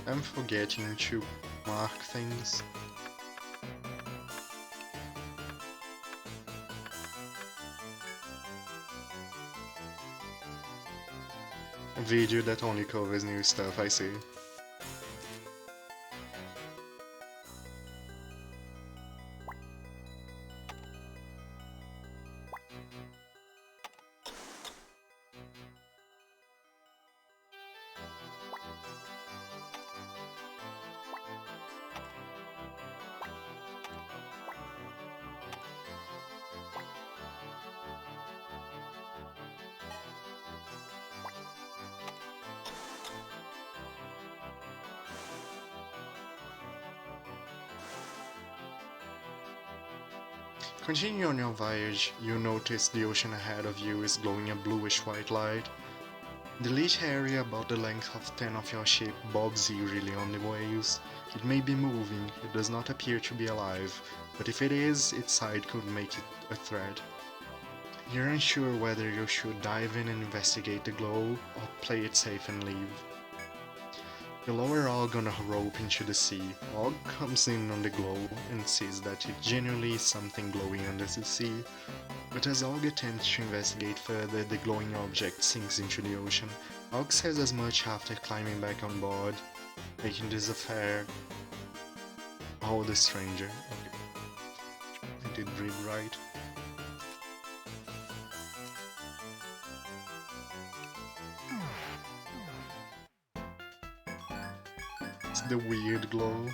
I'm forgetting to mark things. A video that only covers new stuff, I see. Continuing on your voyage, you notice the ocean ahead of you is glowing a bluish-white light. The lit area about the length of 10 of your ship bobs eerily on the waves. It may be moving, it does not appear to be alive, but if it is, its side could make it a threat. You're unsure whether you should dive in and investigate the glow, or play it safe and leave. You lower Og on a rope into the sea. Og comes in on the glow and sees that it genuinely is something glowing under the sea. But as Og attempts to investigate further, the glowing object sinks into the ocean. Og says as much after climbing back on board, making this affair all the stranger. Okay. I did read right. It's the weird glow.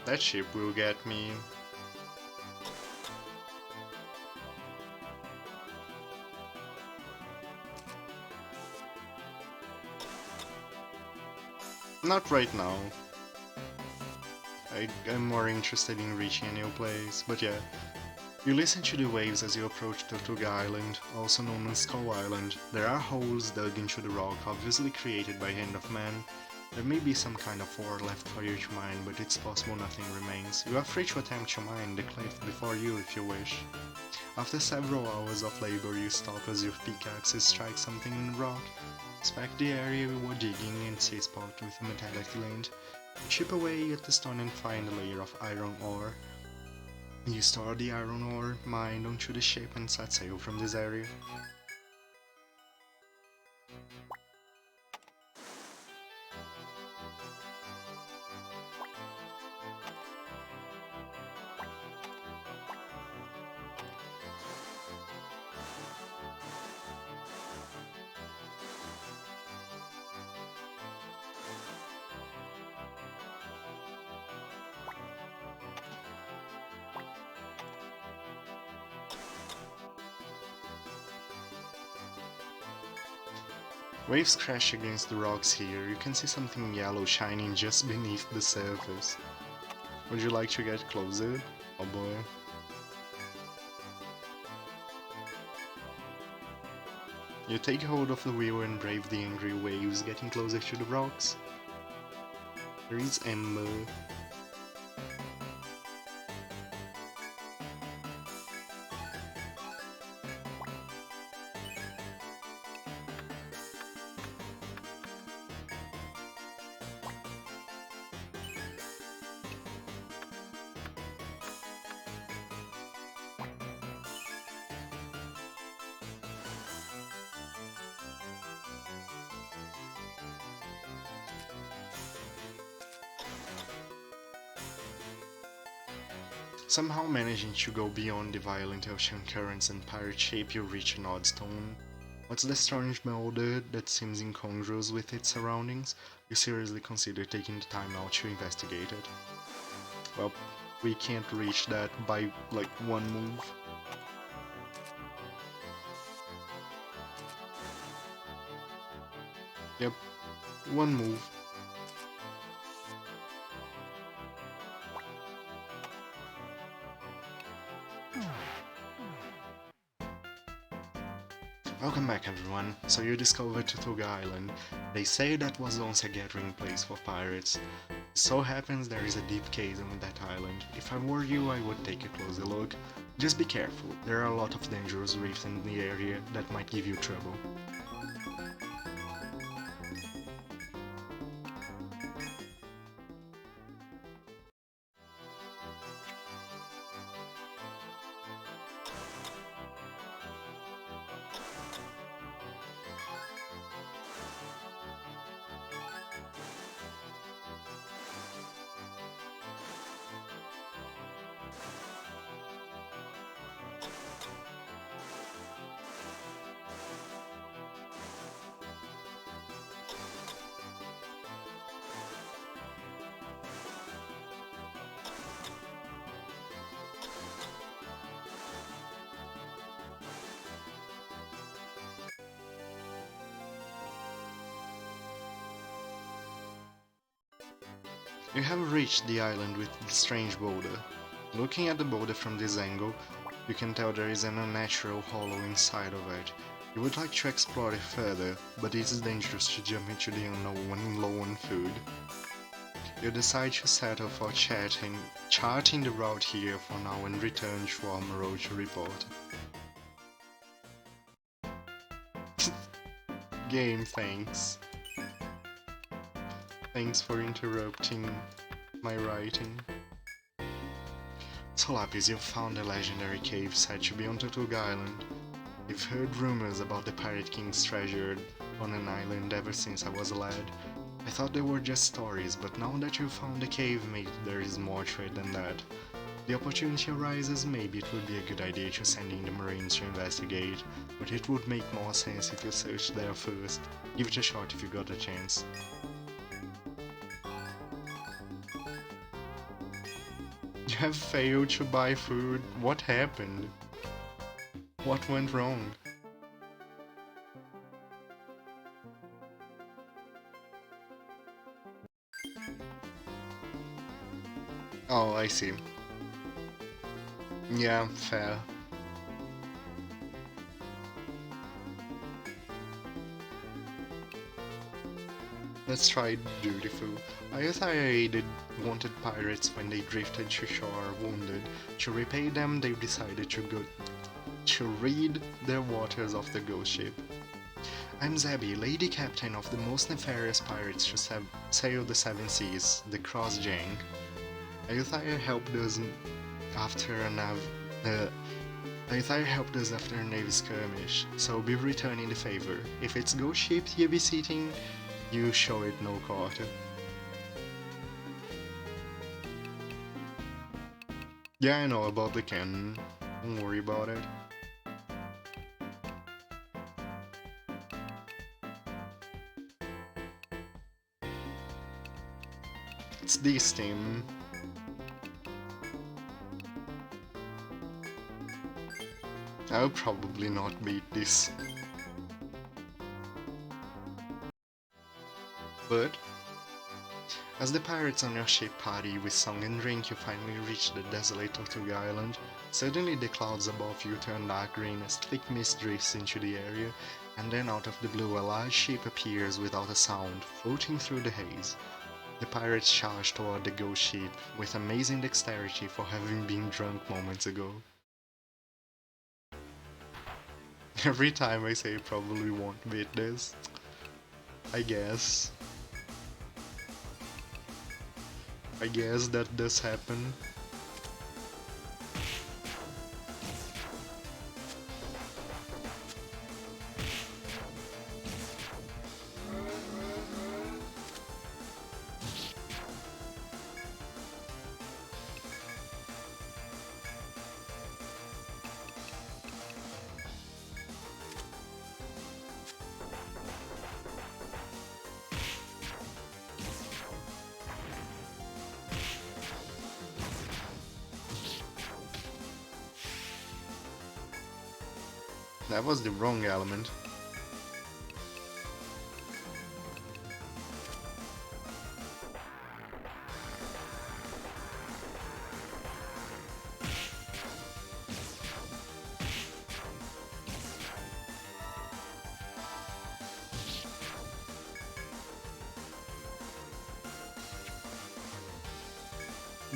That ship will get me. Not right now. I'm more interested in reaching a new place, but yeah. You listen to the waves as you approach Tortuga Island, also known as Skull Island. There are holes dug into the rock, obviously created by hand of man. There may be some kind of ore left for you to mine, but it's possible nothing remains. You are free to attempt to mine the cliff before you if you wish. After several hours of labor, you stop as your pickaxes strike something in the rock. Inspect the area you were digging and see a spot with a metallic glint. You chip away at the stone and find a layer of iron ore. You store the iron ore mined onto the ship and set sail from this area. Waves crash against the rocks here. You can see something yellow shining just beneath the surface. Would you like to get closer? Oh boy. You take hold of the wheel and brave the angry waves, getting closer to the rocks. There is Ember. Somehow managing to go beyond the violent ocean currents and pirate shape, you reach an odd stone. What's the strange boulder that seems incongruous with its surroundings? You seriously consider taking the time out to investigate it. Well, we can't reach that by like one move. Yep, one move. Welcome back everyone. So you discovered Tortuga Island. They say that was once a gathering place for pirates. It so happens there is a deep cave on that island. If I were you, I would take a closer look. Just be careful, there are a lot of dangerous reefs in the area that might give you trouble. You have reached the island with the strange boulder. Looking at the boulder from this angle, you can tell there is an unnatural hollow inside of it. You would like to explore it further, but it is dangerous to jump into the unknown when low on food. You decide to settle for charting the route here for now and return to Almaro to report. Game, thanks. Thanks for interrupting my writing. So Lapis, you've found a legendary cave said to be on Tortuga Island. I've heard rumors about the Pirate King's treasure on an island ever since I was a lad. I thought they were just stories, but now that you've found the cave, maybe there is more to it than that. The opportunity arises, maybe it would be a good idea to send in the Marines to investigate, but it would make more sense if you searched there first. Give it a shot if you got a chance. You have failed to buy food. What happened? What went wrong? Oh, I see. Yeah, fair. Let's try dutiful. Ayutthaya aided wanted pirates when they drifted to shore wounded. To repay them, they decided to rid their waters of the ghost ship. I'm Zabi, lady captain of the most nefarious pirates to sail the seven seas, the Crossjang. Ayutthaya helped us after a navy skirmish, so be returning the favor. If it's ghost ship you be seating, you show it no quarter. Yeah, I know about the cannon. Don't worry about it. It's this team. I'll probably not beat this. But as the pirates on your ship party with song and drink, you finally reach the desolate Tortuga Island. Suddenly the clouds above you turn dark green as thick mist drifts into the area, and then out of the blue a large ship appears without a sound, floating through the haze. The pirates charge toward the ghost ship with amazing dexterity for having been drunk moments ago. Every time I say probably won't beat this. I guess that does happen. That was the wrong element.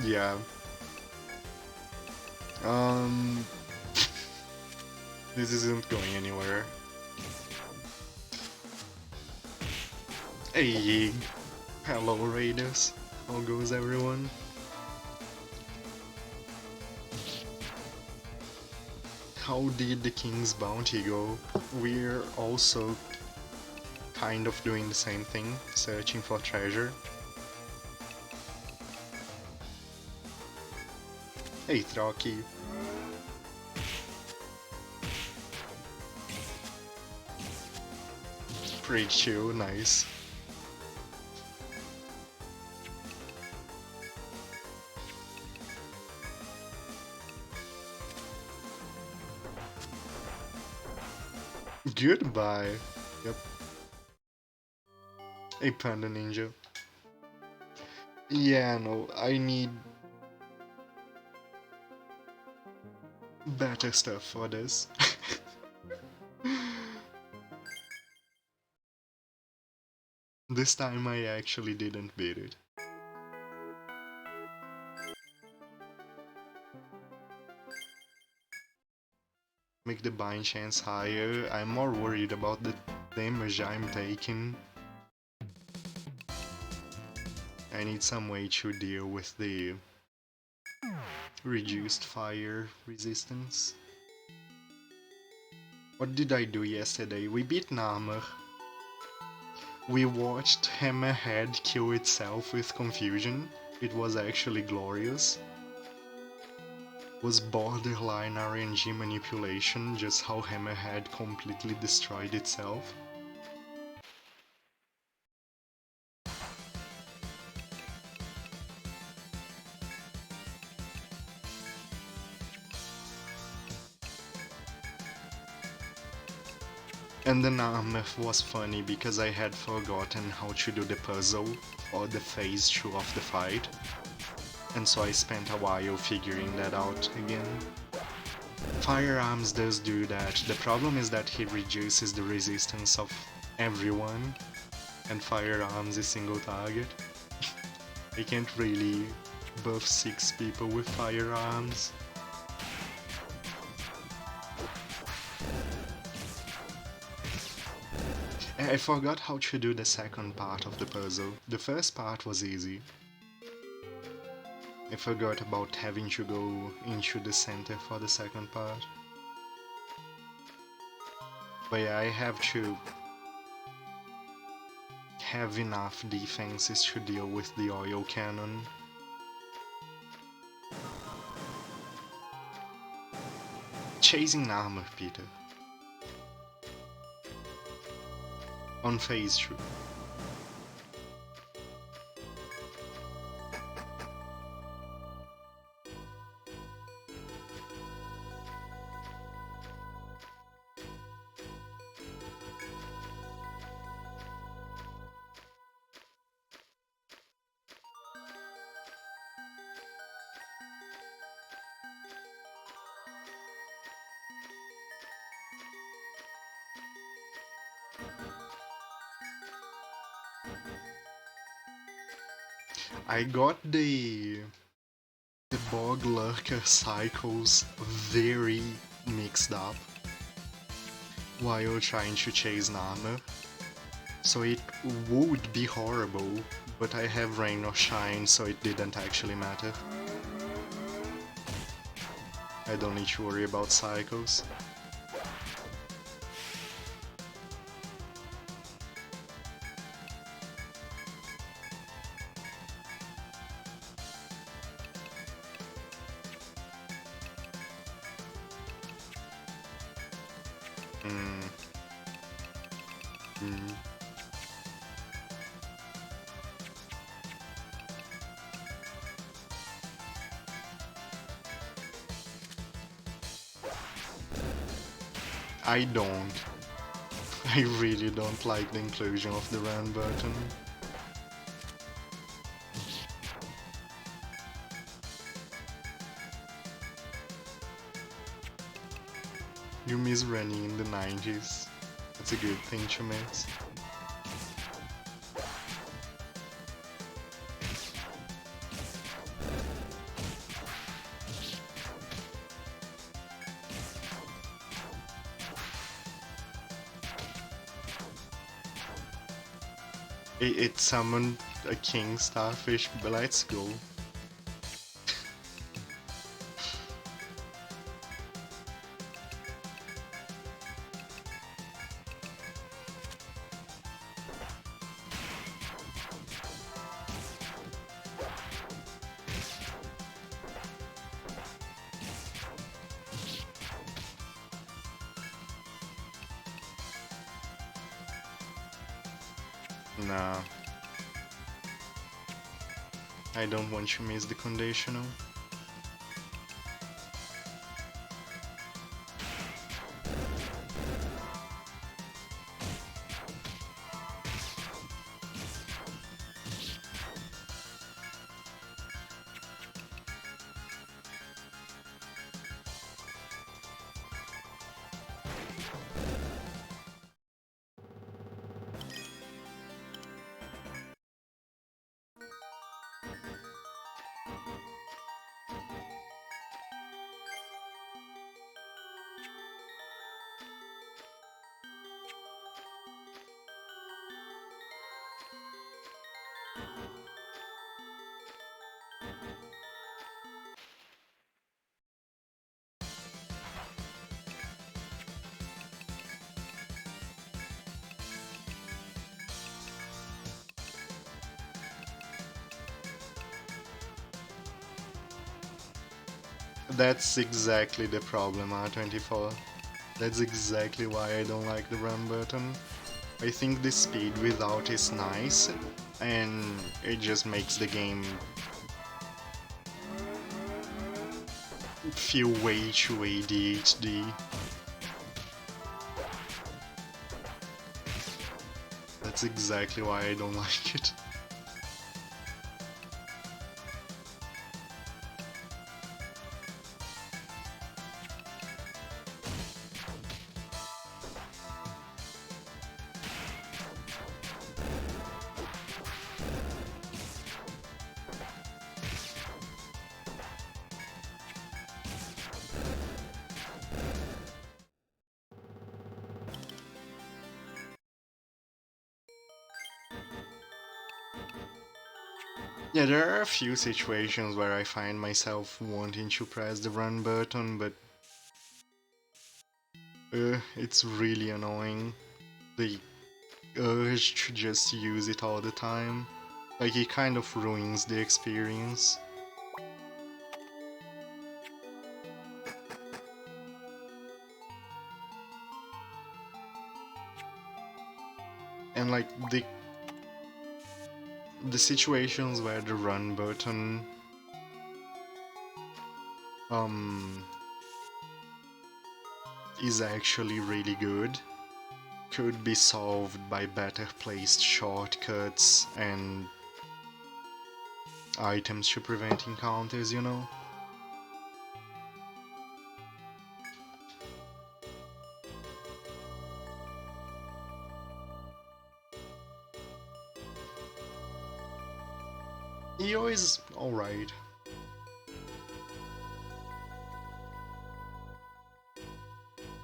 Yeah. This isn't going anywhere. Hey, hello Raiders. How goes everyone? How did the King's Bounty go? We're also kind of doing the same thing, searching for treasure. Hey Trocky. Pretty chill, nice. Goodbye. Yep. A Panda Ninja. Yeah, no, I need better stuff for this. This time I actually didn't beat it. Make the bind chance higher. I'm more worried about the damage I'm taking. I need some way to deal with the reduced fire resistance. What did I do yesterday? We beat Narmer. We watched Hammerhead kill itself with confusion. It was actually glorious. Was borderline RNG manipulation, just how Hammerhead completely destroyed itself. And the Narmeth was funny because I had forgotten how to do the puzzle or the phase 2 of the fight, and so I spent a while figuring that out again. Firearms does do that. The problem is that he reduces the resistance of everyone, and firearms is single target. I can't really buff 6 people with firearms. I forgot how to do the second part of the puzzle. The first part was easy. I forgot about having to go into the center for the second part. But yeah, I have to have enough defenses to deal with the oil cannon. Chasing armor, Peter. On phase 2. I got the bog lurker cycles very mixed up while trying to chase Narmer, so it would be horrible, but I have rain or shine, so it didn't actually matter. I don't need to worry about cycles. I don't. I really don't like the inclusion of the run button. You miss running in the 90s. That's a good thing to miss. It summoned a king starfish, but let's go. Nah. I don't want to miss the conditional. That's exactly the problem, R24. That's exactly why I don't like the run button. I think the speed without is nice, and it just makes the game feel way too ADHD. That's exactly why I don't like it. Yeah, there are a few situations where I find myself wanting to press the run button, but it's really annoying. The urge to just use it all the time. Like, it kind of ruins the experience. And like, the situations where the run button um is actually really good could be solved by better placed shortcuts and items to prevent encounters, you know? EO is alright.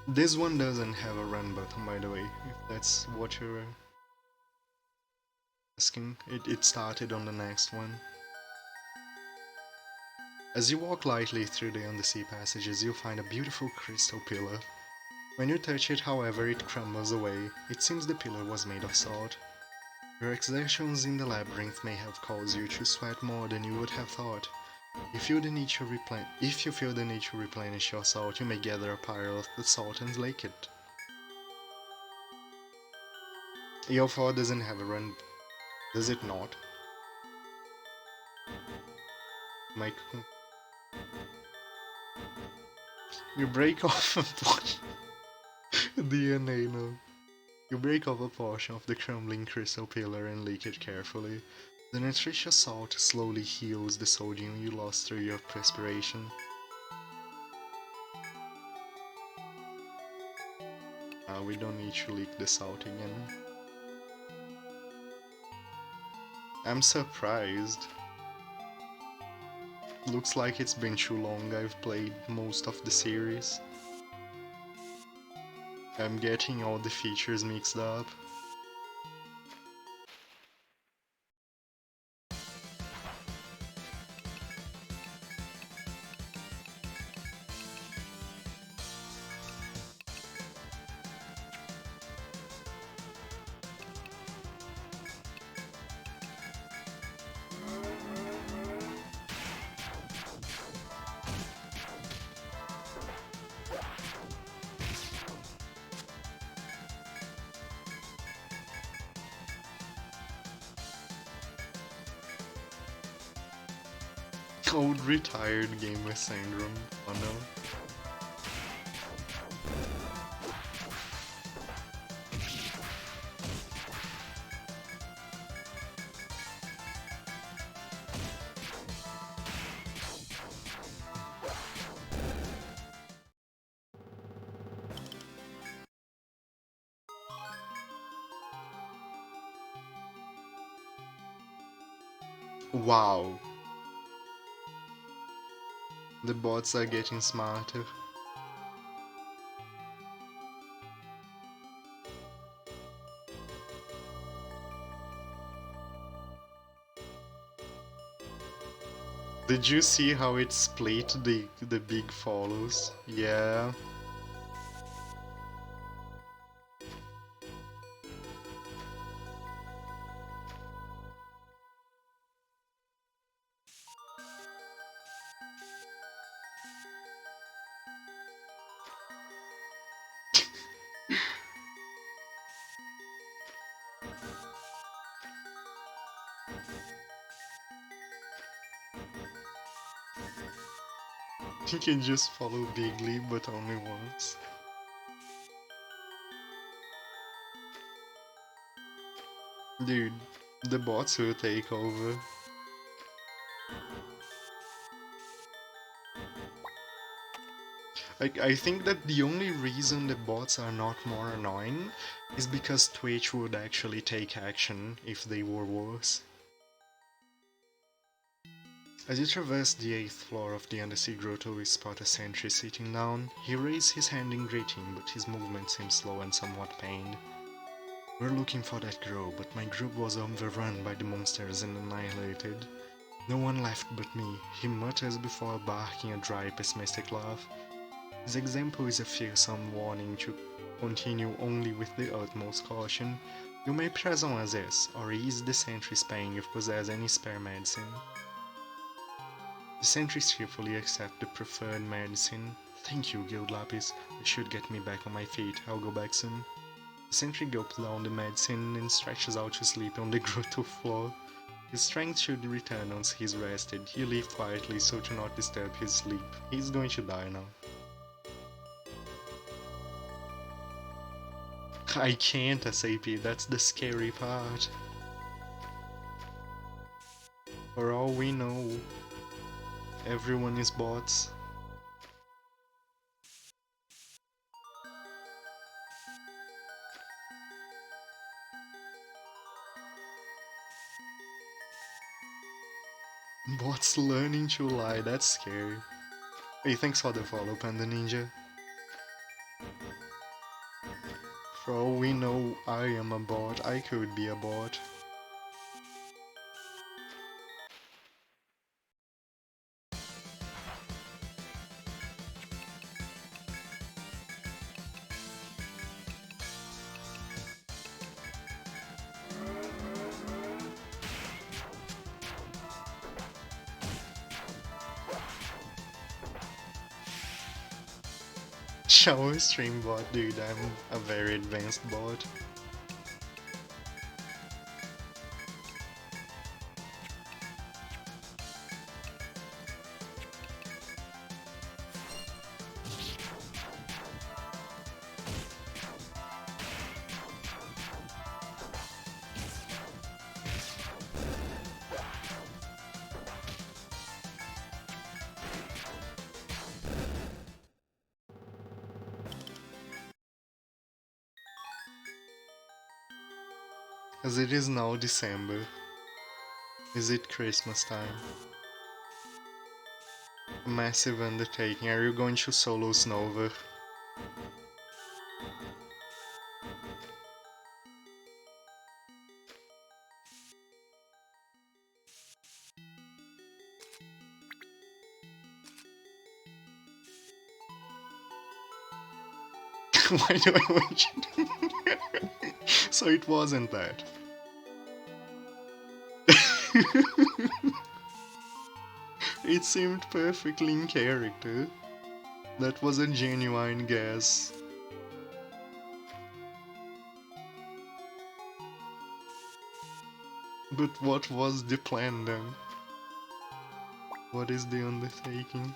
This one doesn't have a run button, by the way, if that's what you're asking. It started on the next one. As you walk lightly through the undersea passages, you'll find a beautiful crystal pillar. When you touch it, however, it crumbles away. It seems the pillar was made of salt. Your exertions in the labyrinth may have caused you to sweat more than you would have thought. If you feel the need to replenish your salt, you may gather a pile of the salt and lake it. EO4 doesn't have a run, does it not? Mike, you break off a point. DNA no. You break off a portion of the crumbling crystal pillar and lick it carefully. The nutritious salt slowly heals the sodium you lost through your perspiration. We don't need to lick the salt again. I'm surprised. Looks like it's been too long. I've played most of the series. I'm getting all the features mixed up. Old retired gamer syndrome. Oh no. Wow. The bots are getting smarter. Did you see how it split the big follows? Yeah. You can just follow Bigly, but only once. Dude, the bots will take over. I think that the only reason the bots are not more annoying is because Twitch would actually take action if they were worse. As you traverse the 8th floor of the undersea grotto, you spot a sentry sitting down. He raised his hand in greeting, but his movement seemed slow and somewhat pained. "We're looking for that girl, but my group was overrun by the monsters and annihilated. No one left but me," he mutters before barking a dry, pessimistic laugh. His example is a fearsome warning to continue only with the utmost caution. "You may press on as is, or ease the sentry's pain if possess any spare medicine." The sentries cheerfully accept the preferred medicine. "Thank you, Guild Lapis. This should get me back on my feet. I'll go back soon." The sentry gulps down the medicine and stretches out to sleep on the grotto floor. His strength should return once he's rested. You leave quietly so to not disturb his sleep. He's going to die now. I can't, SAP, that's the scary part. For all we know, everyone is bots. Bots learning to lie, that's scary. Hey, thanks for the follow, Panda Ninja. For all we know, I am a bot. I could be a bot. Shower stream bot, dude, I'm a very advanced bot. As it is now December. Is it Christmas time? A massive undertaking. Are you going to solo Snover? Why do I want you to... So it wasn't that. It seemed perfectly in character. That was a genuine guess. But what was the plan then? What is the undertaking?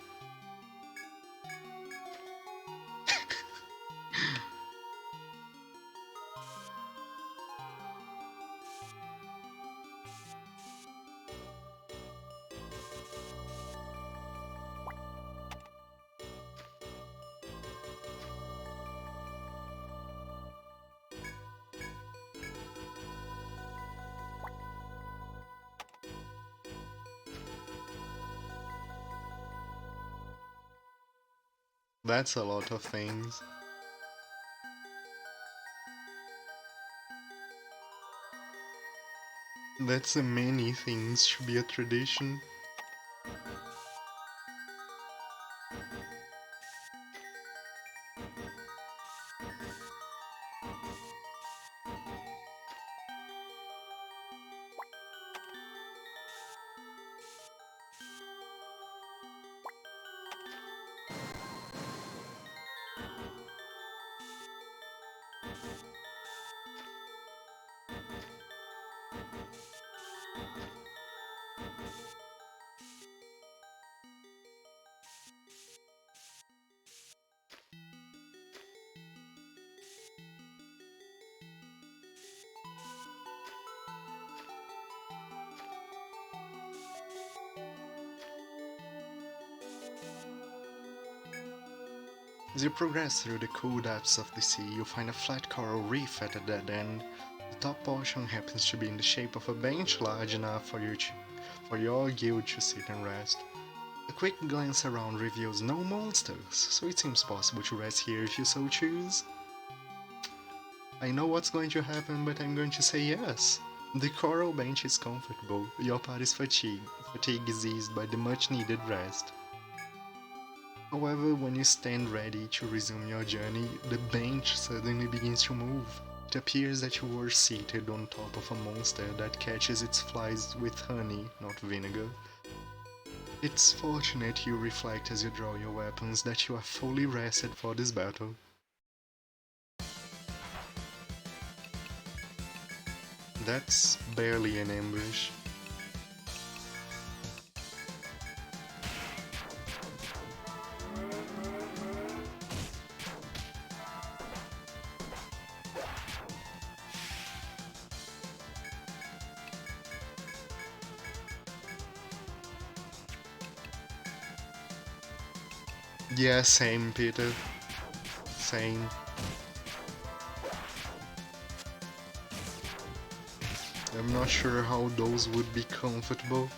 That's a lot of things. That's a many things to be a tradition. As you progress through the cool depths of the sea, you find a flat coral reef at a dead end. The top portion happens to be in the shape of a bench large enough for your guild to sit and rest. A quick glance around reveals no monsters, so it seems possible to rest here if you so choose. I know what's going to happen, but I'm going to say yes. The coral bench is comfortable, your party's fatigue is eased by the much needed rest. However, when you stand ready to resume your journey, the bench suddenly begins to move. It appears that you were seated on top of a monster that catches its flies with honey, not vinegar. It's fortunate, you reflect as you draw your weapons, that you are fully rested for this battle. That's barely an ambush. Yeah, same, Peter. Same. I'm not sure how those would be comfortable.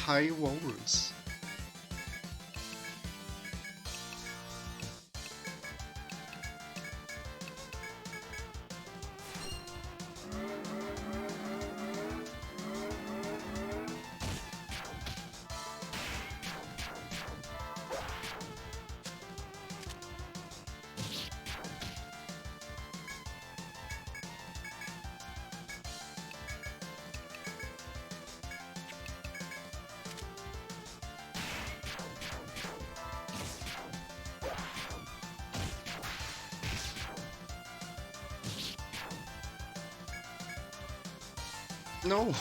High walrus. No!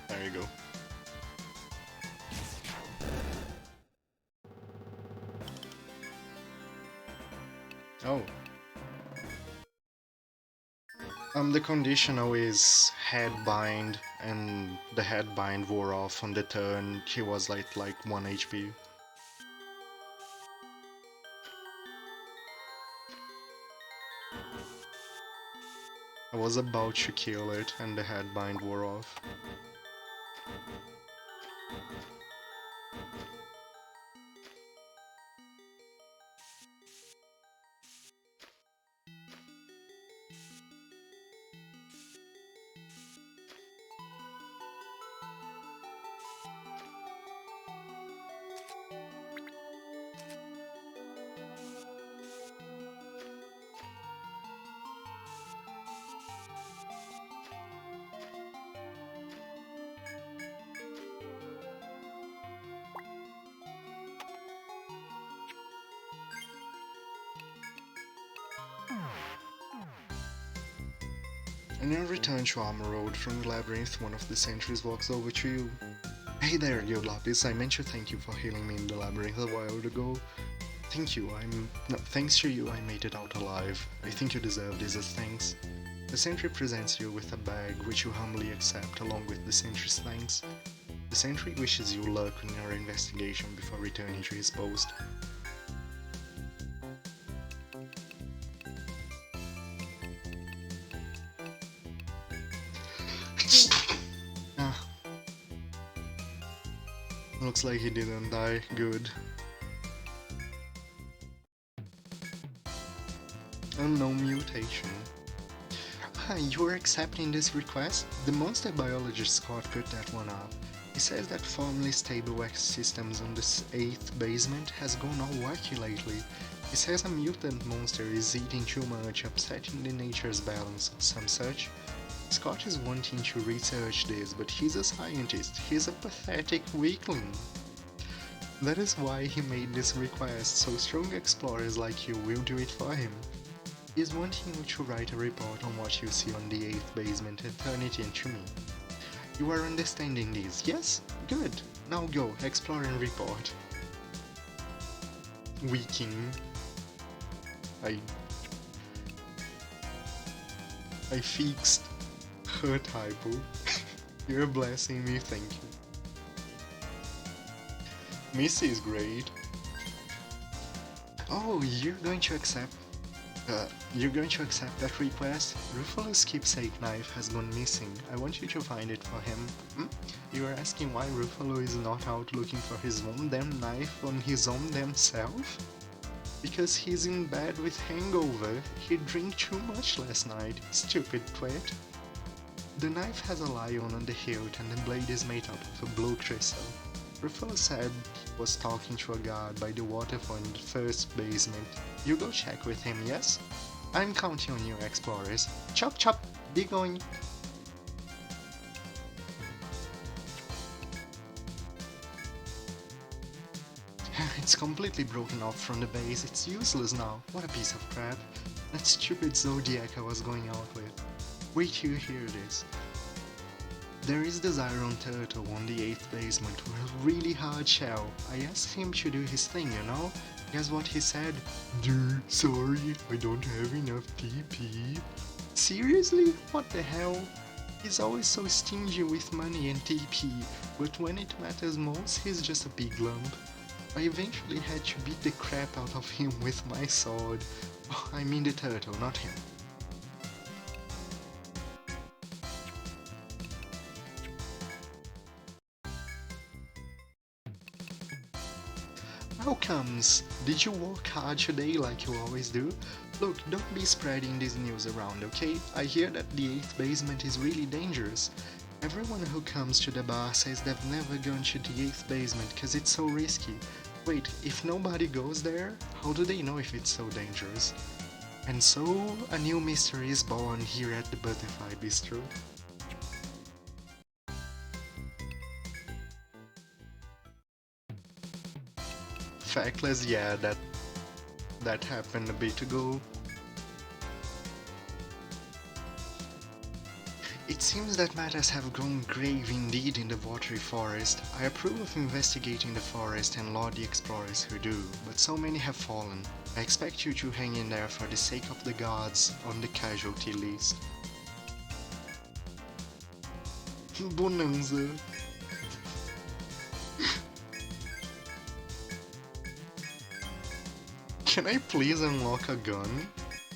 There you go. Oh. The conditional is headbind, and the headbind wore off on the turn. He was like 1 HP. I was about to kill it, and the headbind wore off. On your return to Armor Road from the labyrinth, one of the sentries walks over to you. Hey there, Yo Lapis, I meant to thank you for healing me in the labyrinth a while ago. Thank you, thanks to you I made it out alive. I think you deserve this as thanks. The sentry presents you with a bag which you humbly accept along with the sentry's thanks. The sentry wishes you luck in your investigation before returning to his post. Looks like he didn't die. Good. Unknown mutation. Hi, you are accepting this request? The monster biologist Scott put that one up. He says that formerly stable ecosystems on the 8th basement has gone all wacky lately. He says a mutant monster is eating too much, upsetting the nature's balance or some such. Scott is wanting to research this, but he's a scientist. He's a pathetic weakling. That is why he made this request, so strong explorers like you will do it for him. He's wanting you to write a report on what you see on the 8th basement and turn it in to me. You are understanding this, yes? Good. Now go, explore and report. Weaking. I fixed her typo. You're blessing me, thank you. Missy is great. Oh, you're going to accept that request? Ruffalo's keepsake knife has gone missing. I want you to find it for him. You are asking why Ruffalo is not out looking for his own damn knife on his own damn self? Because he's in bed with hangover. He drank too much last night, stupid twit. The knife has a lion on the hilt and the blade is made out of a blue crystal. Ruffalo said he was talking to a guard by the waterfall in the 1st basement. You go check with him, yes? I'm counting on you, explorers. Chop chop, be going. It's completely broken off from the base, it's useless now. What a piece of crap. That stupid Zodiac I was going out with. Wait till you hear this. There is the Zyron turtle on the 8th basement with a really hard shell. I asked him to do his thing, you know? Guess what he said? Dude, sorry, I don't have enough TP. Seriously? What the hell? He's always so stingy with money and TP, but when it matters most, he's just a big lump. I eventually had to beat the crap out of him with my sword. Oh, I mean the turtle, not him. How comes? Did you work hard today like you always do? Look, don't be spreading this news around, okay? I hear that the 8th basement is really dangerous. Everyone who comes to the bar says they've never gone to the 8th basement cause it's so risky. Wait, if nobody goes there, how do they know if it's so dangerous? And so, a new mystery is born here at the Butterfly Bistro. Factless, yeah, that happened a bit ago. It seems that matters have grown grave indeed in the watery forest. I approve of investigating the forest and laud the explorers who do, but so many have fallen. I expect you to hang in there for the sake of the gods on the casualty list. Bonanza. Can I please unlock a gun?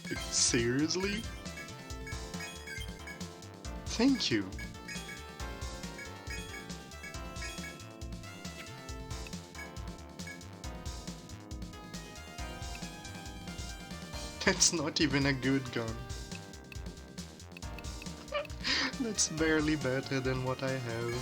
Like, seriously? Thank you. That's not even a good gun. That's barely better than what I have.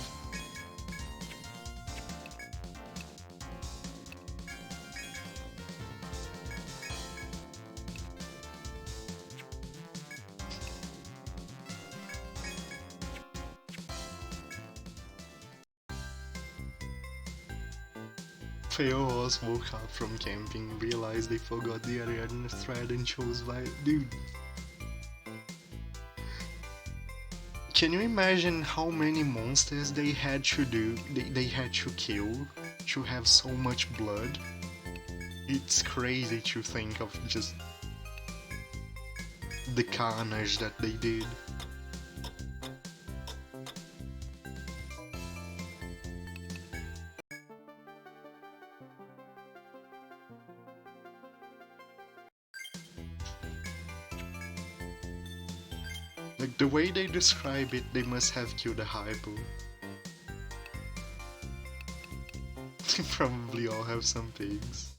Feos woke up from camping, realized they forgot the Ariadne thread and chose dude. Can you imagine how many monsters they had to they had to kill to have so much blood? It's crazy to think of just the carnage that they did. Like, the way they describe it, they must have killed a hypo. They probably all have some pigs.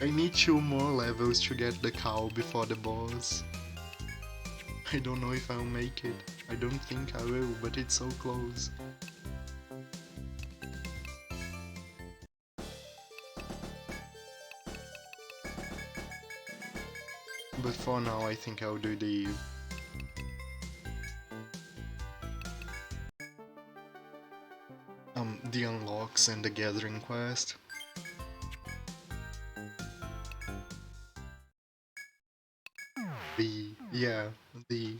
I need 2 more levels to get the cow before the boss. I don't know if I'll make it. I don't think I will, but it's so close. But for now, I think I'll do the unlocks and the gathering quest. The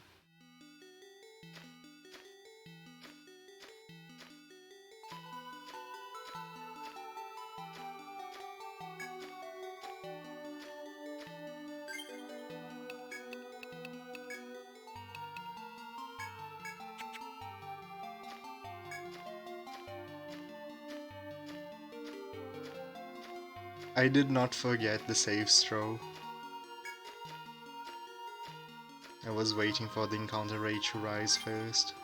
I did not forget the save throw. I was waiting for the encounter rate to rise first.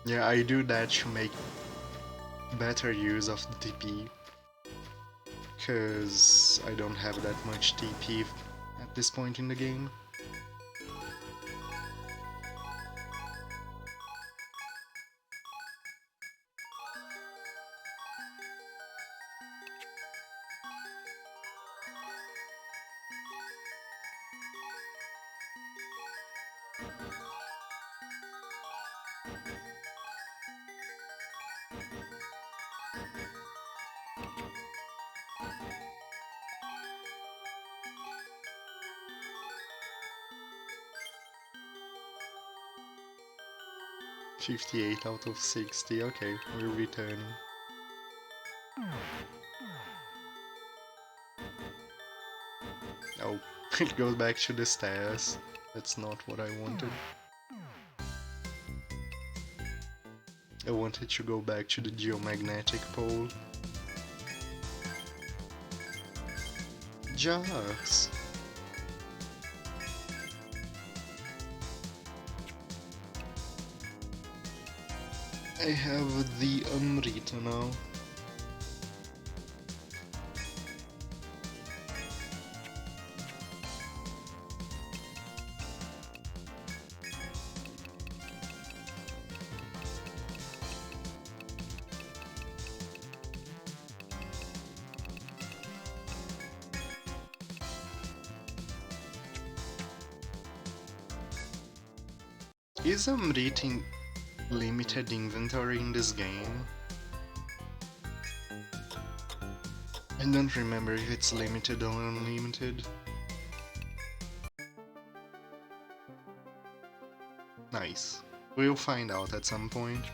Yeah, I do that to make better use of the TP. Cause I don't have that much TP at this point in the game. $58 out of 60, okay, we're returning. Oh, it goes back to the stairs. That's not what I wanted. I wanted to go back to the geomagnetic pole. jars. I have the Amrita now. Is Amrita limited inventory in this game? I don't remember if it's limited or unlimited. Nice. We'll find out at some point.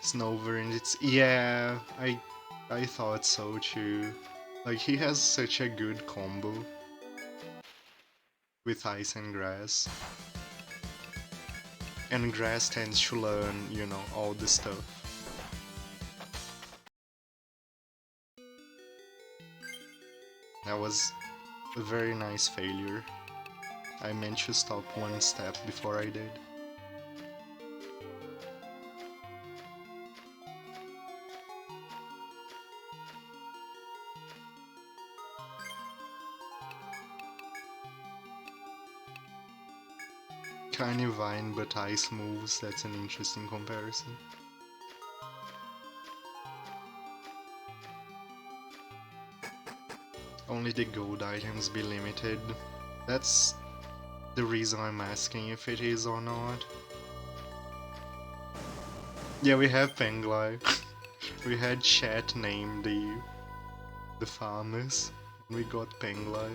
Snover and it's... yeah, I thought so too. Like, he has such a good combo with ice and grass. And grass tends to learn, you know, all the stuff. That was a very nice failure. I meant to stop one step before I did. Tiny vine but ice moves, that's an interesting comparison. Only the gold items be limited. That's the reason I'm asking if it is or not. Yeah, we have Penglai. We had chat name the farmers, and we got Penglai.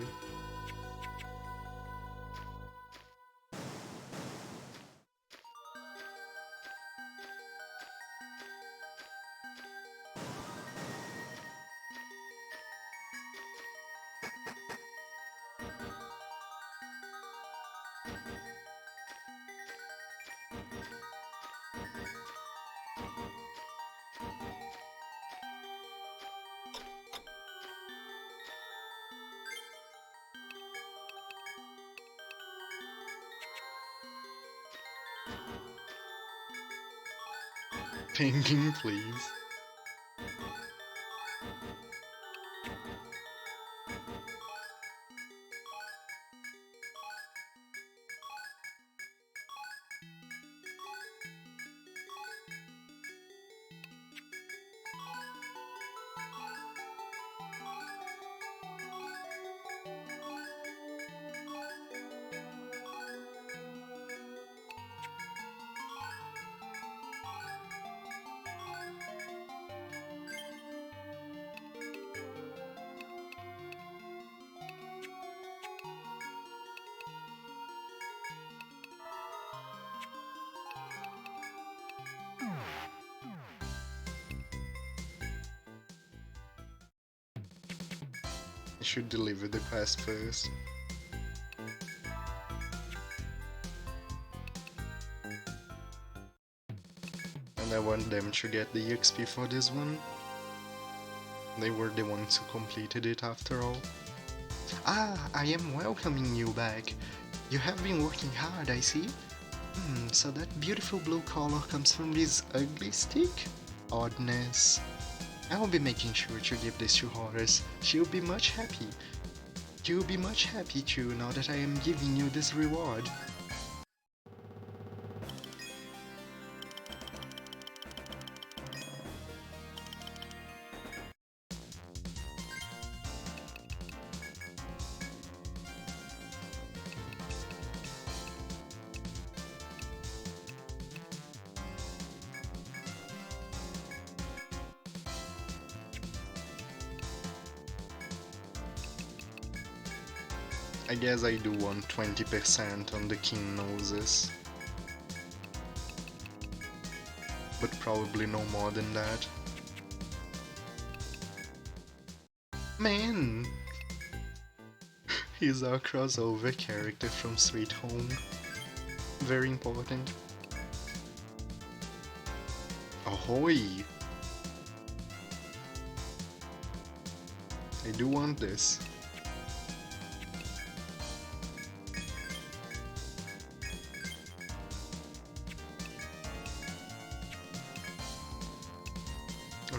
Penguin, please. I should deliver the quest first. And I want them to get the XP for this one. They were the ones who completed it after all. Ah, I am welcoming you back. You have been working hard, I see. So that beautiful blue color comes from this ugly stick? Oddness. I will be making sure to give this to Horus. She'll be much happy. You'll be much happy too now that I am giving you this reward. I guess I do want 20% on the king noses. But probably no more than that. Man! He's our crossover character from Sweet Home. Very important. Ahoy! I do want this.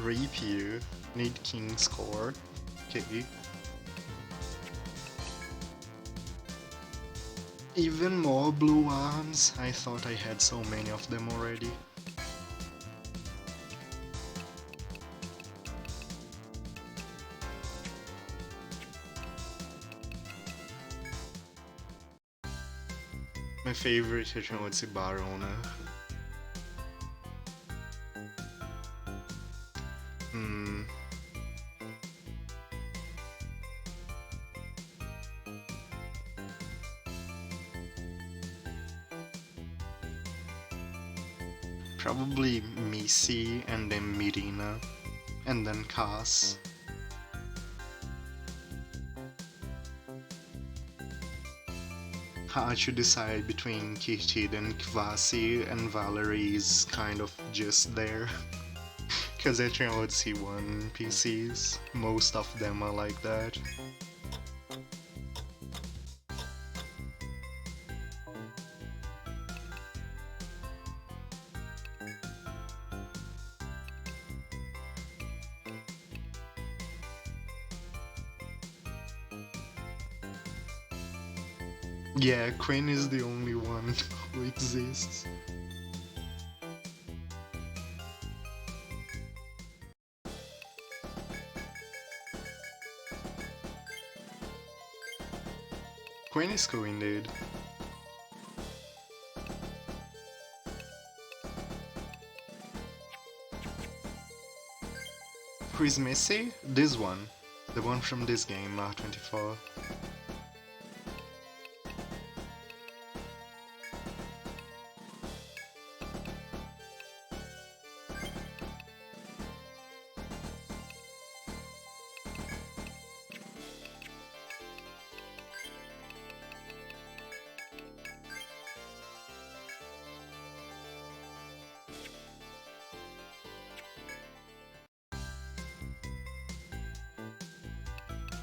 Rapier. Need king score. Okay. Even more blue arms? I thought I had so many of them already. My favorite Etrian Odyssey bar owner. Probably Missy and then Mirina and then Cass. Hard to decide between Kitid and Kvasi, and Valerie is kind of just there. Cause Etrian Odyssey 1 PCs, most of them are like that. Yeah, Quinn is the only one who exists. Quinn is cool indeed. Who is Missy? This one. The one from this game, R24.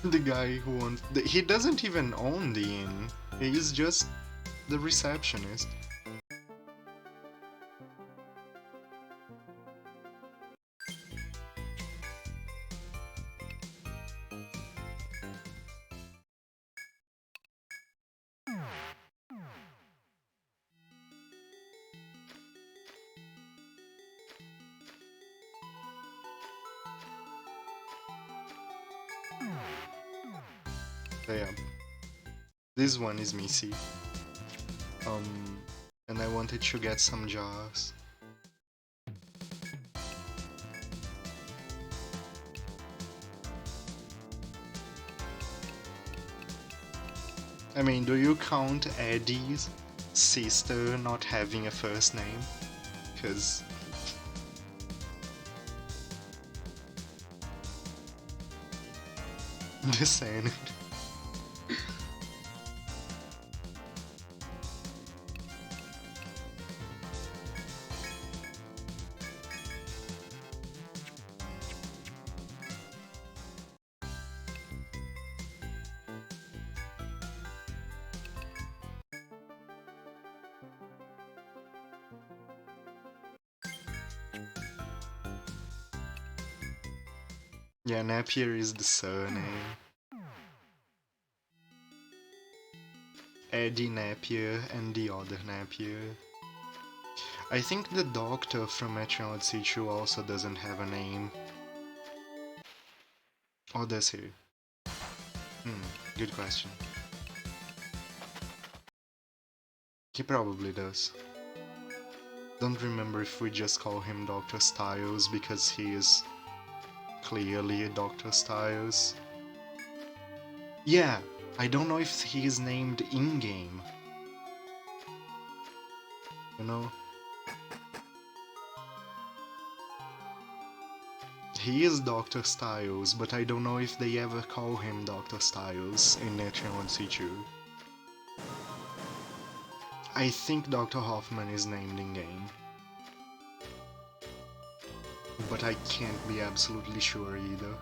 The guy who owns he doesn't even own the inn. He's just the receptionist. Yeah. This one is Missy. And I wanted to get some jars. I mean, do you count Eddie's sister not having a first name? Cause just saying it. Yeah, Napier is the surname. Eddie Napier and the other Napier. I think the doctor from Etrian Odyssey II also doesn't have a name. Or does he? Good question. He probably does. Don't remember if we just call him Dr. Styles because he is clearly Dr. Styles. Yeah, I don't know if he is named in-game. You know? He is Dr. Styles, but I don't know if they ever call him Dr. Styles in Etrian Odyssey II. I think Dr. Hoffman is named in game, but I can't be absolutely sure either.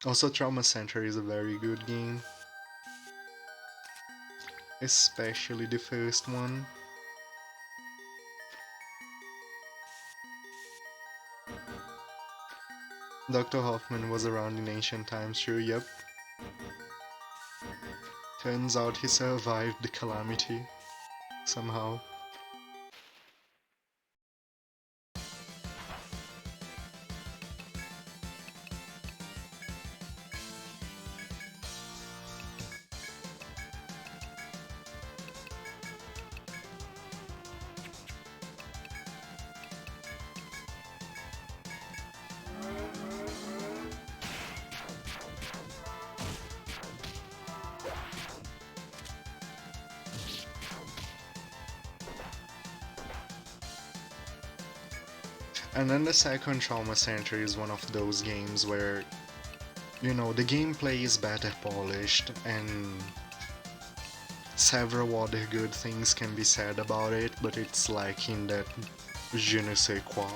Also, Trauma Center is a very good game, especially the first one. Dr. Hoffman was around in ancient times, sure, yep. Turns out he survived the calamity, somehow. And then the second Trauma Center is one of those games where, you know, the gameplay is better polished and several other good things can be said about it, but it's lacking that je ne sais quoi.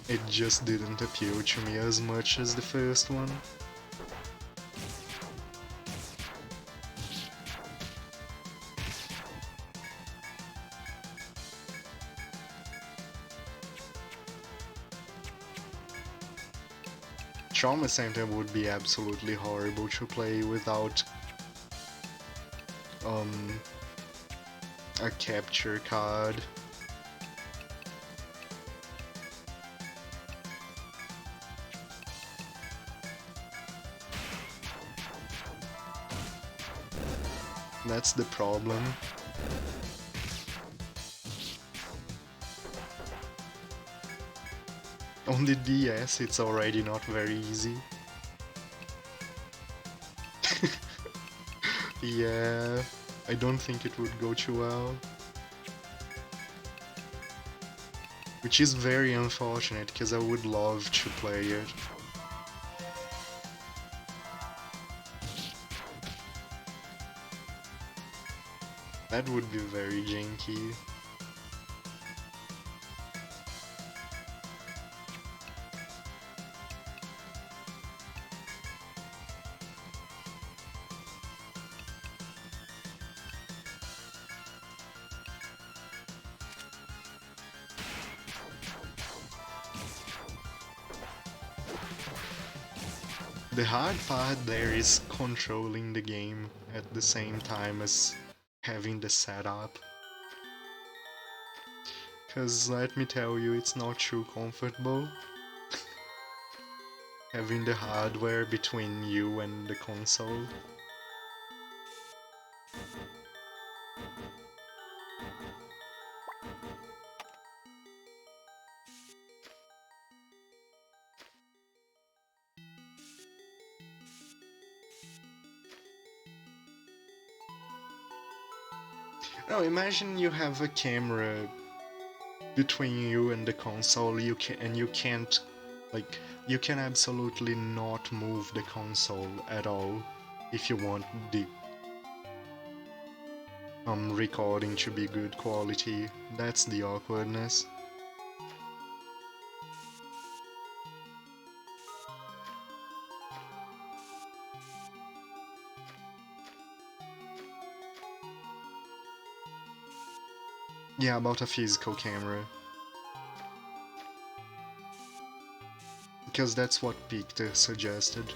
It just didn't appeal to me as much as the first one. Trauma Center would be absolutely horrible to play without a capture card. That's the problem. On the DS it's already not very easy. Yeah, I don't think it would go too well. Which is very unfortunate, because I would love to play it. That would be very janky. The hard part there is controlling the game at the same time as having the setup. Cause let me tell you, it's not too comfortable having the hardware between you and the console. No, imagine you have a camera between you and the console, and you can't, like, you can absolutely not move the console at all if you want the recording to be good quality. That's the awkwardness. Yeah, about a physical camera. Because that's what Peter suggested.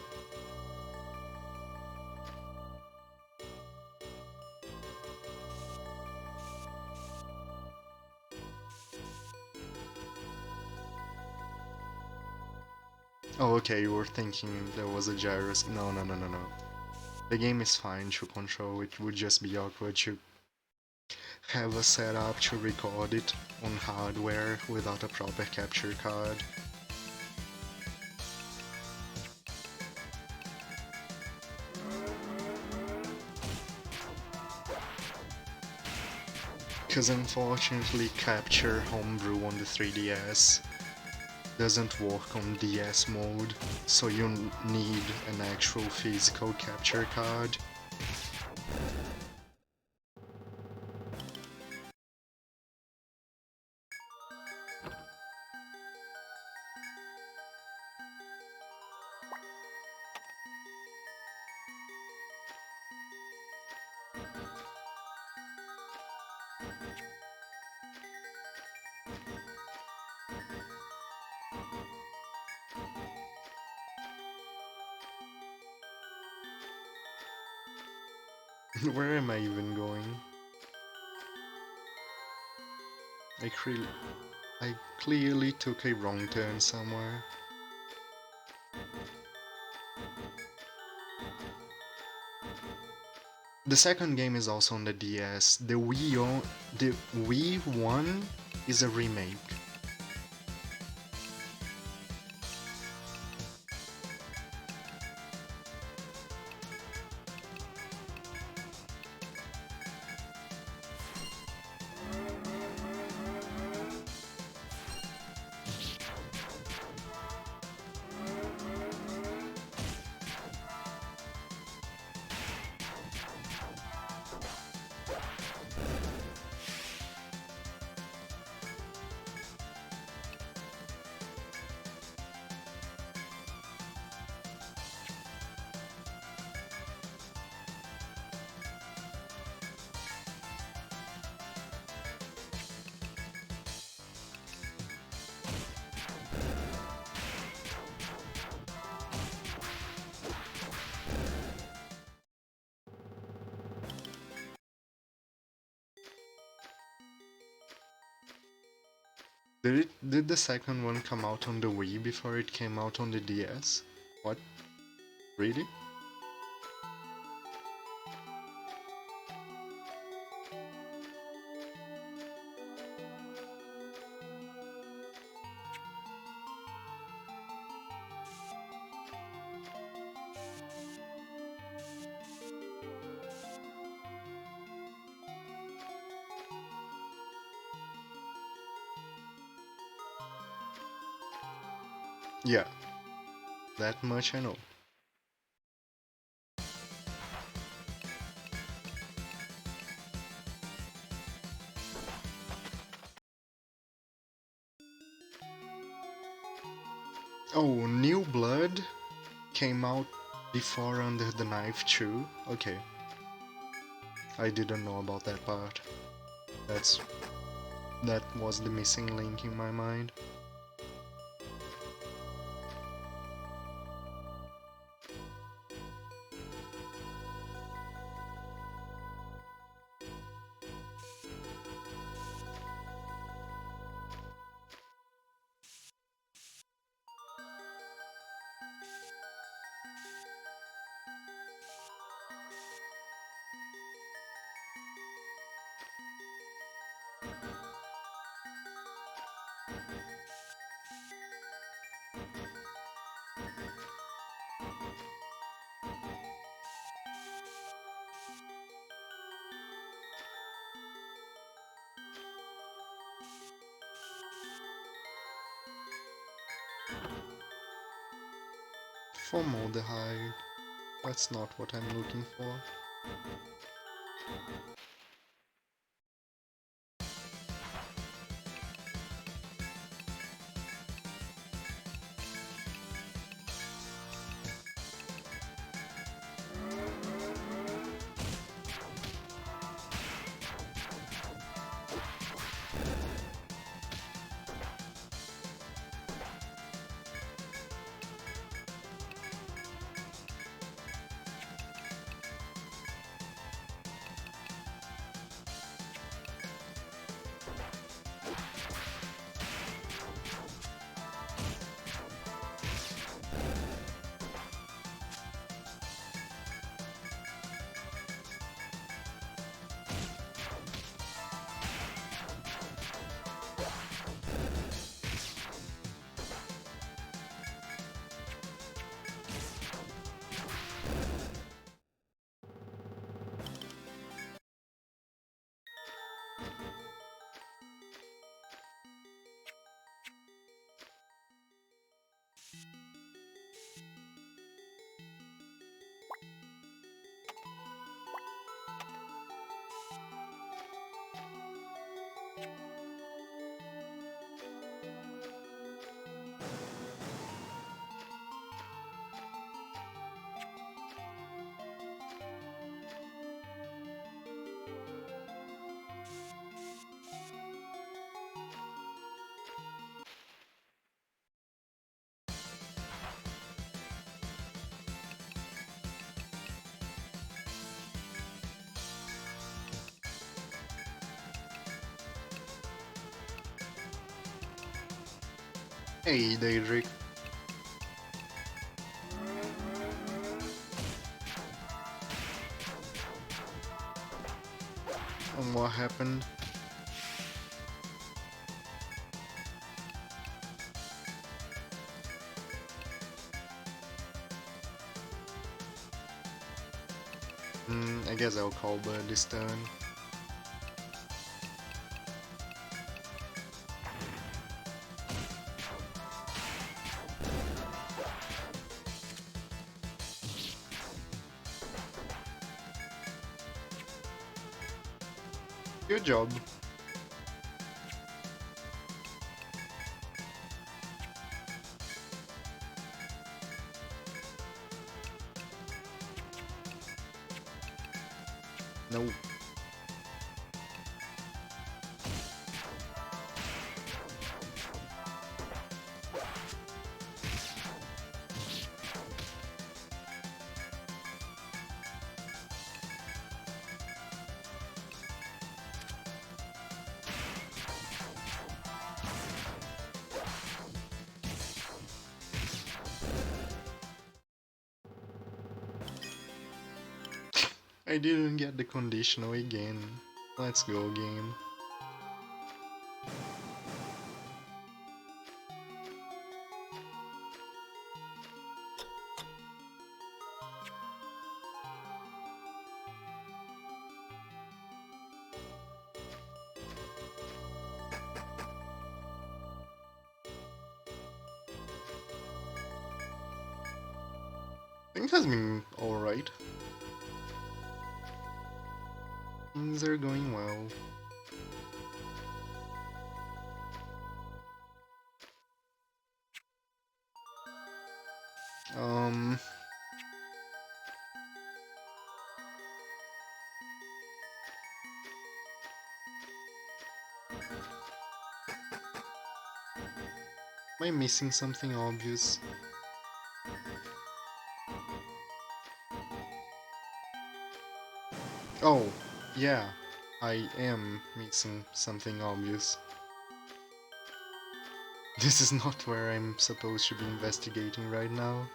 Oh, okay, you were thinking there was a gyrus. No, no, no, no, no. The game is fine to control, it would just be awkward to have a setup to record it on hardware without a proper capture card. Because unfortunately Capture Homebrew on the 3DS doesn't work on DS mode, so you need an actual physical capture card. Where am I even going? I clearly took a wrong turn somewhere. The second game is also on the DS. The Wii 1 is a remake. Did the second one come out on the Wii before it came out on the DS? What? Really? Yeah, that much I know. Oh, New Blood came out before Under the Knife 2? Okay. I didn't know about that part. That was the missing link in my mind. Formaldehyde. That's not what I'm looking for. Hey, Daedric. And what happened? I guess I'll call Bird this turn. Good job. No. I didn't get the conditional again. Let's go, game. Things has been alright. Things are going well. Um... Am I missing something obvious? Oh, yeah, I am missing something obvious. This is not where I'm supposed to be investigating right now.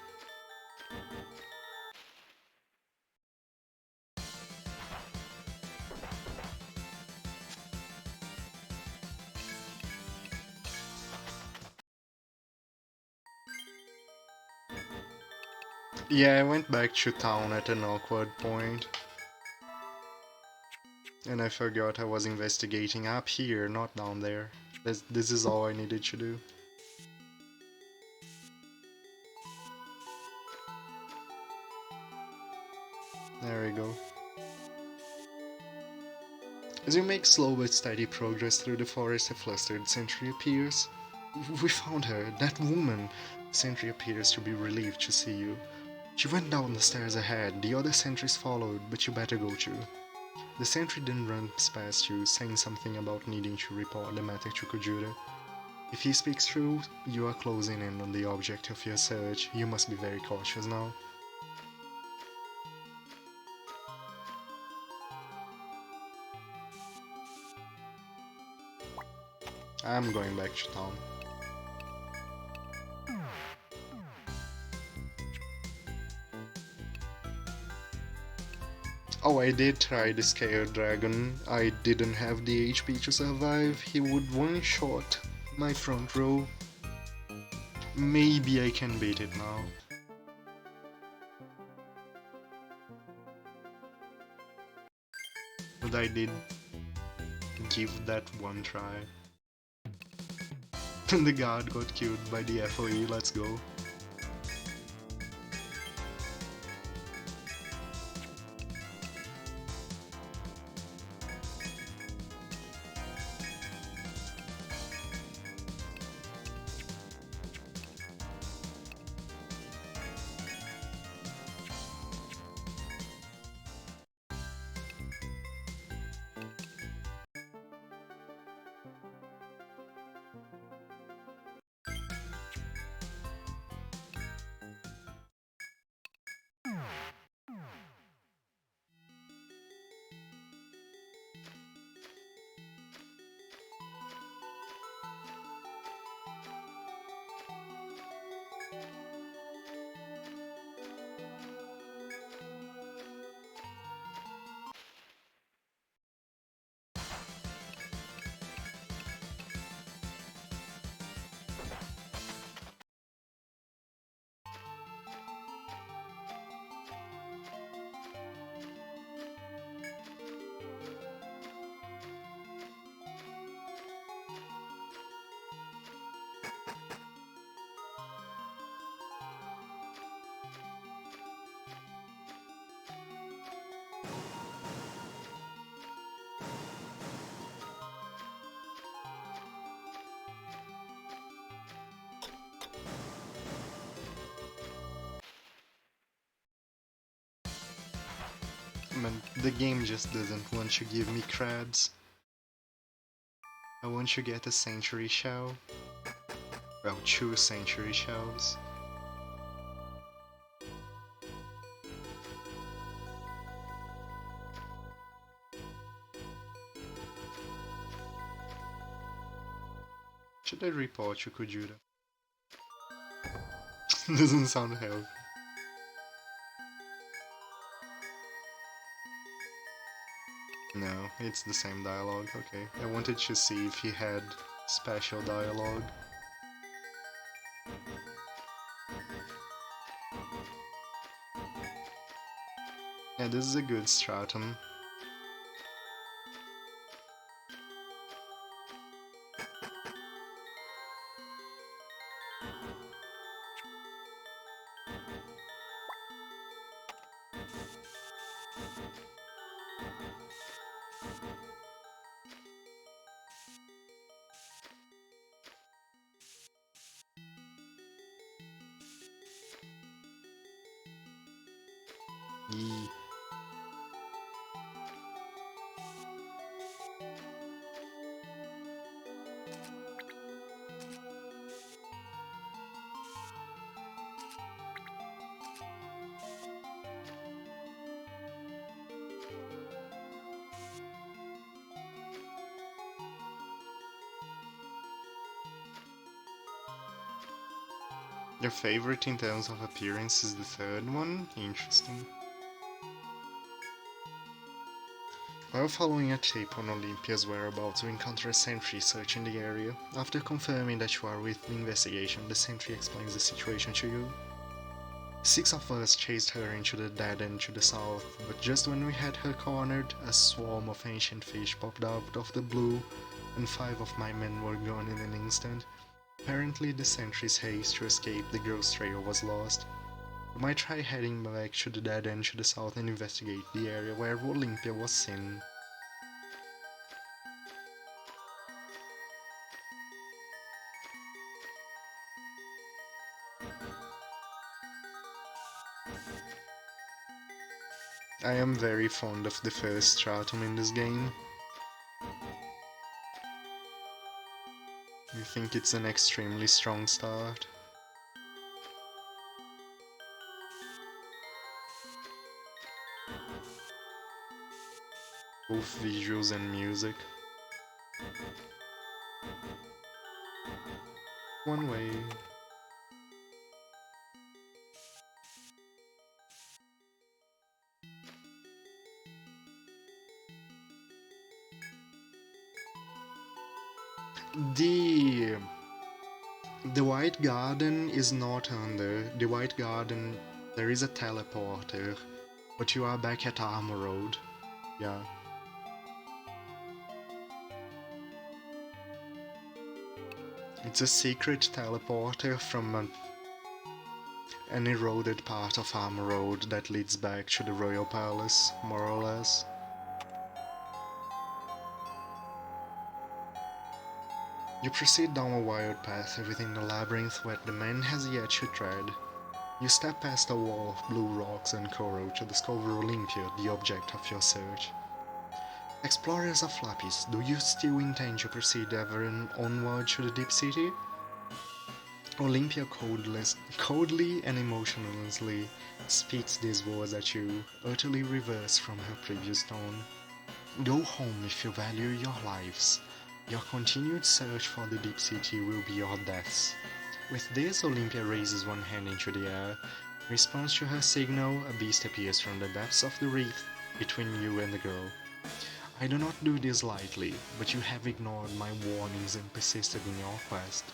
Yeah, I went back to town at an awkward point. And I forgot I was investigating up here, not down there. This is all I needed to do. There we go. As you make slow but steady progress through the forest, a flustered sentry appears. We found her, that woman! The sentry appears to be relieved to see you. She went down the stairs ahead, the other sentries followed, but you better go too. The sentry then runs past you, saying something about needing to report the matter to Kujura. If he speaks true, you are closing in on the object of your search. You must be very cautious now. I'm going back to town. Oh, I did try the Scare Dragon. I didn't have the HP to survive. He would one-shot my front row. Maybe I can beat it now. But I did give that one try. The guard got killed by the FOE, let's go. But the game just doesn't want to give me crabs. I want to get a century shell. Well, 2 century shells. Should I report you, Kujura? Doesn't sound healthy. No, it's the same dialogue, okay. I wanted to see if he had special dialogue. Yeah, this is a good stratum. Yee. Your favorite in terms of appearance is the third one? Interesting. While following a tape on Olympia's whereabouts, we encounter a sentry searching the area. After confirming that you are with the investigation, the sentry explains the situation to you. 6 of us chased her into the dead end to the south, but just when we had her cornered, a swarm of ancient fish popped out of the blue, and 5 of my men were gone in an instant. Apparently, the sentry's haste to escape the ghost trail was lost. You might try heading back to the dead end to the south and investigate the area where Olympia was seen. I am very fond of the first stratum in this game. I think it's an extremely strong start. Both visuals and music. One way. The White Garden is not under. The White Garden, there is a teleporter, but you are back at Armor Road. Yeah. It's a secret teleporter from an eroded part of Armor Road that leads back to the Royal Palace, more or less. You proceed down a wild path within the labyrinth where the man has yet to tread. You step past a wall of blue rocks and coral to discover Olympia, the object of your search. Explorers of Lapis, do you still intend to proceed ever onward to the Deep City? Olympia coldly and emotionlessly speaks these words at you, utterly reversed from her previous tone. Go home if you value your lives. Your continued search for the Deep City will be your deaths. With this, Olympia raises one hand into the air. In response to her signal, a beast appears from the depths of the rift between you and the girl. I do not do this lightly, but you have ignored my warnings and persisted in your quest.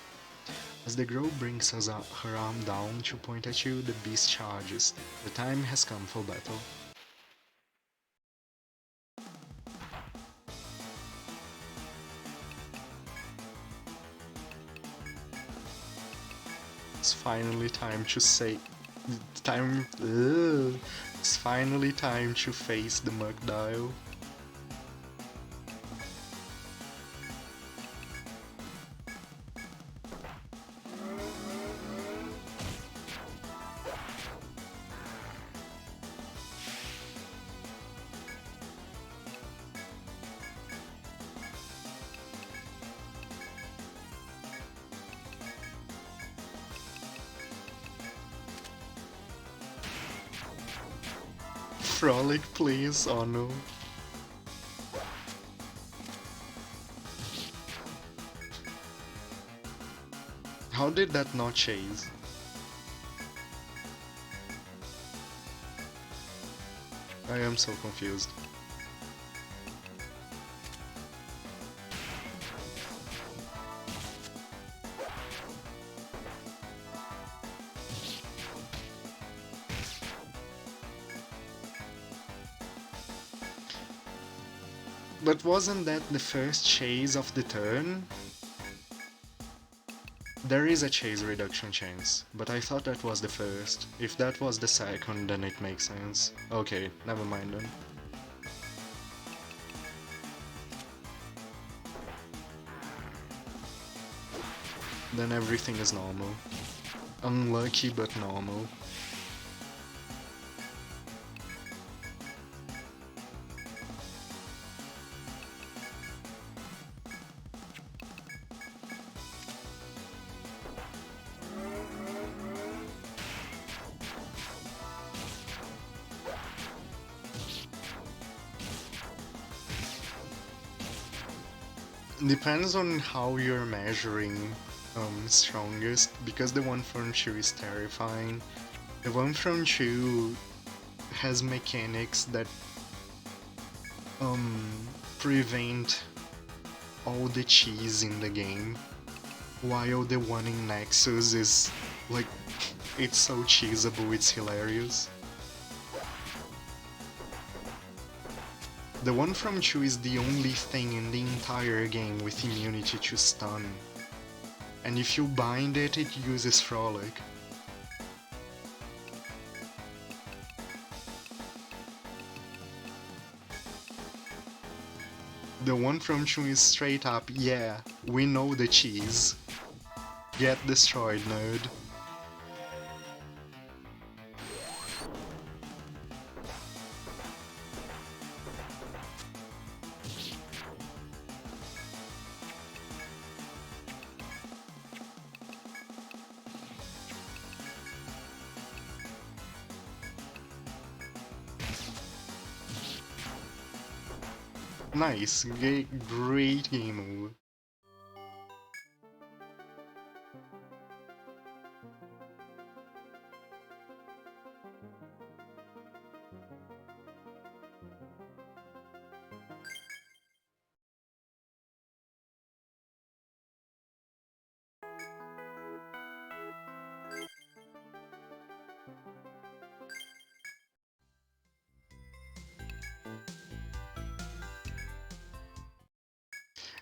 As the girl brings her arm down to point at you, the beast charges. The time has come for battle. It's finally time to say... It's finally time to face the Mugdial. Frolic, please. Oh no. How did that not chase? I am so confused. But wasn't that the first chase of the turn? There is a chase reduction chance, but I thought that was the first. If that was the second, then it makes sense. Okay, never mind then. Then everything is normal. Unlucky but normal. Depends on how you're measuring strongest, because the one from Chu is terrifying. The one from Chu has mechanics that prevent all the cheese in the game, while the one in Nexus is like, it's so cheesable, it's hilarious. The one from Chu is the only thing in the entire game with immunity to stun, and if you bind it, it uses Frolic. The one from Chu is straight up, yeah, we know the cheese. Get destroyed, nerd. Nice, great game move.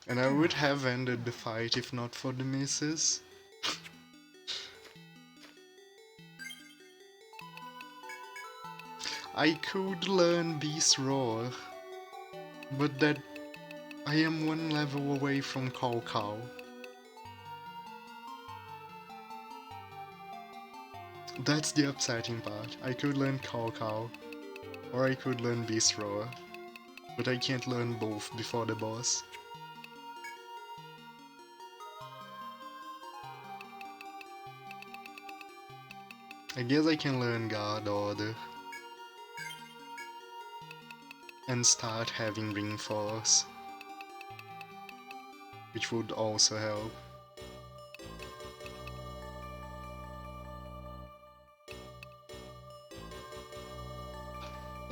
And I would have ended the fight if not for the misses. I could learn Beast Roar, but that I am one level away from Cow Cow. That's the upsetting part. I could learn Cow Cow, or I could learn Beast Roar, but I can't learn both before the boss. I guess I can learn God Order and start having Ring Force, which would also help.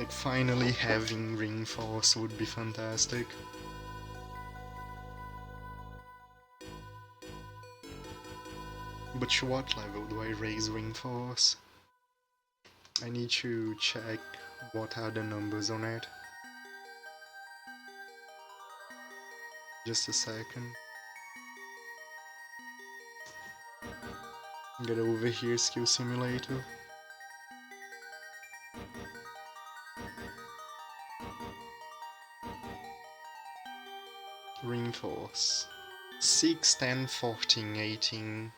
Like, finally having Ring Force would be fantastic. But to what level do I raise Ring Force? I need to check what are the numbers on it. Just a second. Get over here, Skill Simulator. Ring Force. 6, 10, 14, 18.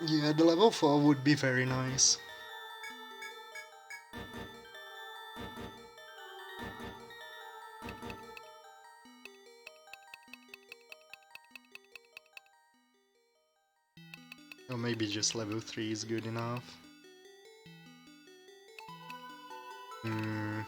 Yeah, the level 4 would be very nice. Or maybe just level 3 is good enough. Hmm.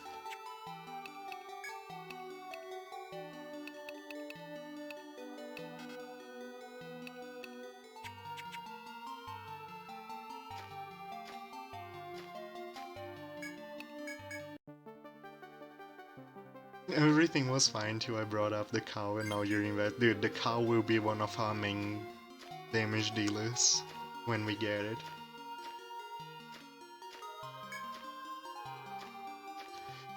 Everything was fine till I brought up the cow and now you're in that. Dude, the cow will be one of our main damage dealers when we get it.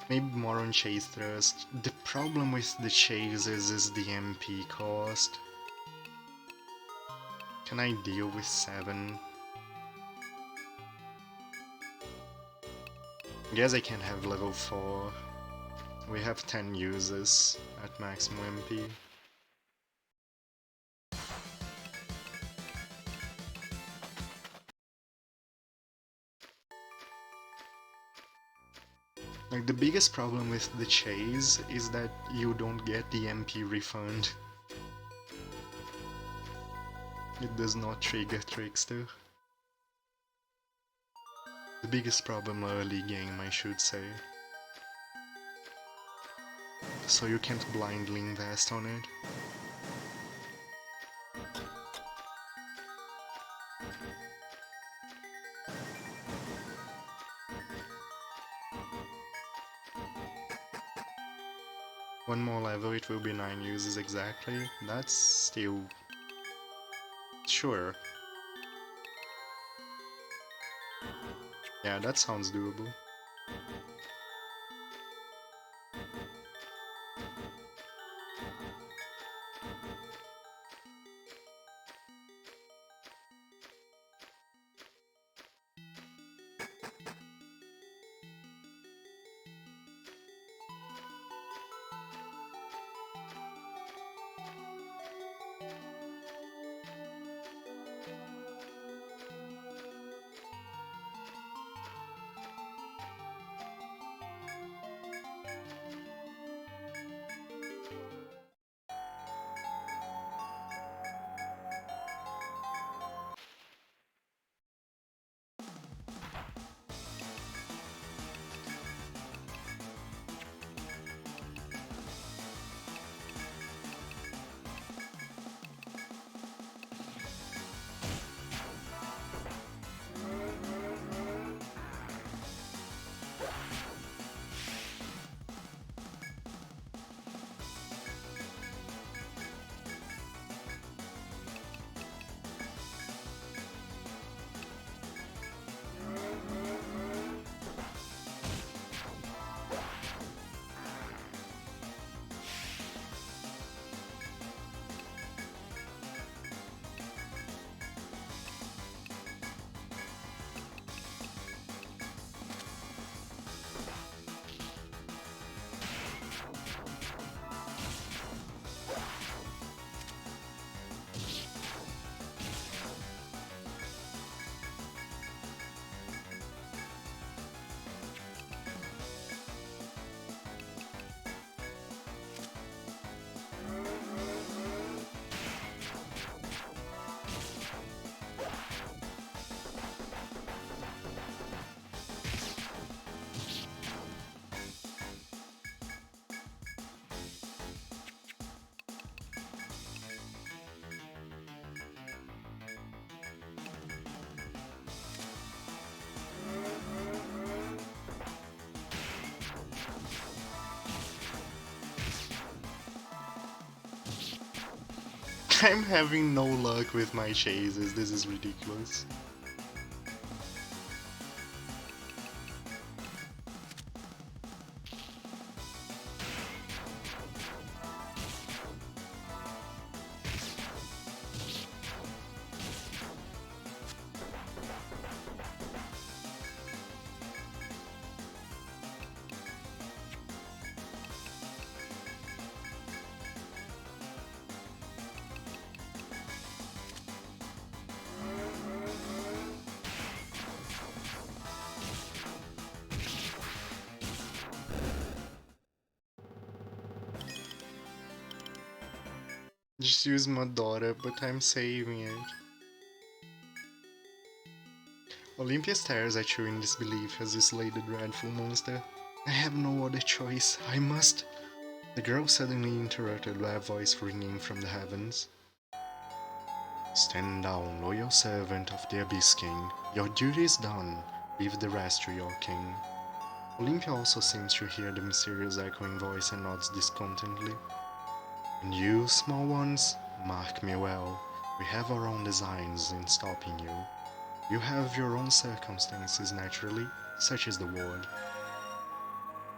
Maybe more on chase thrust. The problem with the chases is the MP cost. Can I deal with 7? Guess I can have level 4. We have 10 uses at maximum MP. Like, the biggest problem with the chase is that you don't get the MP refund. It does not trigger Trickster. The biggest problem early game, I should say. So you can't blindly invest on it. One more level, it will be 9 uses exactly. That's still... sure. Yeah, that sounds doable. I'm having no luck with my chases, this is ridiculous. Just use Madora, but I'm saving it. Olympia stares at you in disbelief as you slay the dreadful monster. I have no other choice. I must. The girl suddenly interrupted by a voice ringing from the heavens. Stand down, loyal servant of the Abyss King. Your duty is done. Leave the rest to your king. Olympia also seems to hear the mysterious echoing voice and nods discontentedly. And you, small ones, mark me well. We have our own designs in stopping you. You have your own circumstances naturally, such is the ward.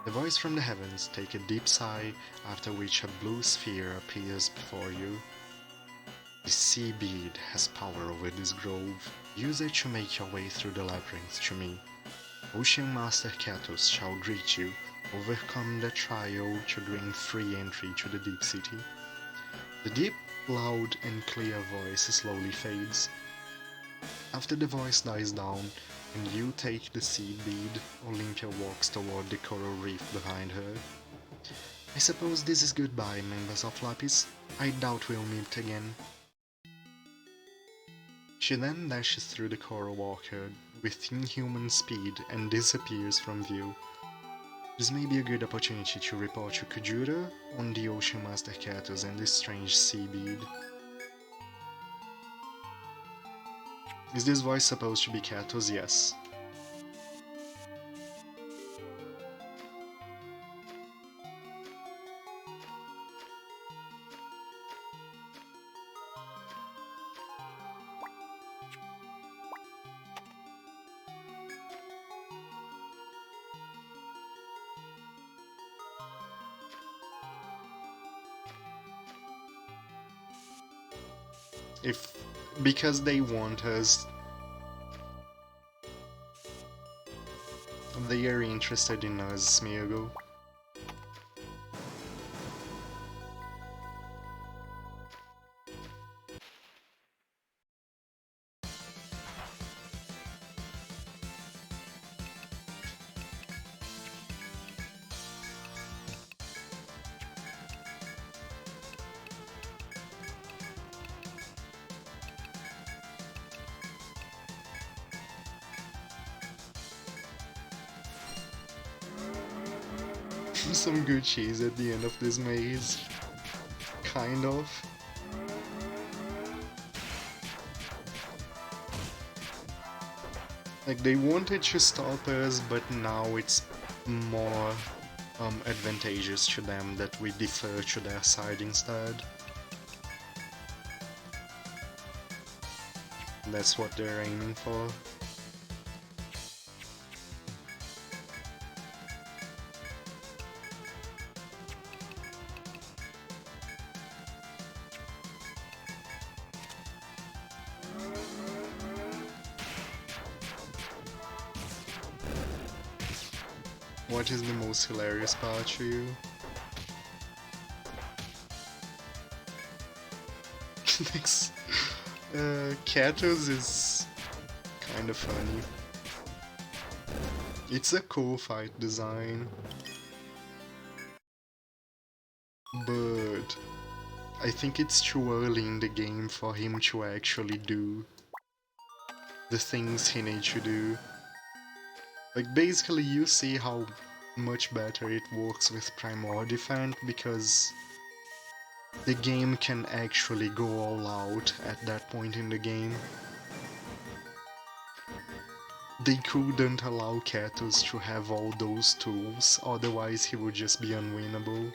The voice from the heavens takes a deep sigh, after which a blue sphere appears before you. The sea bead has power over this grove. Use it to make your way through the labyrinth to me. Ocean Master Katos shall greet you. Overcome the trial to gain free entry to the deep city. The deep, loud, and clear voice slowly fades. After the voice dies down, and you take the sea bead, Olympia walks toward the coral reef behind her. I suppose this is goodbye, members of Lapis. I doubt we'll meet again. She then dashes through the coral walker with inhuman speed and disappears from view. This may be a good opportunity to report to Kujura on the Ocean Master Katos and this strange sea bead. Is this voice supposed to be Katos? Yes. If because they want us, they are interested in us, Smeagol. Some good cheese at the end of this maze. Kind of. Like, they wanted to stop us, but now it's more advantageous to them that we defer to their side instead. That's what they're aiming for. What is the most hilarious part to you? Thanks. Katos is kind of funny. It's a cool fight design, but I think it's too early in the game for him to actually do the things he needs to do. Like, basically you see how much better it works with Primordial Defense because the game can actually go all out at that point in the game. They couldn't allow Katos to have all those tools, otherwise he would just be unwinnable.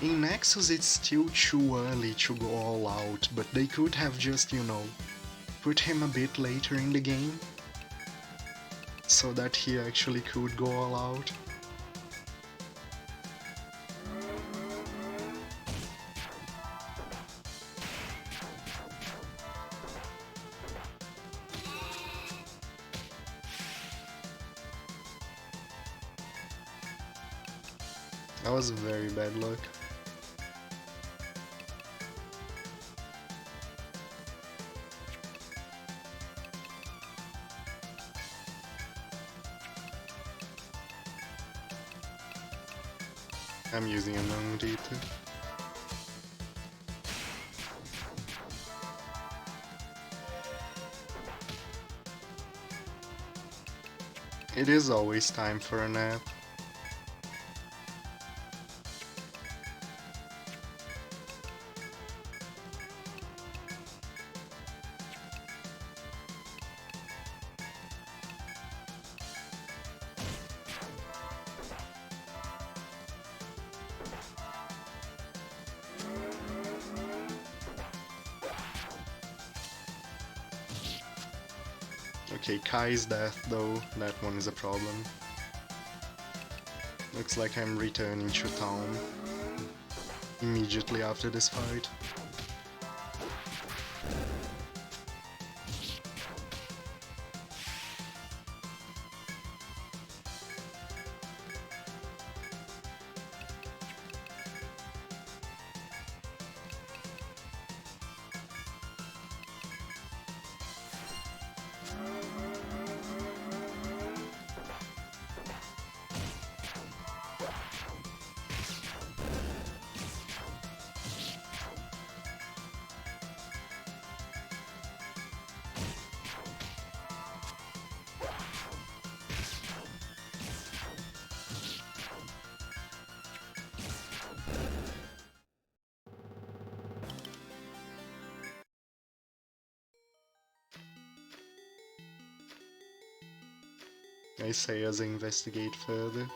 In Nexus it's still too early to go all out, but they could have just, you know, put him a bit later in the game, so that he actually could go all out. That was very bad luck. I'm using a mount ether. It is always time for a nap. Okay, Kai's death though, that one is a problem. Looks like I'm returning to town immediately after this fight. I say as I investigate further.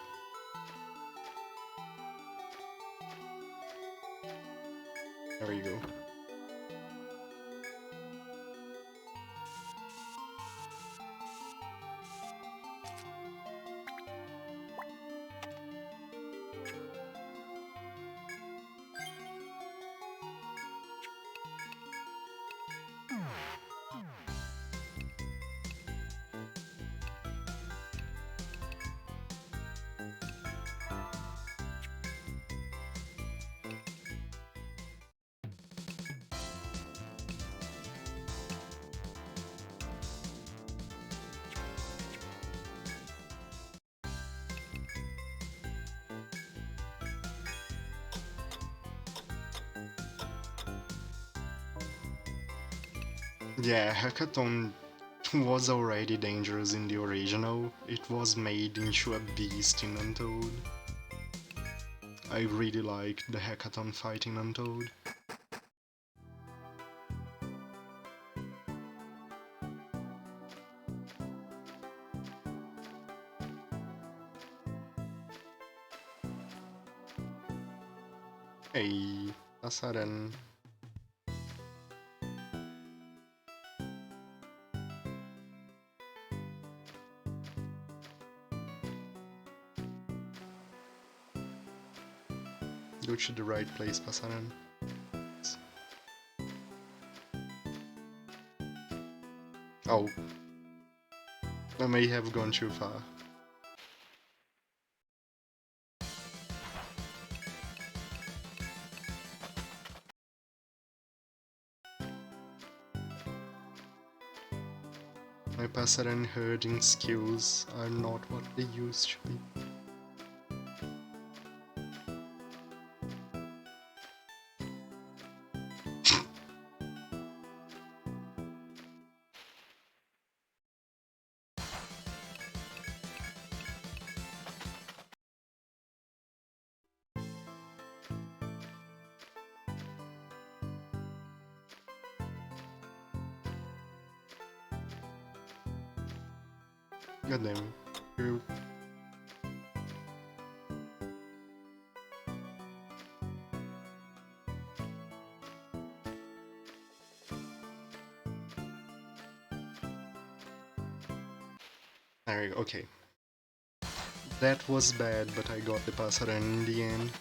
There we go. Yeah, Hackathon was already dangerous in the original. It was made into a beast in Untold. I really liked the Hackathon fight in Untold. Hey, pasaran. Go to the right place, pasaran. Oh. I may have gone too far. My pasaran herding skills are not what they used to be. Goddamn. True. There we go, okay. That was bad, but I got the pasaran in the end.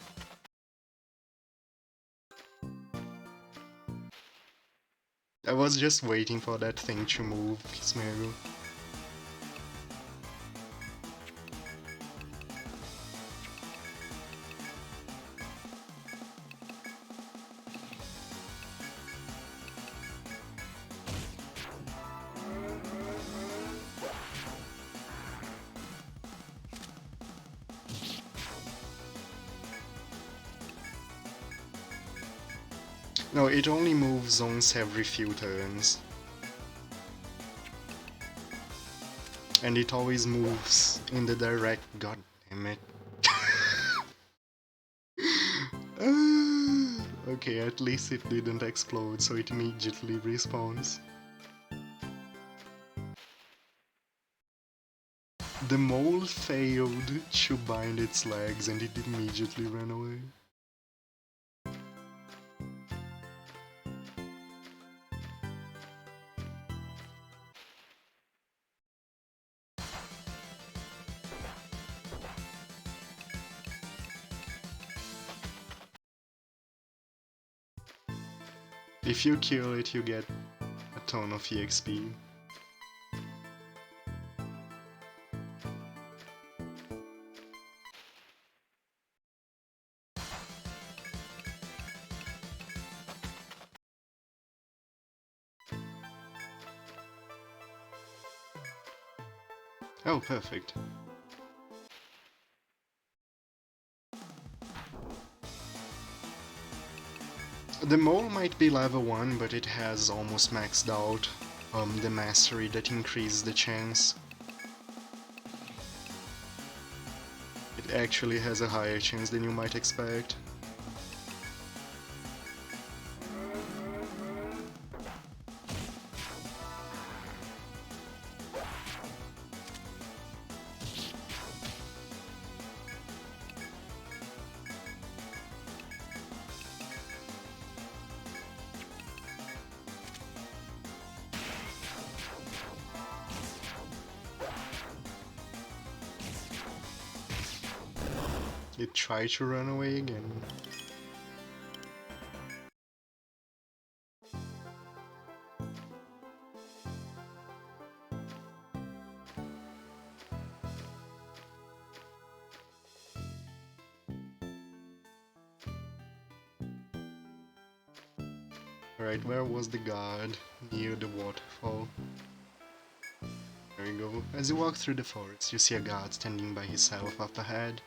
I was just waiting for that thing to move, Kismeru. No, it only moves once every few turns. And it always moves in the direct... God damn it. Okay, at least it didn't explode, so it immediately respawns. The mole failed to bind its legs and it immediately ran away. If you kill it, you get a ton of EXP. Oh, perfect. The mole might be level 1, but it has almost maxed out the mastery that increases the chance. It actually has a higher chance than you might expect. It tried to run away again. Right, where was the guard? Near the waterfall. There you go. As you walk through the forest, you see a guard standing by himself up ahead.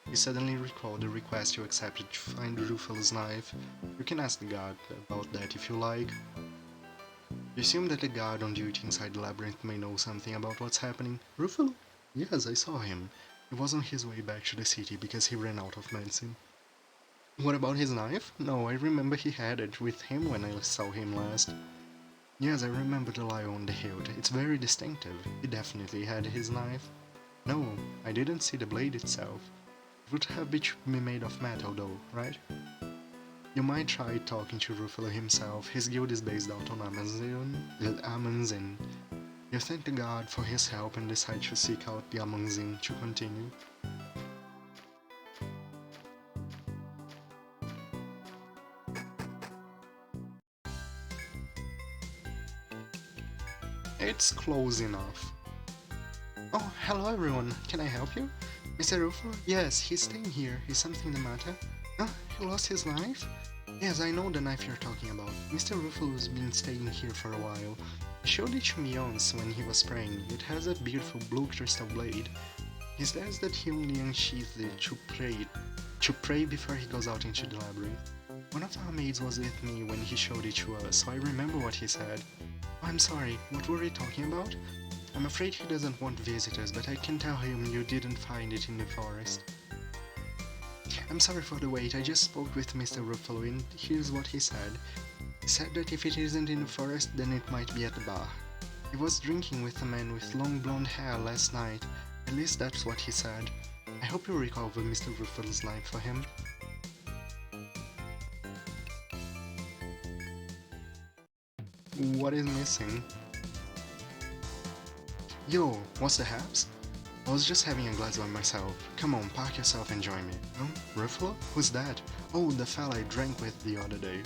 You suddenly recall the request you accepted to find Ruffalo's knife. You can ask the guard about that if you like. You assume that the guard on duty inside the labyrinth may know something about what's happening. Ruffalo? Yes, I saw him. He was on his way back to the city because he ran out of medicine. What about his knife? No, I remember he had it with him when I saw him last. Yes, I remember the lie on the hilt. It's very distinctive. He definitely had his knife. No, I didn't see the blade itself. It would have been made of metal though, right? You might try talking to Ruffalo himself. His guild is based out on Amazon. You thank the god for his help and decide to seek out the Amazon to continue. It's close enough. Oh, hello everyone, can I help you? Mr. Ruffalo? Yes, he's staying here. Is something the matter? Oh, he lost his knife? Yes, I know the knife you're talking about. Mr. Ruffalo's been staying here for a while. He showed it to me once when he was praying. It has a beautiful blue crystal blade. He says that he only unsheathed it to pray before he goes out into the labyrinth. One of our maids was with me when he showed it to us, so I remember what he said. Oh, I'm sorry, what were we talking about? I'm afraid he doesn't want visitors, but I can tell him you didn't find it in the forest. I'm sorry for the wait, I just spoke with Mr. Ruffalo and here's what he said. He said that if it isn't in the forest, then it might be at the bar. He was drinking with a man with long blonde hair last night, at least that's what he said. I hope you recover Mr. Ruffalo's life for him. What is missing? Yo, what's the haps? I was just having a glass by myself. Come on, park yourself and join me. Oh, Ruffalo? Who's that? Oh, the fella I drank with the other day.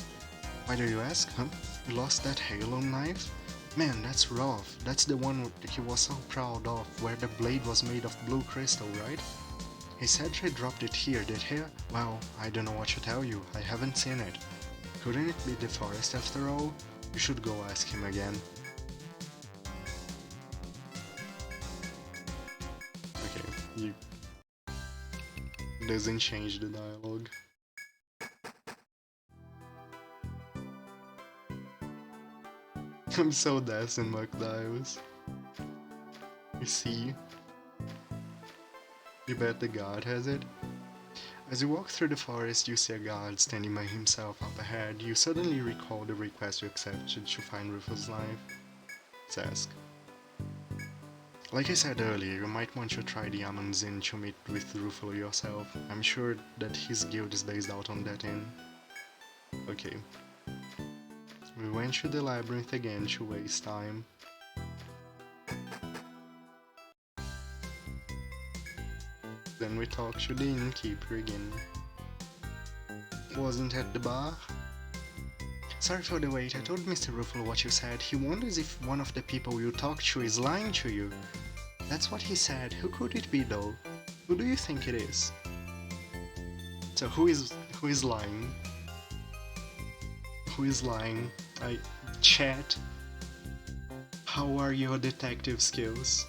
Why do you ask, huh? You lost that Halo knife? Man, that's rough. That's the one he was so proud of, where the blade was made of blue crystal, right? He said he dropped it here, did he? Well, I don't know what to tell you. I haven't seen it. Couldn't it be the forest after all? You should go ask him again. Okay, you... doesn't change the dialogue. I'm so daft in mock dials. You see? You bet the guard has it? As you walk through the forest, you see a guard standing by himself up ahead. You suddenly recall the request you accepted to find Rufus' life. Sask. Like I said earlier, you might want to try the Amon's Inn to meet with Rufus yourself. I'm sure that his guild is based out on that inn. Okay. We went through the labyrinth again to waste time. Then we talked to the innkeeper again. Wasn't at the bar? Sorry for the wait, I told Mr. Ruffle what you said. He wonders if one of the people you talked to is lying to you. That's what he said. Who could it be though? Who do you think it is? So who is lying? Who is lying? Chat. How are your detective skills?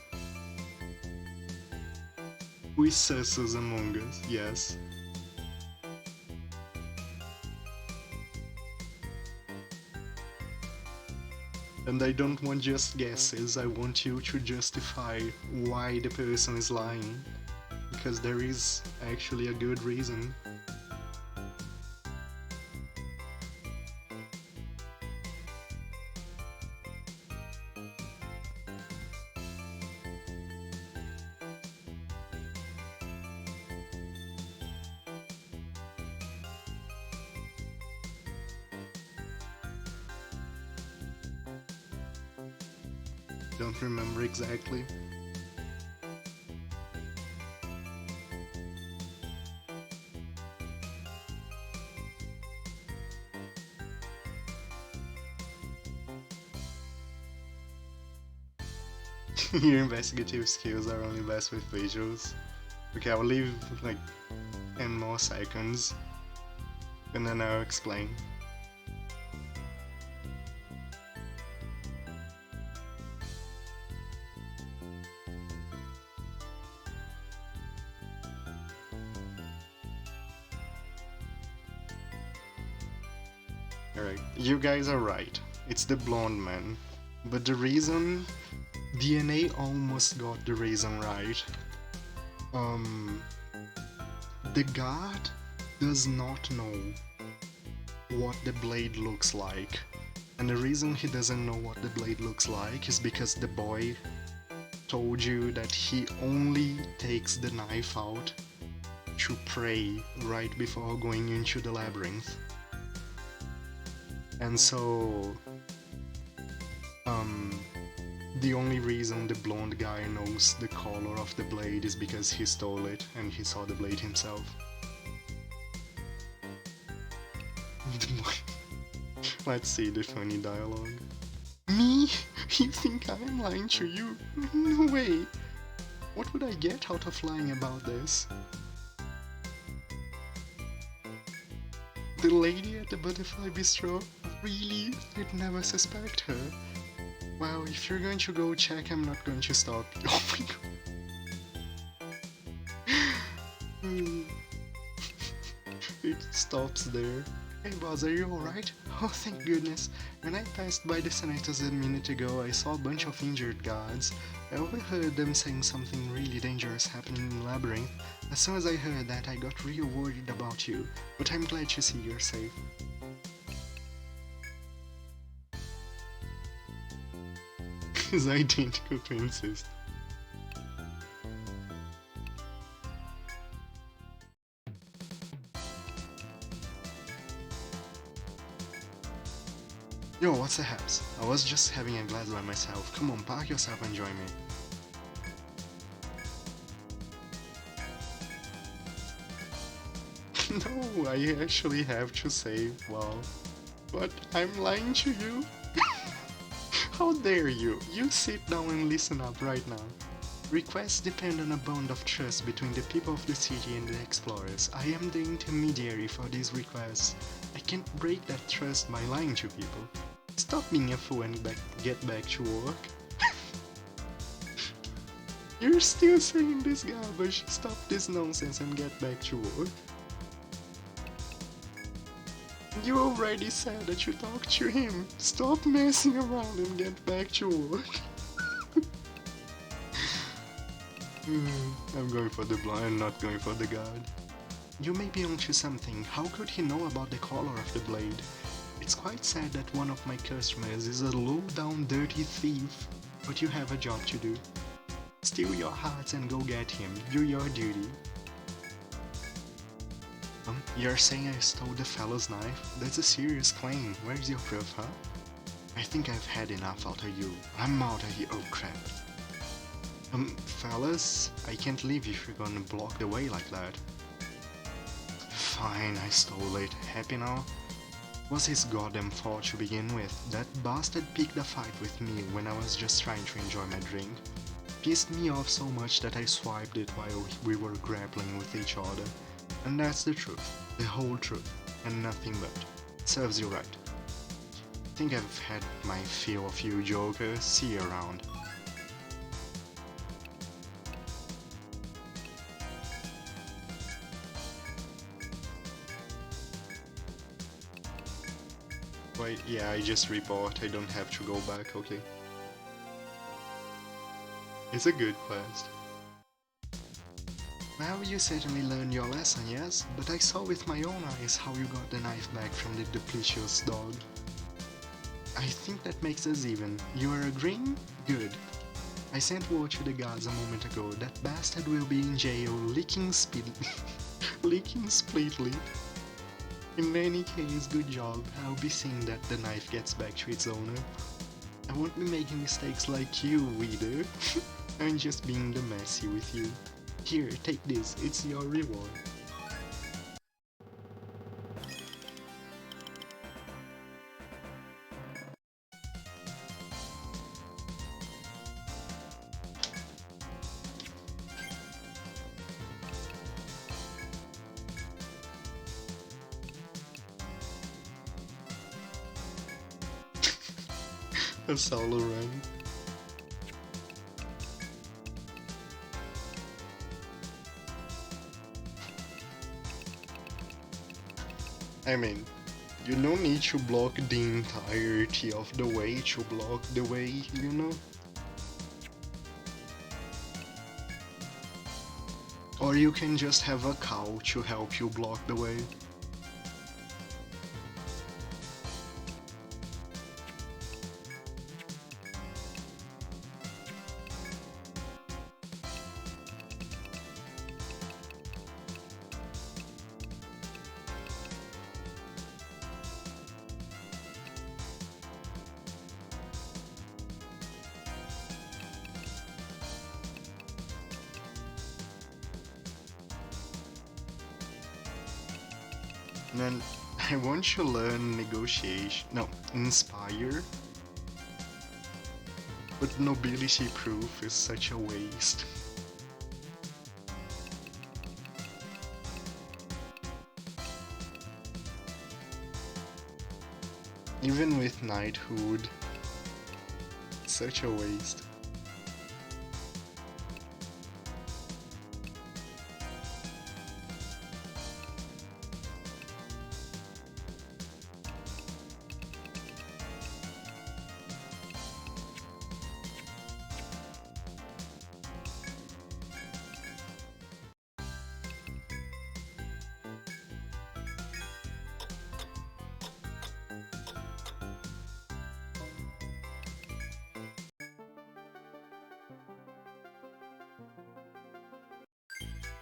Who is sus among us? Yes. And I don't want just guesses, I want you to justify why the person is lying. Because there is actually a good reason. Don't remember exactly. Your investigative skills are only best with visuals. Okay, I'll leave like 10 more seconds and then I'll explain. Alright, you guys are right. It's the blonde man. But the reason... DNA almost got the reason right. The guard does not know what the blade looks like. And the reason he doesn't know what the blade looks like is because the boy told you that he only takes the knife out to pray right before going into the labyrinth. And so, the only reason the blonde guy knows the color of the blade is because he stole it and he saw the blade himself. Let's see the funny dialogue. Me? You think I'm lying to you? No way! What would I get out of lying about this? The lady at the butterfly bistro? Really? I'd never suspect her. Well, if you're going to go check, I'm not going to stop you. Oh my god. It stops there. Hey boss, are you alright? Oh, thank goodness. When I passed by the senators a minute ago, I saw a bunch of injured guards. I overheard them saying something really dangerous happening in the labyrinth. As soon as I heard that, I got real worried about you, but I'm glad to see you're safe. Is identical to insist. Yo, what's the haps? I was just having a glass by myself. Come on, park yourself and join me. No, I actually have to save, wow. But I'm lying to you? How dare you? You sit down and listen up right now. Requests depend on a bond of trust between the people of the city and the explorers. I am the intermediary for these requests. I can't break that trust by lying to people. Stop being a fool and get back to work. You're still saying this garbage. Stop this nonsense and get back to work. You already said that you talked to him. Stop messing around and get back to work. I'm going for the blind, not going for the guard. You may be onto something. How could he know about the color of the blade? It's quite sad that one of my customers is a low-down dirty thief, but you have a job to do. Steal your hearts and go get him. Do your duty. You're saying I stole the fellow's knife? That's a serious claim. Where's your proof, huh? I think I've had enough out of you. I'm out of here. Oh crap. Fellas, I can't leave if you're gonna block the way like that. Fine, I stole it. Happy now? Was his goddamn fault to begin with. That bastard picked a fight with me when I was just trying to enjoy my drink. Pissed me off so much that I swiped it while we were grappling with each other. And that's the truth. The whole truth. And nothing but. Serves you right. Think I've had my fill of you, Joker. See you around. Wait, yeah, I just report. I don't have to go back, okay. It's a good quest. Well, you certainly learned your lesson, yes? But I saw with my own eyes how you got the knife back from the duplicious dog. I think that makes us even. You are agreeing? Good. I sent word to the guards a moment ago. That bastard will be in jail, licking split-lit. In any case, good job. I'll be seeing that the knife gets back to its owner. I won't be making mistakes like you, reader. I'm just being the messy with you. Here, take this. It's your reward. A solo run. I mean, you don't need to block the entirety of the way to block the way, you know? Or you can just have a cow to help you block the way. Then I want to learn negotiation, no, inspire. But nobility proof is such a waste. Even with knighthood, such a waste.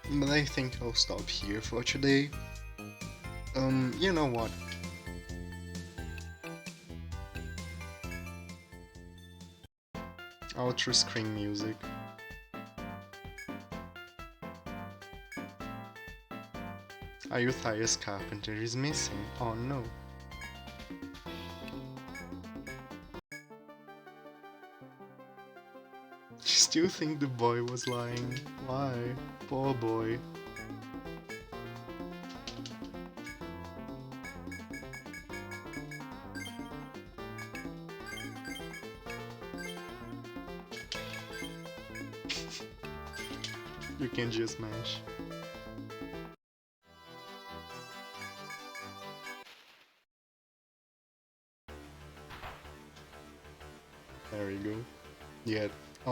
But I think I'll stop here for today. You know what? Outro screen music. Ayuthaya's carpenter is missing. Oh no. Still think the boy was lying. Why? Poor boy. You can just mash.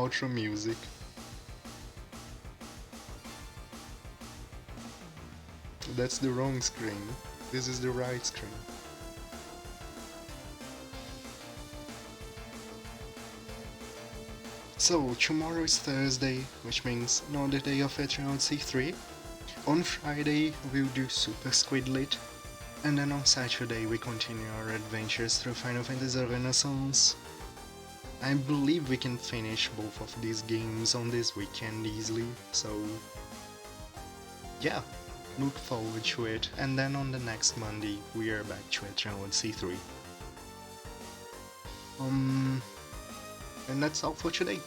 outro music. That's the wrong screen. This is the right screen. So, tomorrow is Thursday, which means another day of Etrian Odyssey III. On Friday, we'll do Super Squidlet. And then on Saturday, we continue our adventures through Final Fantasy Renaissance. I believe we can finish both of these games on this weekend easily, so yeah, look forward to it. And then on the next Monday, we are back to Etrian Odyssey III. And that's all for today.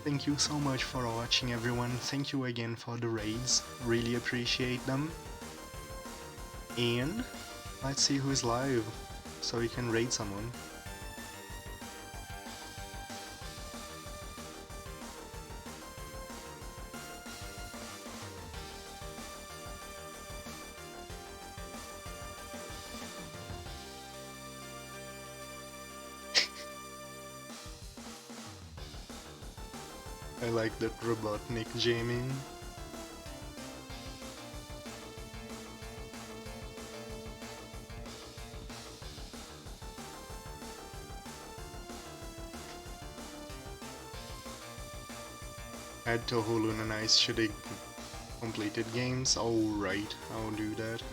Thank you so much for watching, everyone. Thank you again for the raids, really appreciate them. And let's see who's live, so we can raid someone. I like that Robotnik jamming. Add Toho Luna Nice to the completed games. Alright, I'll do that.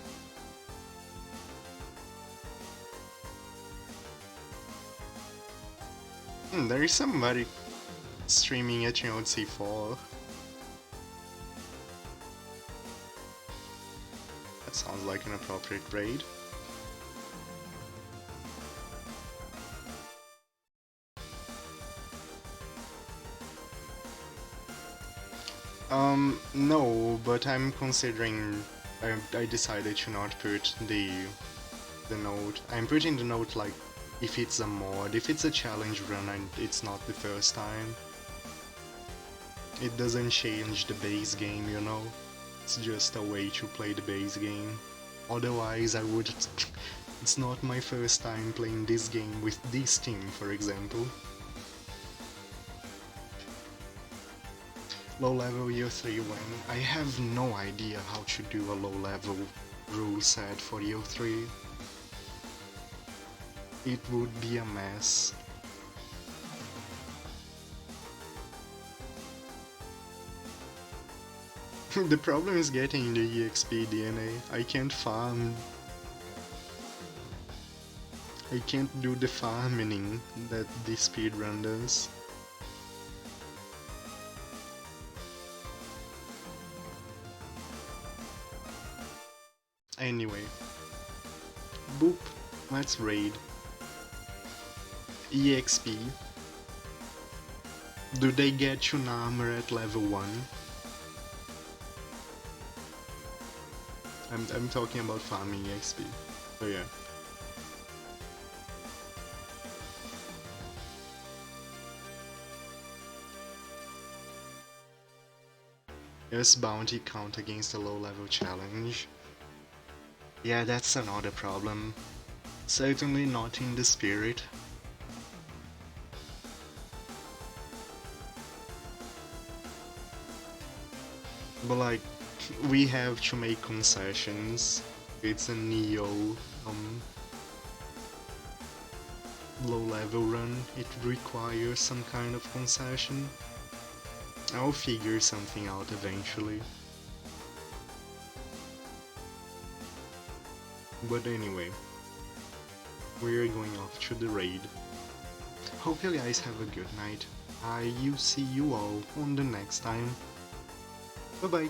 There is somebody streaming Etrian Odyssey IV. That sounds like an appropriate raid. No, but I'm considering. I decided to not put the note. I'm putting the note like if it's a mod, if it's a challenge run and it's not the first time. It doesn't change the base game, you know? It's just a way to play the base game. Otherwise I would... It's not my first time playing this game with this team, for example. Low level year 3 when I have no idea how to do a low level rule set for year 3. It would be a mess. The problem is getting the EXP DNA. I can't farm. I can't do the farming that the speedrun does. Anyway. Boop. Let's raid. EXP. Do they get you armor at level 1? I'm talking about farming EXP. Oh yeah. Does bounty count against a low level challenge? Yeah, that's another problem. Certainly not in the spirit. But like, we have to make concessions. It's a Neo low level run. It requires some kind of concession. I'll figure something out eventually. But anyway, we're going off to the raid. Hope you guys have a good night. I see you all on the next time. Bye bye.